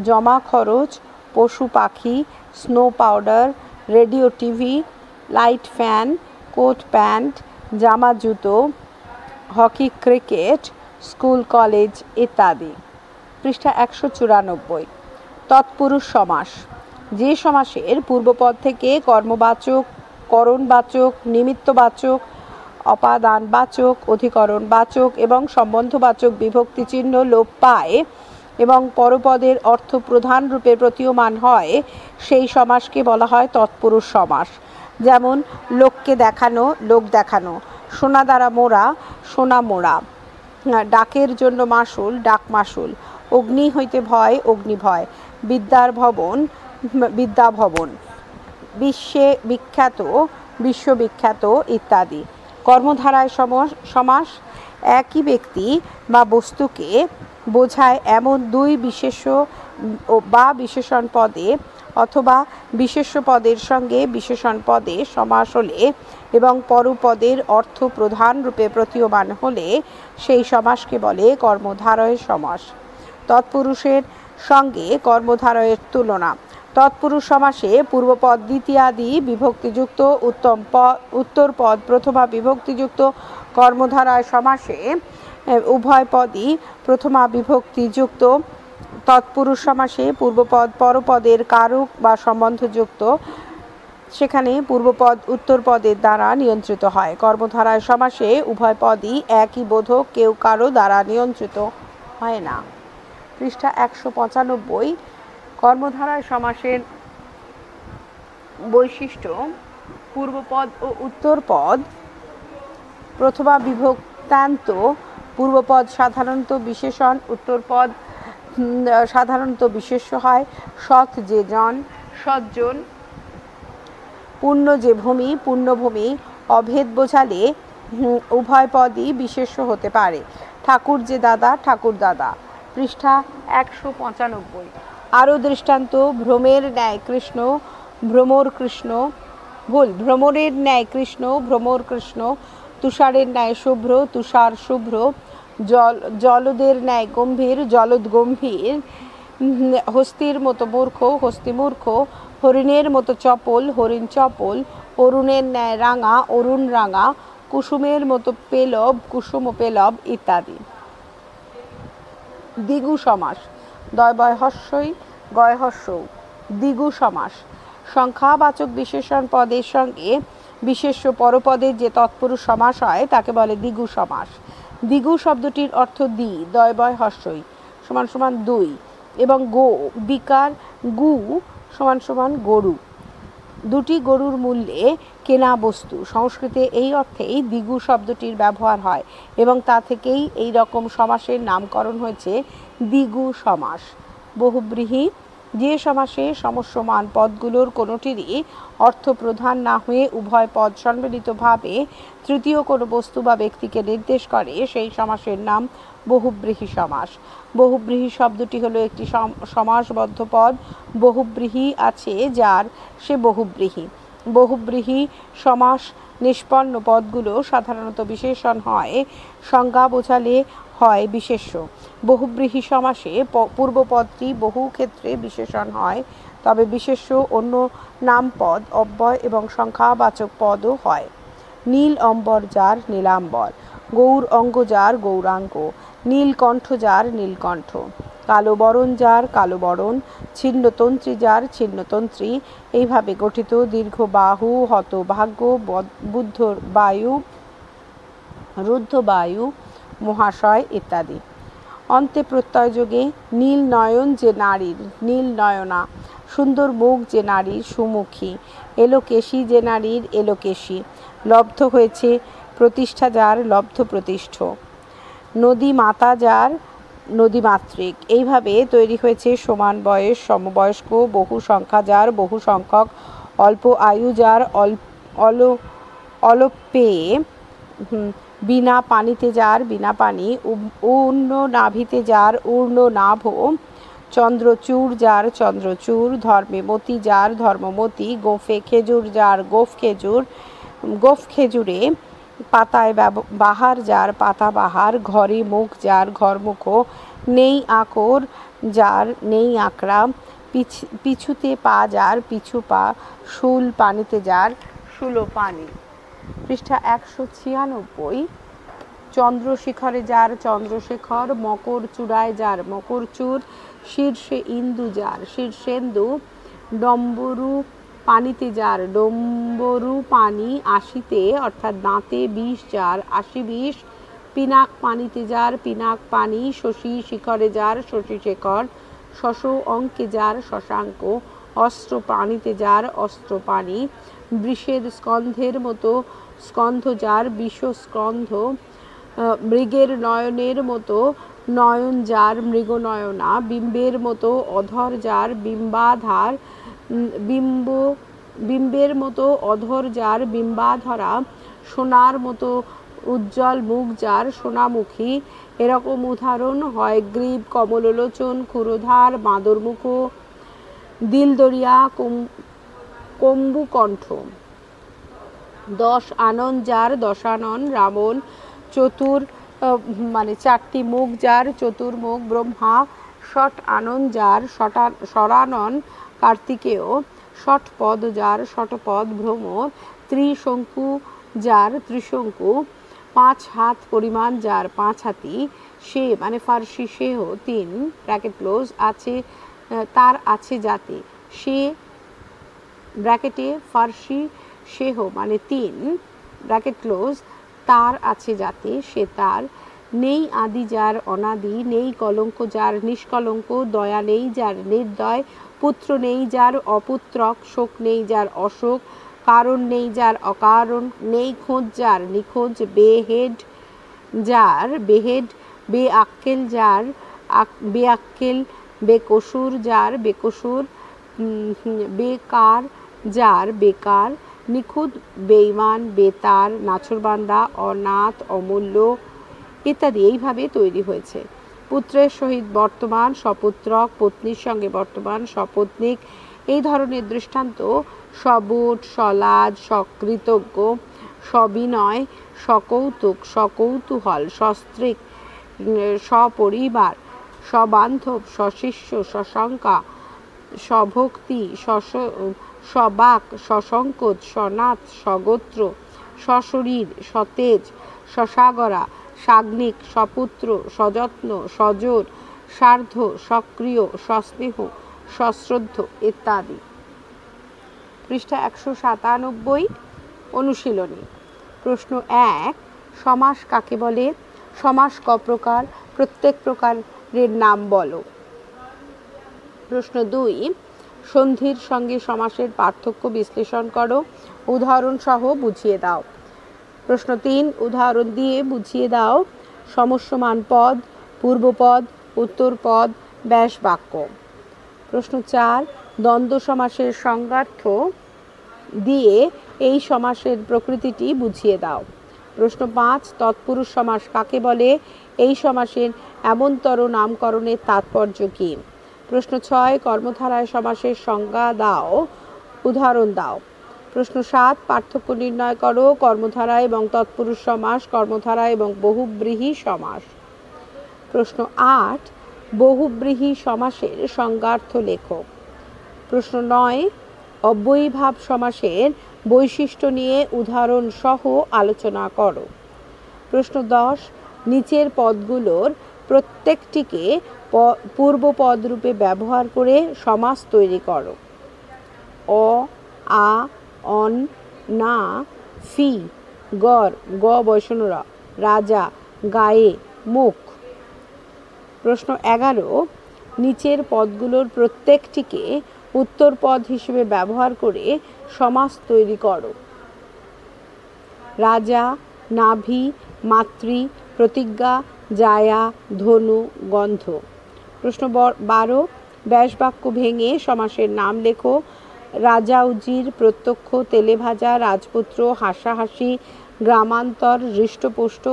জমা খরচ, পশু পাখি, snow powder, radio TV, light fan, coat pant, জামা জুতো, হকি ক্রিকেট, স্কুল কলেজ ইত্যাদি। পৃষ্ঠা 194, তৎপুরুষ সমাস। যে সমাসের পূর্বপদ থেকে কর্মবাচক, করণবাচক, নিমিত্তবাচক, অপাদানবাচক, অধিকরণবাচক এবং সম্বন্ধবাচক বিভক্তি চিহ্ন লোপ পায় এবং পরপদের অর্থ প্রধান রূপে প্রতীয়মান হয় সেই সমাসকে বলা হয় তৎপুরুষ সমাস। যেমন লোককে দেখানো, লোক দেখানো; সোনা দ্বারা মোড়া, সোনা মোড়া; ডাকের জন্য মাসুল, ডাক মাসুল; অগ্নি হইতে ভয়, অগ্নি ভয়; বিদ্যার ভবন, বিদ্যা ভবন; বিশ্বে বিখ্যাত, বিশ্ববিখ্যাত ইত্যাদি। কর্মধারায় সমাস একই ব্যক্তি বা বস্তুকে বোঝায় এমন দুই বিশেষ্য বা বিশেষণ পদে অথবা বিশেষ্য পদের সঙ্গে বিশেষণ পদে সমাস হলে এবং পরপদের অর্থ প্রধান রূপে প্রতীয়মান হলে সেই সমাসকে বলে কর্মধারয় সমাস। তৎপুরুষের সঙ্গে কর্মধারয়ের তুলনা। তৎপুরুষ সমাসে পূর্বপদ দ্বিতীয়াদি বিভক্তিযুক্ত, উত্তর পদ প্রথমা বিভক্তিযুক্ত। কর্মধারয় সমাসে উভয় পদই প্রথমা বিভক্তিযুক্ত। তৎপুরুষ সমাসে পূর্বপদ পরপদের কারক বা সম্বন্ধযুক্ত, সেখানে পূর্বপদ উত্তর পদের দ্বারা নিয়ন্ত্রিত হয়। কর্মধারয় সমাসে উভয় পদই একই বোধক, কেউ কারো দ্বারা নিয়ন্ত্রিত হয় না। পৃষ্ঠা 195। কর্মধারয় সমাসের বৈশিষ্ট্য: পূর্বপদ ও উত্তর পদ প্রথমা বিভক্তান্ত। পূর্বপদ সাধারণত বিশেষণ, উত্তর পদ সাধারণত বিশেষ্য হয়। সৎ যে জন, সজ্জন; পূর্ণ যে ভূমি, পূর্ণভূমি; অভেদ বোঝালে উভয় পদই বিশেষ্য হতে পারে। ঠাকুর যে দাদা, ঠাকুর দাদা। পৃষ্ঠা 195। আরও দৃষ্টান্ত: ভ্রমের ন্যায় কৃষ্ণ, ভ্রমর কৃষ্ণ; ভ্রমরের ন্যায় কৃষ্ণ, ভ্রমর কৃষ্ণ; তুষারের ন্যায় শুভ্র, তুষার শুভ্র; জলদের ন্যায় গম্ভীর, জলদ গম্ভীর; হস্তির মতো মূর্খ, হস্তি মূর্খ; হরিণের মতো চপল, হরিণ চপল; অরুণের ন্যায় রাঙা, অরুণ রাঙা; কুসুমের মতো পেলব, কুসুম পেলব ইত্যাদি। দ্বিগু সমাস। দয় হস্যই, গয় হস্যৌ। দ্বিগু সমাস সংখ্যাবাচক বিশেষণ পদের সঙ্গে বিশেষ্য পরপদের যে তৎপুরুষ সমাস হয় তাকে বলে দ্বিগু সমাস। দ্বিগু শব্দটির অর্থ দ্বি, দয় হস্যই সমান সমান দুই, এবং গো বিকার গু সমান সমান গরু, দুটি গরুর মূল্যে কেনা বস্তু। সংস্কৃতে এই অর্থেই দ্বিগু শব্দটির ব্যবহার হয় এবং তা থেকেই এই রকম সমাসের নামকরণ হয়েছে দ্বিগু সমাস। বহুব্রীহি: যে সমাসে সমস্যমান পদগুলোর কোনোটিরই অর্থ প্রধান না হয়ে উভয় পদ সম্মিলিতভাবে তৃতীয় কোনো বস্তু বা ব্যক্তিকে নির্দেশ করে সেই সমাসের নাম বহুব্রীহি সমাস। বহুব্রীহি শব্দটি হলো একটি সমাসবদ্ধ পদ। বহুব্রীহি আছে যার, সে বহুব্রীহি। বহুব্রীহি সমাস নিষ্পন্ন পদগুলো সাধারণত বিশেষণ হয়, সংজ্ঞা বোঝালে হয় বিশেষ্য। বহুব্রীহি সমাসে পূর্বপদটি বহু ক্ষেত্রে বিশেষণ হয়, তবে বিশেষ্য অন্য নামপদ, অব্যয় এবং সংখ্যাবাচক পদও হয়। নীল অম্বর যার, নীলাম্বর; গৌর অঙ্গ যার, গৌরাঙ্গ; নীলকণ্ঠ যার, নীলকণ্ঠ; কালো বরণ যার, কালো বরণ; ছিন্নতন্ত্রী যার, ছিন্নতন্ত্রী। এইভাবে গঠিত দীর্ঘ বাহু, হতভাগ্য, বুদ্ধ বায়ু, রুদ্ধ বায়ু, মহাশয় ইত্যাদি। অন্তে প্রত্যয়যোগে: নীল নয়ন যে নারীর, নীল নয়না; সুন্দর মুখ যে নারীর, সুমুখী; এলোকেশী যে নারীর, এলোকেশী; লব্ধ হয়েছে প্রতিষ্ঠা যার, লব্ধ প্রতিষ্ঠ; নদী মাতা যার, নদীমাতৃক। এইভাবে তৈরি হয়েছে সমান বয়স, সমবয়স্ক; বহু সংখ্যা যার, বহু সংখ্যক; অল্প আয়ু যার, অলপেয়ে; বিনা পানিতে যার, বিনা পানি; উর্ণ নাভিতে যার, উর্ণ নাভ; চন্দ্রচূড় যার, চন্দ্রচূড়; ধর্মে মতি যার, ধর্মমতি; গোঁফে খেজুর যার, গোঁফ খেজুর; গোঁফ খেজুরে পাতায় বাহার যার, পাতা বাহার; ঘরে মুখ যার, ঘরমুখ; নেই আকর যার, নেই আকড়া; পিছুতে পা যার, পিছু পা; শূল পানিতে যার, শূল পানি। পৃষ্ঠা 196। চন্দ্রশিখরে যার, চন্দ্রশেখর; মকর চূড়ায় যার, মকরচূড়; শীর্ষে ইন্দু যার, শীর্ষেন্দু; ডম্বরু পানিতে যার, ডম্বরু পানি; আশিতে অর্থাৎ দাঁতে বিষ যার, আশি বিষ; পিনাক পানিতে যার পিনাক পানি, শশী শিখরে যার শশী শেখর, শশ অঙ্কে যার শশাঙ্ক, অস্ত্র পানিতে যার অস্ত্র পানি, বৃষের স্কন্ধের মতো স্কন্ধ যার বিষ স্কন্ধ, মৃগের নয়নের মতো নয়ন যার মৃগনয়না, বিম্বের মতো অধর যার বিম্বাধার, বিম্বের মতো অধর যার বিম্বাধরা, সোনার মতো উজ্জ্বল মুখ যার সোনামুখী। এরকম উদাহরণ হয়গ্রীব, কমললোচন, ক্ষুরধার, বাঁদরমুখ, দিলদরিয়া, কম্বুকণ্ঠ। 10 আনন যার দশানন, রাবণ, চতুর মানে 4টি মুখ যার চতুর্মুখ, ব্রহ্মা, ষট আনন যার ষড়ানন, কার্তিকেয়, ষটপদ যার ষটপদ, ভ্রমর, ত্রিশঙ্কু যার ত্রিশঙ্কু, 5 হাত পরিমাণ যার 5 হাতি, সে মানে ফার্সি সেহ 3 ব্র্যাকেট ক্লোজ আছে তার আছে যাতে, সে ব্র্যাকেটে ফার্সি সেহ মানে 3 ব্র্যাকেট ক্লোজ তার আছে যাতে, সে তার, নেই আদি যার অনাদি, নেই কলঙ্ক যার নিষ্কলঙ্ক, দয়া নেই যার নির্দয়, পুত্র নেই যার অপুত্রক, শোক নেই যার অশোক, কারণ নেই যার অকারণ, নেই খোঁজ যার নিখোঁজ, বেহেড যার বেহেড, বেআক্কেল যার বেআক্কেল, বেকসুর যার বেকসুর, বেকার যার বেকার, নিখুঁত, বেঈমান, বেতার, নাছোড়বান্দা, অনাথ, অমূল্য ইত্যাদি এইভাবে তৈরি হয়েছে। পুত্রের সহিত বর্তমান সপুত্রক, পত্নীর সঙ্গে বর্তমান সপত্নীক, এই ধরনের দৃষ্টান্ত সবুট, সলাজ, সকৃতজ্ঞ, সবিনয়, সকৌতুক, সকৌতূহল, সস্ত্রীক, সপরিবার, সবান্ধব, সশিষ্য, সশঙ্কা, সভক্তি, সবাক, সসংকোচ, সনাথ, সগোত্র, সশরীর, সতেজ, সসাগরা, সাগ্নিক, সপুত্র, সযত্ন, সজোর, সার্ধ, সক্রিয়, সস্নেহ, সশ্রদ্ধ ইত্যাদি। পৃষ্ঠা 197 অনুশীলনী। প্রশ্ন 1, সমাস কাকে বলে? সমাস ক প্রকার? প্রত্যেক প্রকারের নাম বলো। প্রশ্ন 2, সন্ধির সঙ্গে সমাসের পার্থক্য বিশ্লেষণ করো, উদাহরণ সহ বুঝিয়ে দাও। প্রশ্ন 3, উদাহরণ দিয়ে বুঝিয়ে দাও সমস্যমান পদ, পূর্বপদ, উত্তরপদ, ব্যাস বাক্য। প্রশ্ন 4, দ্বন্দ্ব সমাসের সংজ্ঞার্থ দিয়ে এই সমাসের প্রকৃতিটি বুঝিয়ে দাও। প্রশ্ন 5, তৎপুরুষ সমাস কাকে বলে? এই সমাসের এমনতর নামকরণের তাৎপর্য কী? প্রশ্ন 6, কর্মধারায় সমাসের সংজ্ঞা দাও, উদাহরণ দাও। প্রশ্ন 7, পার্থক্য নির্ণয় করো কর্মধারা এবং তৎপুরুষ সমাস, কর্মধারা এবং বহুব্রীহি সমাস। প্রশ্ন 8, বহুব্রীহি সমাসের সংজ্ঞার্থ লেখো। প্রশ্ন 9, অব্যয়ীভাব সমাসের বৈশিষ্ট্য নিয়ে উদাহরণ সহ আলোচনা করো। প্রশ্ন 10, নিচের পদগুলোর প্রত্যেকটিকে পূর্বপদ রূপে ব্যবহার করে সমাস তৈরি করো। অ, আ, অন, না, ফি, গর, গ বৈষ্ণরা, রাজা, গায়ে, মুখ। প্রশ্ন 11, নিচের পদগুলোর প্রত্যেকটিকে উত্তর পদ হিসেবে ব্যবহার করে সমাস তৈরি করো। রাজা, নাভি, মাতৃ, প্রতিজ্ঞা, জায়া, ধনু, গন্ধ। প্রশ্ন 12, ব্যাস বাক্য ভেঙে সমাসের নাম লেখো। রাজা উজির, প্রত্যক্ষ, তেলেভাজা, রাজপুত্র, হাসাহাসি, গ্রামান্তর, হৃষ্টপুষ্ট,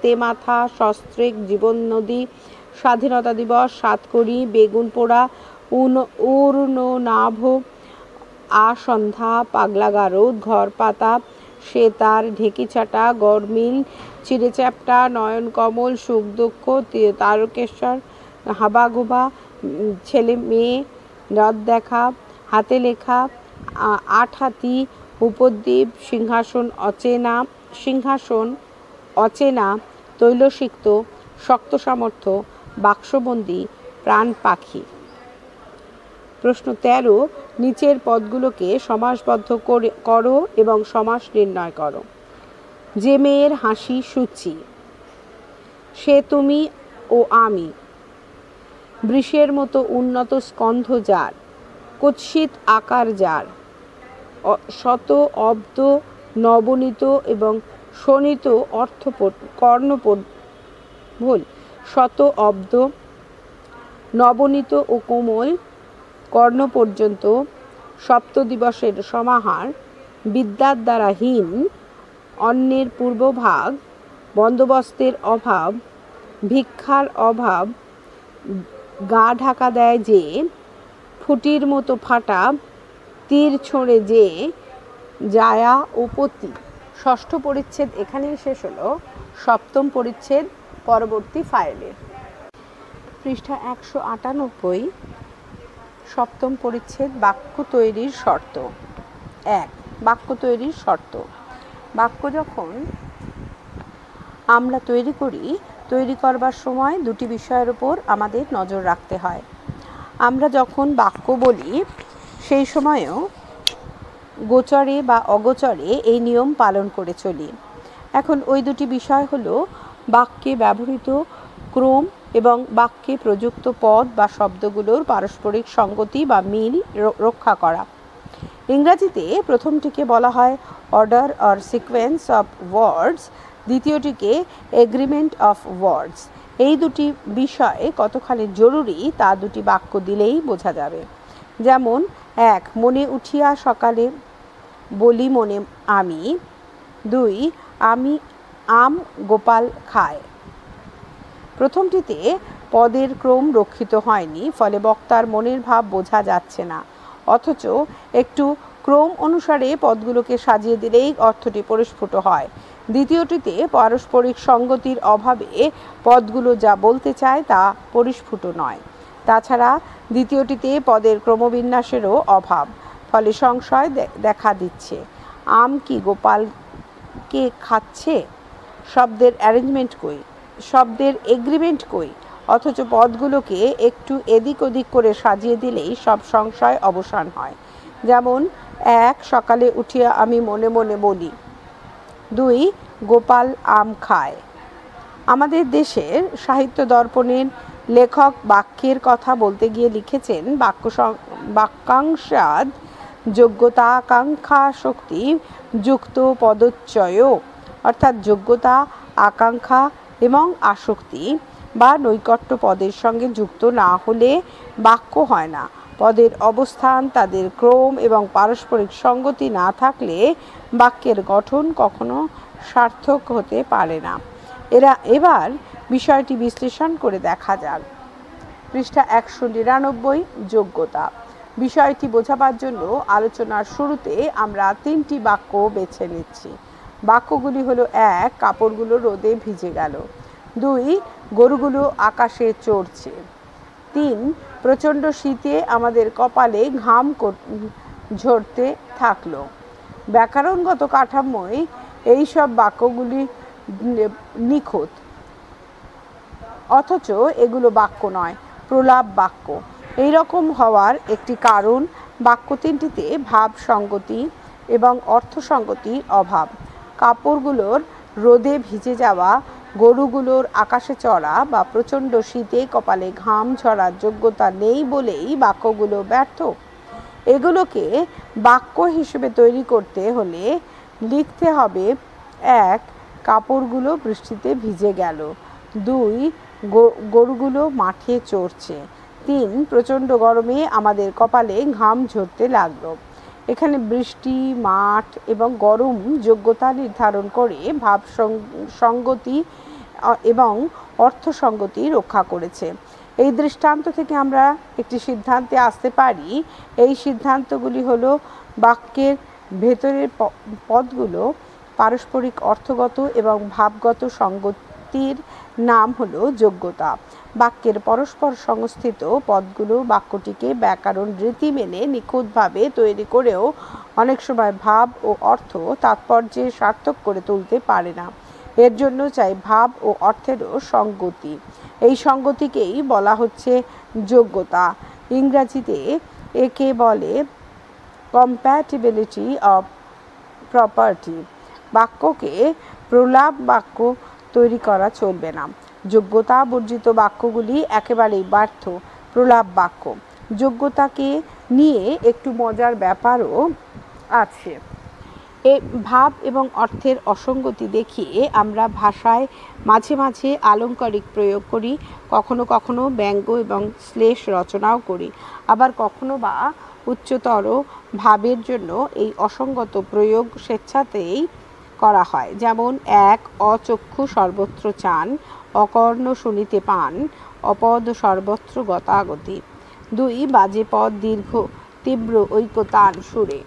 তেমাথা, সস্ত্রীক, জীবন নদী, স্বাধীনতা দিবস, সাতকড়ি, বেগুন পোড়া, উর্ণনাভ, আসন্ধ্যা, পাগলা গারদ, ঘর পাতা, সেতার, ঢেকিচাটা, গরমিল, চিড়েচ্যাপ্টা, নয়ন কমল, সুখ দুঃখ, তারকেশ্বর, হাবাগোবা, ছেলে মেয়ে, রথ দেখা, হাতে লেখা, 8 হাতি, উপদ্বীপ, সিংহাসন অচেনা, তৈলসিক্ত, শক্ত সামর্থ্য, বাক্সবন্দী, প্রাণ পাখি। প্রশ্ন 13, নিচের পদগুলোকে সমাসবদ্ধ করো এবং সমাস নির্ণয় করো। যে মেয়ের হাসি সূচি, সে তুমি ও আমি, বৃষের মতো উন্নত স্কন্ধ যার, কুৎসিত আকার যার, শত অব্দ নবনীত এবং শোণিত শত অব্দ নবনীত ও কোমল কর্ণ পর্যন্ত সপ্তদিবসের সমাহার, বিদ্যার দ্বারা হীন, অন্যের পূর্বভাগ, বন্দোবস্তের অভাব, ভিক্ষার অভাব, গা ঢাকা দেয় যে, ফুটির মতো ফাটা, তীর ছোঁড়ে যে, জায়া ও পতি। ষষ্ঠ পরিচ্ছেদ এখানেই শেষ হলো। সপ্তম পরিচ্ছেদ পরবর্তী ফাইলে। পৃষ্ঠা 198। সপ্তম পরিচ্ছেদ বাক্য তৈরির শর্ত। 1. বাক্য তৈরির শর্ত। বাক্য যখন আমরা তৈরি করি, তৈরি করবার সময় দুটি বিষয়ের উপর আমাদের নজর রাখতে হয়। আমরা যখন বাক্য বলি সেই সময়ও গোচরে বা অগোচরে এই নিয়ম পালন করে চলি। এখন ওই দুটি বিষয় হলো বাক্যে ব্যবহৃত ক্রম এবং বাক্যে প্রযুক্ত পদ বা শব্দগুলোর পারস্পরিক সঙ্গতি বা মিল রক্ষা করা। ইংরাজিতে প্রথমটিকে বলা হয় order or sequence of words, দ্বিতীয়টিকে এগ্রিমেন্ট অফ ওয়ার্ডস। এই দুটি বিষয় কতখানি জরুরি তা দুটি বাক্য দিলেই বোঝা যাবে। যেমন 1. মনে উঠিয়া সকালে বলি মনে আমি। 2. আমি আম গোপাল খায়। প্রথমটিতে পদের ক্রম রক্ষিত হয়নি, ফলে বক্তার মনের ভাব বোঝা যাচ্ছে না, অথচ একটু ক্রম অনুসারে পদগুলোকে সাজিয়ে দিলেই অর্থটি পরিস্ফুট হয়। দ্বিতীয়টিতে পারস্পরিক সঙ্গতির অভাবে পদগুলো যা বলতে চায় তা পরিস্ফুট নয়। তাছাড়া দ্বিতীয়টিতে পদের ক্রমবিন্যাসেরও অভাব, ফলে সংশয় দেখা দিচ্ছে। আম কি গোপালকে খাচ্ছে? শব্দের অ্যারেঞ্জমেন্ট কই? শব্দের এগ্রিমেন্ট কই? অথচ পদগুলোকে একটু এদিক ওদিক করে সাজিয়ে দিলেই সব সংশয় অবসান হয়। যেমন 1. সকালে উঠিয়া আমি মনে মনে বলি। 2. গোপাল আম খায়। আমাদের দেশের সাহিত্য দর্পণের লেখক বাক্যের কথা বলতে গিয়ে লিখেছেন, বাক্যাংশাদ যোগ্যতা আকাঙ্ক্ষা শক্তি যুক্ত পদচ্চয়, অর্থাৎ যোগ্যতা, আকাঙ্ক্ষা এবং আসক্তি বা নৈকট্য পদের সঙ্গে যুক্ত না হলে বাক্য হয় না। পদের অবস্থান, তাদের ক্রম এবং পারস্পরিক সঙ্গতি না থাকলে বাক্যের গঠন কখনো সার্থক হতে পারে না। এবার বিষয়টি বিশ্লেষণ করে দেখা যাক। পৃষ্ঠা 199। যোগ্যতা। বিষয়টি বোঝাবার জন্য আলোচনার শুরুতে আমরা 3টি বাক্য বেছে নিচ্ছি। বাক্যগুলি হলো: 1. কাপড়গুলো রোদে ভিজে গেল। 2. গরুগুলো আকাশে চড়ছে। 3. প্রচণ্ড শীতে আমাদের কপালে ঘাম ঝরতে থাকলো। ব্যাকরণগত কাঠামোয় এইসব বাক্যগুলি নিখুঁত, অথচ এগুলো বাক্য নয়, প্রলাপ বাক্য। এইরকম হওয়ার একটি কারণ বাক্য তিনটিতে ভাব সঙ্গতি এবং অর্থ সঙ্গতির অভাব। কাপড়গুলোর রোদে ভিজে যাওয়া, গরুগুলোর আকাশে চড়া বা প্রচণ্ড শীতে কপালে ঘাম ঝরার যোগ্যতা নেই বলেই বাক্যগুলো ব্যর্থ। এগুলোকে বাক্য হিসেবে তৈরি করতে হলে লিখতে হবে: 1. কাপড়গুলো বৃষ্টিতে ভিজে গেল। 2. গরুগুলো মাঠে চড়ছে। 3. প্রচণ্ড গরমে আমাদের কপালে ঘাম ঝরতে লাগলো। এখানে বৃষ্টি, মাঠ এবং গরম যোগ্যতা নির্ধারণ করে ভাব সঙ্গতি এবং অর্থ সঙ্গতি রক্ষা করেছে। এই দৃষ্টান্ত থেকে আমরা একটি সিদ্ধান্তে আসতে পারি। এই সিদ্ধান্তগুলি হলো: বাক্যের ভেতরের পদগুলো পারস্পরিক অর্থগত এবং ভাবগত সঙ্গতির নাম হলো যোগ্যতা। বাক্যের পরস্পর সংস্থিত পদগুলো বাক্যটিকে ব্যাকরণ রীতি মেনে নিখুঁতভাবে তৈরি করেও অনেক সময় ভাব ও অর্থ তাৎপর্যে সার্থক করে তুলতে পারে না। এর জন্য চাই ভাব ও অর্থেরও সঙ্গতি। এই সঙ্গতিকেই বলা হচ্ছে যোগ্যতা। ইংরাজিতে একে বলে কম্প্যাটিবিলিটি অফ প্রপার্টি। বাক্যকে প্রলাপ বাক্য তৈরি করা চলবে না। যোগ্যতা বর্জিত বাক্যগুলি একেবারেই ব্যর্থ, প্রলাপ বাক্য। যোগ্যতাকে নিয়ে একটু মজার ব্যাপারও আছে। এ ভাব এবং অর্থের অসঙ্গতি দেখিয়ে আমরা ভাষায় মাঝে মাঝে আলংকারিক প্রয়োগ করি, কখনো কখনো ব্যঙ্গ এবং শ্লেষ রচনাও করি, আবার কখনো বা উচ্চতর ভাবের জন্য এই অসঙ্গত প্রয়োগ স্বেচ্ছাতেই করা হয়। যেমন: এক, অচক্ষু সর্বত্র চান, অকর্ণ শুনিতে পান, অপদ সর্বত্র গতাগতি। দুই, বাজে পদ দীর্ঘ তীব্র ঐকতান সুরে।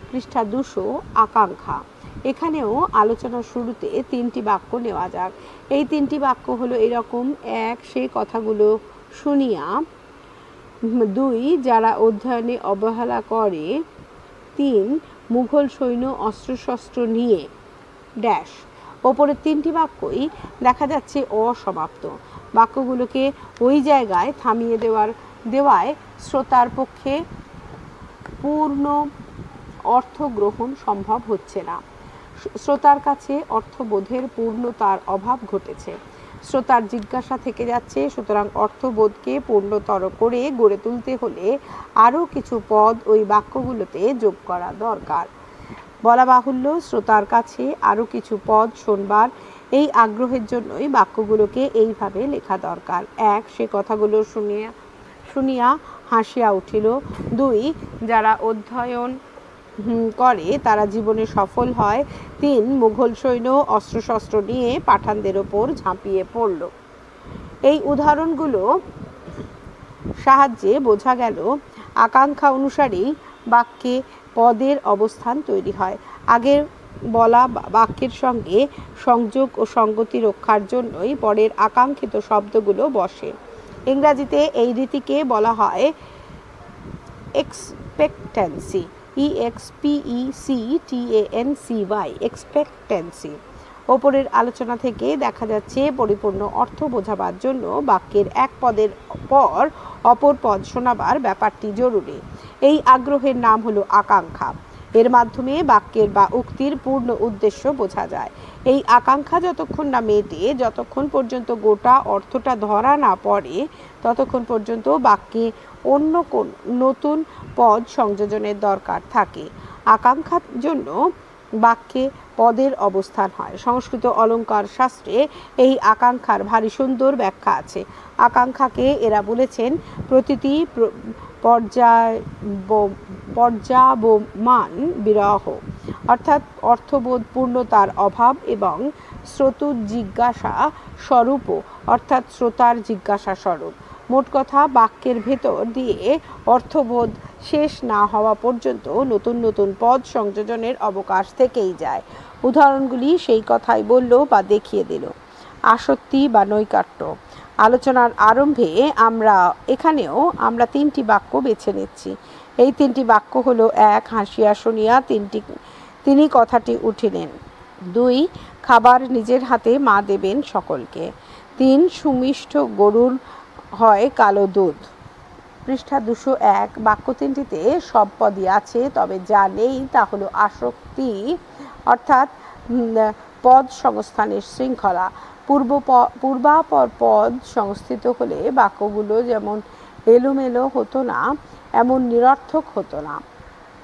পৃষ্ঠা 200, আকাঙ্ক্ষা। এখানেও আলোচনার শুরুতে 3টি বাক্য নেওয়া যাক। এই 3টি বাক্য হলো এরকম: এক, সেই কথাগুলো শুনিয়া। 2, যারা অধ্যয়নে অবহেলা করে। 3, মুঘল সৈন্য অস্ত্রশস্ত্র নিয়ে ড্যাশ। ওপরের 3টি বাক্যই দেখা যাচ্ছে অসমাপ্ত। বাক্যগুলোকে ওই জায়গায় থামিয়ে দেওয়ায় শ্রোতার পক্ষে পূর্ণ অর্থ গ্রহণ সম্ভব হচ্ছে না। শ্রোতার কাছে অর্থবোধের পূর্ণতার অভাব ঘটেছে। শ্রোতার জিজ্ঞাসা থেকে যাচ্ছে, সুতরাং অর্থবোধকে পূর্ণতর করে গড়ে তুলতে হলে আরও কিছু পদ ওই বাক্যগুলোতে যোগ করা দরকার। বলা বাহুল্য, শ্রোতার কাছে আরও কিছু পদ শোনবার এই আগ্রহের জন্যই বাক্যগুলোকে এইভাবে লেখা দরকার। এক, সে কথাগুলো শুনিয়া হাসিয়া উঠিল। 2, যারা অধ্যয়ন করে তারা জীবনে সফল হয়। 3, মুঘল সৈন্য অস্ত্রশস্ত্র নিয়ে পাঠানদের ওপর ঝাঁপিয়ে পড়ল। এই উদাহরণগুলো সাহায্যে বোঝা গেল আকাঙ্ক্ষা অনুসারেই বাক্যে পদের অবস্থান তৈরি হয়। আগের বলা বাক্যের সঙ্গে সংযোগ ও সঙ্গতি রক্ষার জন্যই পরের আকাঙ্ক্ষিত শব্দগুলো বসে। ইংরাজিতে এই রীতিকে বলা হয় এক্সপেক্ট্যান্সি, EXPECTANCY, এক্সপেক্ট্যান্সি। ওপরের আলোচনা থেকে দেখা যাচ্ছে পরিপূর্ণ অর্থ বোঝাবার জন্য বাক্যের এক পদের পর অপর পদ শোনাবার ব্যাপারটি জরুরি। এই আগ্রহের নাম হলো আকাঙ্ক্ষা। এর মাধ্যমে বাক্যের বা উক্তির পূর্ণ উদ্দেশ্য বোঝা যায়। এই আকাঙ্ক্ষা যতক্ষণ না মেটে, যতক্ষণ পর্যন্ত গোটা অর্থটা ধরা না পড়ে, ততক্ষণ পর্যন্ত বাক্যে অন্য কোন নতুন পদ সংযোজনের দরকার থাকে। আকাঙ্ক্ষার জন্য বাক্যে পদের অবস্থান হয়। সংস্কৃত অলঙ্কার শাস্ত্রে এই আকাঙ্ক্ষার ভারী সুন্দর ব্যাখ্যা আছে। আকাঙ্ক্ষাকে এরা বলেছেন প্রতীতি পর্যাবমান বিরহ, অর্থাৎ অর্থবোধ পূর্ণতার অভাব, এবং শ্রোতুর জিজ্ঞাসা স্বরূপ, অর্থাৎ শ্রোতার জিজ্ঞাসা স্বরূপ। মোট কথা, বাক্যের ভেতর দিয়ে অর্থবোধ শেষ না হওয়া পর্যন্ত নতুন নতুন পদ সংযোজনের অবকাশ থেকেই যায়। উদাহরণগুলি সেই কথাই বলল বা দেখিয়ে দিল। আসক্তি বা নৈকট্য। আলোচনার আরম্ভে এখানেও আমরা 3টি বাক্য বেছে নিচ্ছি। এই 3টি বাক্য হলো: 1, হাসিয়া শুনিয়া তিনি কথাটি উঠিলেন। 2, খাবার নিজের হাতে মা দেবেন সকলকে। 3, সুমিষ্ট গরুর হয় কালো দুধ। পৃষ্ঠা 201। বাক্য 3টিতে সব পদই আছে, তবে যা নেই তা হলো আসক্তি, অর্থাৎ পদ সংস্থানের শৃঙ্খলা। পূর্বাপর পদ সংস্থিত হলে বাক্যগুলো যেমন এলোমেলো হতো না, এমন নিরর্থক হতো না।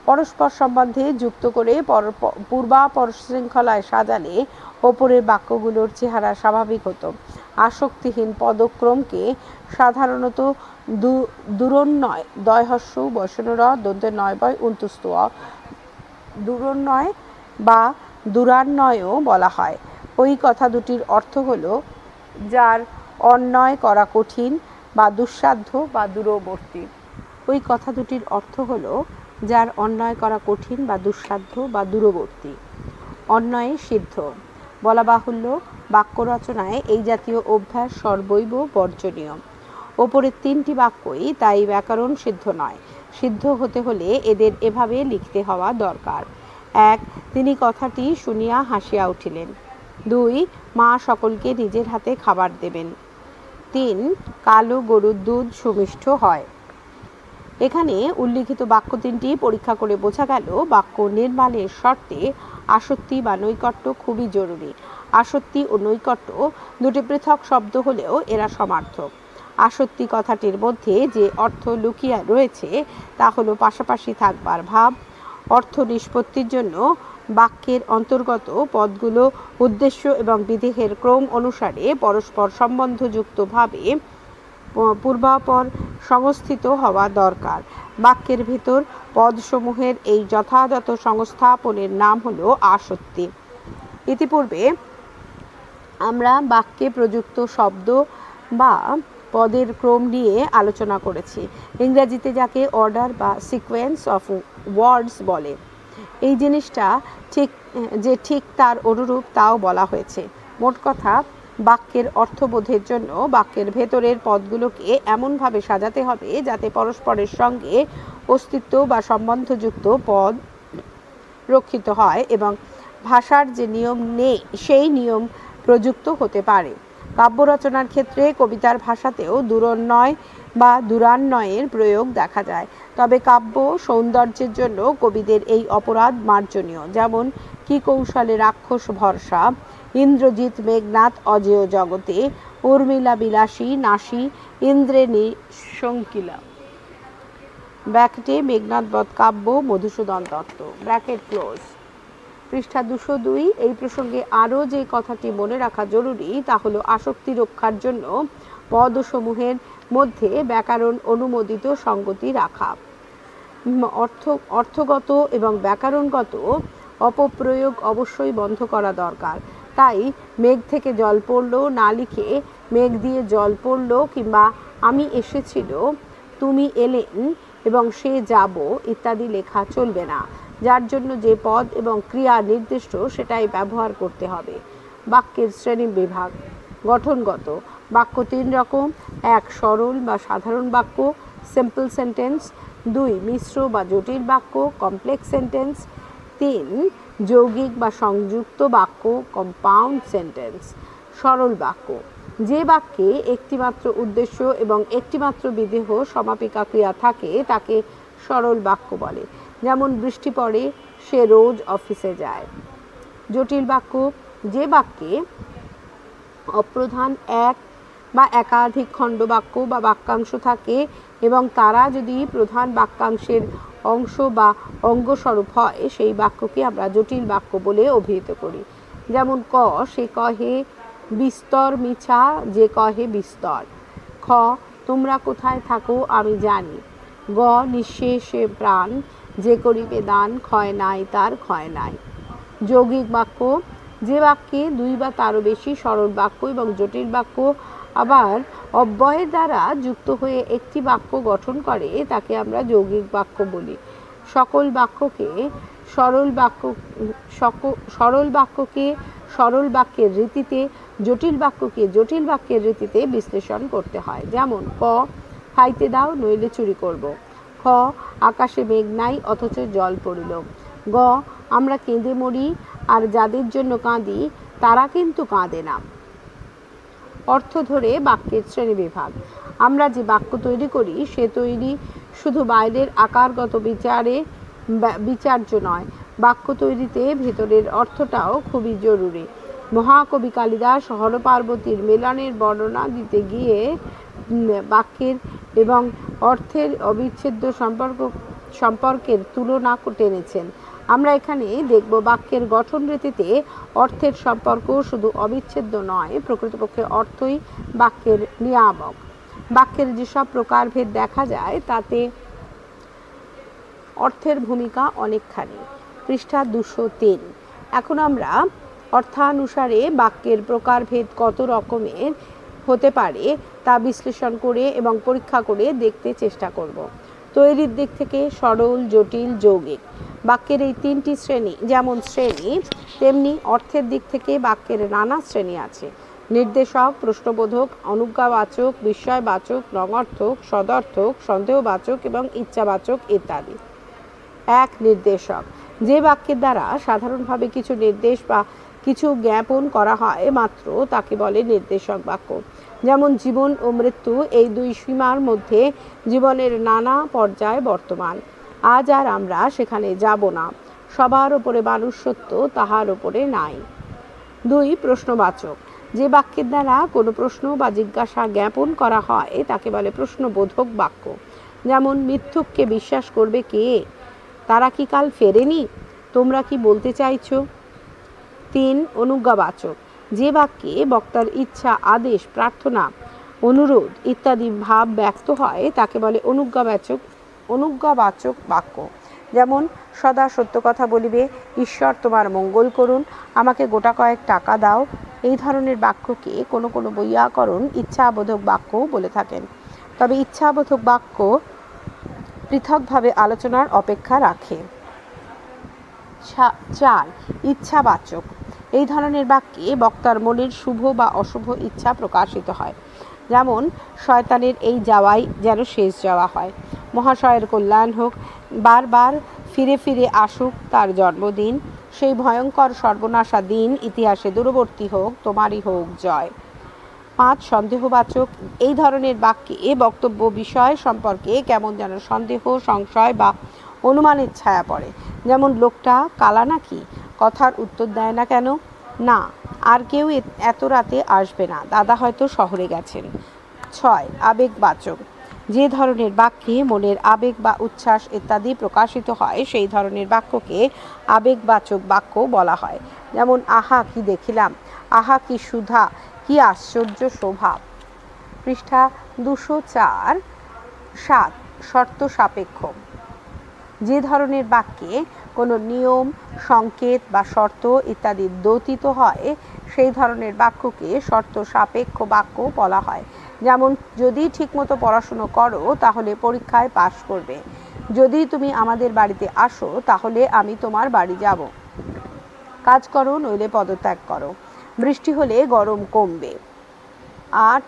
পরস্পর সম্বন্ধে যুক্ত করে পূর্বাপর শৃঙ্খলায় সাজালে ওপরের বাক্যগুলোর চেহারা স্বাভাবিক হতো। আসক্তিহীন পদক্রমকে সাধারণত দূরন্বয় দয়হস্য বসনর দন্তে নয় বয় উন্তুস্ত দূরন্বয় বা দূরান্বয়ও বলা হয়। ওই কথা দুটির অর্থ হলো যার অন্বয় করা কঠিন বা দুঃসাধ্য বা দূরবর্তী। ওই কথা দুটির অর্থ হলো যার অন্বয় করা কঠিন বা দুঃসাধ্য বা দূরবর্তী। অন্বয়ে সিদ্ধ। বলা বাহুল্য, বাক্য রচনায় এই জাতীয় অভ্যাস সর্বৈব বর্জনীয়। ওপরের 3টি বাক্যই তাই ব্যাকরণ সিদ্ধ নয়। সিদ্ধ হতে হলে এদের এভাবে লিখতে হওয়া দরকার: 1, তিনি কথাটি শুনিয়া হাসিয়া উঠিলেন। 2, মা সকলকে নিজের হাতে খাবার দেবেন। 3, কালো গরুর দুধ সুমিষ্ট হয়। এখানে উল্লিখিত বাক্য 3টি পরীক্ষা করে বোঝা গেল বাক্য নির্মাণের শর্তে আসক্তি বা নৈকট্য খুবই জরুরি। আসক্তি ও নৈকট্য দুটি পৃথক শব্দ হলেও এরা সমার্থক। আসক্তি কথাটির মধ্যে যে অর্থ লুকিয়ে রয়েছে তা হলো পাশাপাশি থাকবার ভাব। অর্থ নিষ্পত্তির জন্য বাক্যের অন্তর্গত পদগুলো উদ্দেশ্য এবং বিধেয়ের ক্রম অনুসারে পরস্পর সম্বন্ধযুক্তভাবে পূর্বাপর সংস্থিত হওয়া দরকার। বাক্যের ভেতর পদসমূহের এই যথাযথ সংস্থাপনের নাম হলো আসক্তি। ইতিপূর্বে আমরা বাক্যে প্রযুক্ত শব্দ বা পদের ক্রম নিয়ে আলোচনা করেছি। ইংরেজিতে যাকে অর্ডার বা সিকোয়েন্স অফ ওয়ার্ডস বলে। এই জিনিসটা ঠিক তার অনুরূপ তাও বলা হয়েছে। মোট কথা, বাক্যের অর্থবোধের জন্য বাক্যের ভেতরের পদগুলোকে এমনভাবে সাজাতে হবে যাতে পরস্পরের সঙ্গে অস্তিত্ব বা সম্বন্ধযুক্ত পদ রক্ষিত হয় এবং ভাষার যে নিয়ম নেই সেই নিয়ম প্রযুক্ত হতে পারে। কাব্য রচনার ক্ষেত্রে কবিতার ভাষাতেও দূরন্বয় বা দূরান্বয়ের প্রয়োগ দেখা যায়। তবে কাব্য সৌন্দর্যের জন্য কবিদের এই অপরাধ মার্জনীয়। যেমন কি কৌশলে রাক্ষস ভরসা, ইন্দ্রজিৎ মেঘনাদ অজেয় জগতে, উর্মিলা বিলাসী নাসী ইন্দ্রেণী শঙ্কিলা। ব্র্যাকেটে মেঘনাদ বধ কাব্য মধুসূদন দত্ত, ব্র্যাকেট ক্লোজ। পৃষ্ঠা 202। এই প্রসঙ্গে আরও যে কথাটি মনে রাখা জরুরি তা হলো আসক্তি রক্ষার জন্য পদসমূহের মধ্যে ব্যাকরণ অনুমোদিত সঙ্গতি রাখা। অর্থগত এবং ব্যাকরণগত অপপ্রয়োগ অবশ্যই বন্ধ করা দরকার। তাই মেঘ থেকে জল পড়ল না লিখে মেঘ দিয়ে জল পড়ল কিংবা আমি এসেছিল, তুমি এলেন এবং সে যাব ইত্যাদি লেখা চলবে না। যার জন্য যে পদ এবং ক্রিয়া নির্দিষ্ট সেটাই ব্যবহার করতে হবে। বাক্যের শ্রেণী বিভাগ। গঠনগত বাক্য 3 রকম: 1 সরল বা সাধারণ বাক্য, সিম্পল সেন্টেন্স; 2 মিশ্র বা জটিল বাক্য, কমপ্লেক্স সেন্টেন্স; 3 যৌগিক বা সংযুক্ত বাক্য, কম্পাউন্ড সেন্টেন্স। সরল বাক্য: যে বাক্যে একটিমাত্র উদ্দেশ্য এবং একটিমাত্র বিধেয় সমাপিকা ক্রিয়া থাকে তাকে সরল বাক্য বলে। যেমন বৃষ্টি পড়ে, সে রোজ অফিসে যায়। জটিল বাক্য: যে বাক্যে অপ্রধান এক বা একাধিক খণ্ড বাক্য বা বাক্যাংশ থাকে এবং তারা যদি প্রধান বাক্যাংশের অংশ বা অঙ্গস্বরূপ হয় সেই বাক্যকে আমরা জটিল বাক্য বলে অভিহিত করি। যেমন ক সে কহে বিস্তর মিছা, যে কহে বিস্তর। খ তোমরা কোথায় থাকো আমি জানি। গ নিঃশেষে প্রাণ, যে করিবে দান, ক্ষয় নাই তার ক্ষয় নাই। যৌগিক বাক্য: যে বাক্যে 2 বা তারও বেশি সরল বাক্য এবং জটিল বাক্য আবার অব্যয়ের দ্বারা যুক্ত হয়ে একটি বাক্য গঠন করে তাকে আমরা যৌগিক বাক্য বলি। সরল বাক্যকে সরল বাক্যের রীতিতে, জটিল বাক্যকে জটিল বাক্যের রীতিতে বিশ্লেষণ করতে হয়। যেমন ক খাইতে দাও নইলে চুরি করব। খ আকাশে মেঘ নাই অথচ জল পড়িল। গ আমরা কেঁদে মরি আর যাদের জন্য কাঁদি তারা কিন্তু কাঁদে না। অর্থ ধরে বাক্যের শ্রেণী বিভাগ। আমরা যে বাক্য তৈরি করি সে তৈরি শুধু বাইরের আকারগত বিচার্য নয়, বাক্য তৈরিতে ভেতরের অর্থটাও খুবই জরুরি। মহাকবি কালিদাস হরপার্বতীর মেলনের বর্ণনা দিতে গিয়ে বাক্যের এবং অর্থের অবিচ্ছেদ্য সম্পর্কের তুলনা টেনেছেন। আমরা এখানে দেখব বাক্যের গঠন রীতিতে অর্থের সম্পর্ক শুধু অবিচ্ছেদ্য নয়, প্রকৃতপক্ষে অর্থই বাক্যের নিয়ামক। বাক্যের যেসব প্রকারভেদ দেখা যায় তাতে অর্থের ভূমিকা অনেকখানি। পৃষ্ঠা 203। এখন আমরা অর্থানুসারে বাক্যের প্রকারভেদ কত রকমের হতে পারে তা বিশ্লেষণ করে এবং পরীক্ষা করে দেখতে চেষ্টা করব। তৈরির দিক থেকে সরল, জটিল, যৌগিক বাক্যের এই 3টি শ্রেণী যেমন শ্রেণী, তেমনি অর্থের দিক থেকে বাক্যের নানা শ্রেণী আছে। নির্দেশক, প্রশ্নবোধক, অনুজ্ঞাবাচক, বিস্ময়বাচক, রঙার্থক, সদর্থক, সন্দেহবাচক এবং ইচ্ছাবাচক ইত্যাদি। 1 নির্দেশক: যে বাক্যের দ্বারা সাধারণভাবে কিছু নির্দেশ বা কিছু জ্ঞাপন করা হয় মাত্র তাকে বলে নির্দেশক বাক্য। যেমন জীবন ও মৃত্যু, এই 2 সীমার মধ্যে জীবনের নানা পর্যায় বর্তমান। আজ আর আমরা সেখানে যাব না। সবার ওপরে মানুষ সত্য, তাহার ওপরে নাই। 2 প্রশ্নবাচক। যে বাক্যের দ্বারা কোনো প্রশ্ন বা জিজ্ঞাসা জ্ঞাপন করা হয় তাকে বলে প্রশ্নবোধক বাক্য। যেমন মিথ্যুককে বিশ্বাস করবে কে? তারা কি কাল ফেরেনি? তোমরা কি বলতে চাইছো? 3 অনুজ্ঞাবাচক। যে বাক্যে বক্তার ইচ্ছা, আদেশ, প্রার্থনা, অনুরোধ ইত্যাদি ভাব ব্যক্ত হয় তাকে বলে অনুজ্ঞাবাচক বাক্য। যেমন সদা সত্য কথা বলিবে, ঈশ্বর তোমার মঙ্গল করুন, আমাকে গোটা কয়েক টাকা দাও। এই ধরনের বাক্যকে কোনো কোনো বৈয়াকরণ ইচ্ছাবোধক বাক্যও বলে থাকেন। তবে ইচ্ছাবোধক বাক্য পৃথকভাবে আলোচনার অপেক্ষা রাখে। 4 ইচ্ছাবাচক। এই ধরনের বাক্যে বক্তার মনের শুভ বা অশুভ ইচ্ছা প্রকাশিত হয়। যেমন শয়তানের এই যাওয়াই যেন শেষ যাওয়া হয়, মহাশয়ের কল্যাণ হোক, বারবার ফিরে ফিরে আসুক তার জন্মদিন, সেই ভয়ঙ্কর সর্বনাশা দিন ইতিহাসে দূরবর্তী হোক, তোমারই হোক জয়। 5 সন্দেহবাচক। এই ধরনের বাক্যে বক্তব্য বিষয় সম্পর্কে কেমন যেন সন্দেহ, সংশয় বা অনুমানের ছায়া পড়ে। যেমন লোকটা কালা নাকি? কথার উত্তর দেয় না কেন? না, আর কেউ এত রাতে আসবে না, দাদা হয়তো শহরে গেছেন। 6 আবেগবাচক। যে ধরনের বাক্যে মনের আবেগ বা উচ্ছ্বাস ইত্যাদি প্রকাশিত হয় সেই ধরনের বাক্যকে আবেগবাচক বাক্য বলা হয়। যেমন আহা কি দেখিলাম, আহা কি সুধা, কি আশ্চর্য শোভা। পৃষ্ঠা 204। 7 শর্ত সাপেক্ষ। যে ধরনের বাক্যে কোনো নিয়ম, সংকেত বা শর্ত ইত্যাদি দ্যোতিত হয় সেই ধরনের বাক্যকে শর্ত সাপেক্ষ বাক্য বলা হয়। যেমন যদি ঠিকমতো পড়াশুনো করো তাহলে পরীক্ষায় পাশ করবে, যদি তুমি আমাদের বাড়িতে আসো তাহলে আমি তোমার বাড়ি যাব, কাজ করো নইলে পদত্যাগ করো, বৃষ্টি হলে গরম কমবে। 8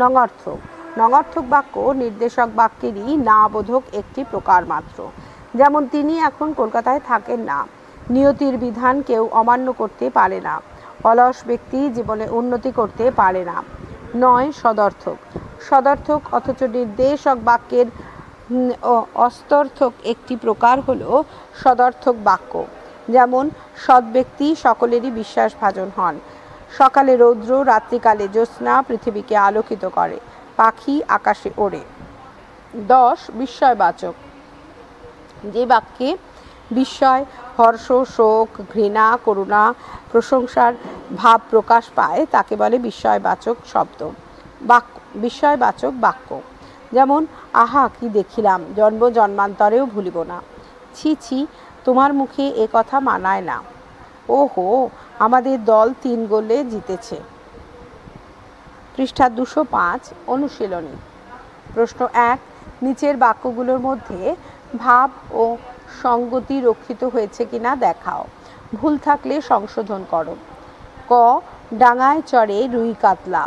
নঙার্থক। নঙার্থক বাক্য নির্দেশক বাক্যেরই না বোধক একটি প্রকার মাত্র। যেমন তিনি এখন কলকাতায় থাকেন না, নিয়তির বিধান কেউ অমান্য করতে পারে না, অলস ব্যক্তি জীবনে উন্নতি করতে পারে না। 9 সদর্থক। সদর্থক অথচ নির্দেশক বাক্যের অস্তর্থক একটি প্রকার হল সদর্থক বাক্য। যেমন সৎ ব্যক্তি সকলেরই বিশ্বাসভাজন হন, সকালে রৌদ্র, রাত্রিকালে জ্যোৎস্না পৃথিবীকে আলোকিত করে, পাখি আকাশে ওড়ে। 10 বিস্ময়বাচক। যে বাক্যে বিস্ময়, হর্ষ, শোক, ঘৃণা, করুণা, প্রশংসার ভাব প্রকাশ পায় তাকে বলে বিস্ময়বাচক শব্দ বাক্য, বিস্ময়বাচক বাক্য। যেমন আহা কি দেখিলাম, জন্ম জন্মান্তরেও ভুলিব না, ছি ছি তোমার মুখে এ কথা মানায় না, ওহো আমাদের দল 3 গোলে জিতেছে। পৃষ্ঠা 205 অনুশীলনী। প্রশ্ন 1 নিচের বাক্যগুলোর মধ্যে ভাব ও সঙ্গতি রক্ষিত হয়েছে কিনা দেখাও, ভুল থাকলে সংশোধন করো। ক ডাঙায় চড়ে রুই কাতলা।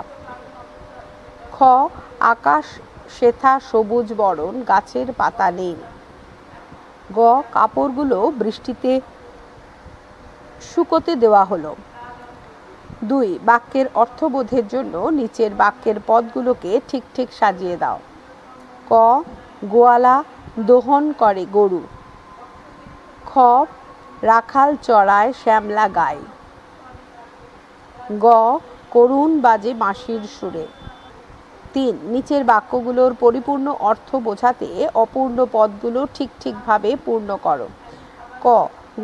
খ আকাশ শেথা সবুজ বরণ, গাছের পাতা নেই। গ কাপড়গুলো বৃষ্টিতে শুকোতে দেওয়া হলো। 2 বাক্যের অর্থবোধের জন্য নিচের বাক্যের পদগুলোকে ঠিক ঠিক সাজিয়ে দাও। ক গোয়ালা দোহন করে গরু। খ রাখাল চড়ায় শ্যামলা গাই। গ করুণ বাজে বাঁশির সুরে। 3 নিচের বাক্যগুলোর পরিপূর্ণ অর্থ বোঝাতে অপূর্ণ পদগুলো ঠিক ঠিকভাবে পূর্ণ করো। ক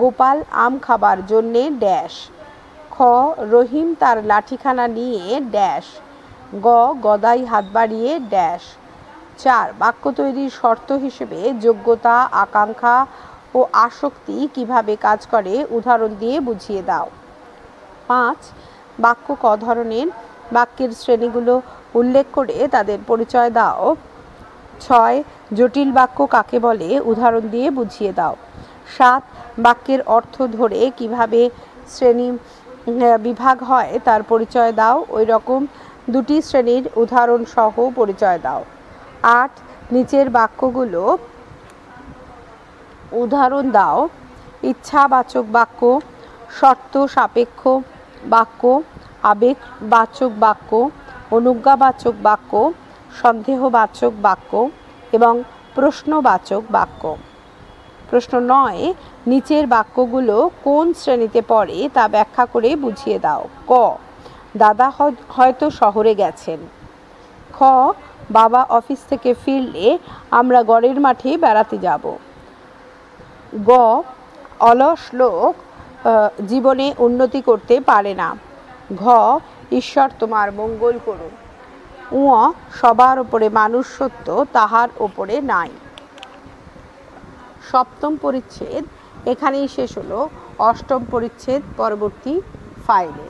গোপাল আম খাবার জন্যে ড্যাশ। খ রহিম তার লাঠিখানা নিয়ে ড্যাশ। গ গদাই হাত বাড়িয়ে ড্যাশ। 4 বাক্য তৈরির শর্ত হিসেবে যোগ্যতা, আকাঙ্ক্ষা ও আসক্তি কিভাবে কাজ করে উদাহরণ দিয়ে বুঝিয়ে দাও। 5 বাক্য ক ধরনের, বাক্যের শ্রেণীগুলো উল্লেখ করে তাদের পরিচয় দাও। 6 জটিল বাক্য কাকে বলে উদাহরণ দিয়ে বুঝিয়ে দাও। 7 বাক্যের অর্থ ধরে কিভাবে শ্রেণী বিভাগ হয় তার পরিচয় দাও, ওই রকম 2টি শ্রেণীর উদাহরণ সহ পরিচয় দাও। 8 নিচের বাক্যগুলো উদাহরণ দাও। ইচ্ছাবাচক বাক্য, শর্ত সাপেক্ষ বাক্য, আবেগবাচক বাক্য, অনুজ্ঞাবাচক বাক্য, সন্দেহবাচক বাক্য এবং প্রশ্নবাচক বাক্য। প্রশ্ন 9, নিচের বাক্যগুলো কোন শ্রেণীতে পড়ে তা ব্যাখ্যা করে বুঝিয়ে দাও। ক, দাদা হয়তো শহরে গেছেন। খ, বাবা অফিস থেকে ফিরলে আমরা গড়ের মাঠে বেড়াতে যাব। গ, অলস লোক জীবনে উন্নতি করতে পারে না। ঘ, ঈশ্বর তোমার মঙ্গল করুন। উ, সবার উপরে মানুষ সত্য, তাহার উপরে নাই। সপ্তম পরিচ্ছেদ এখানেই শেষ হলো। অষ্টম পরিচ্ছেদ পরবর্তী ফাইলে।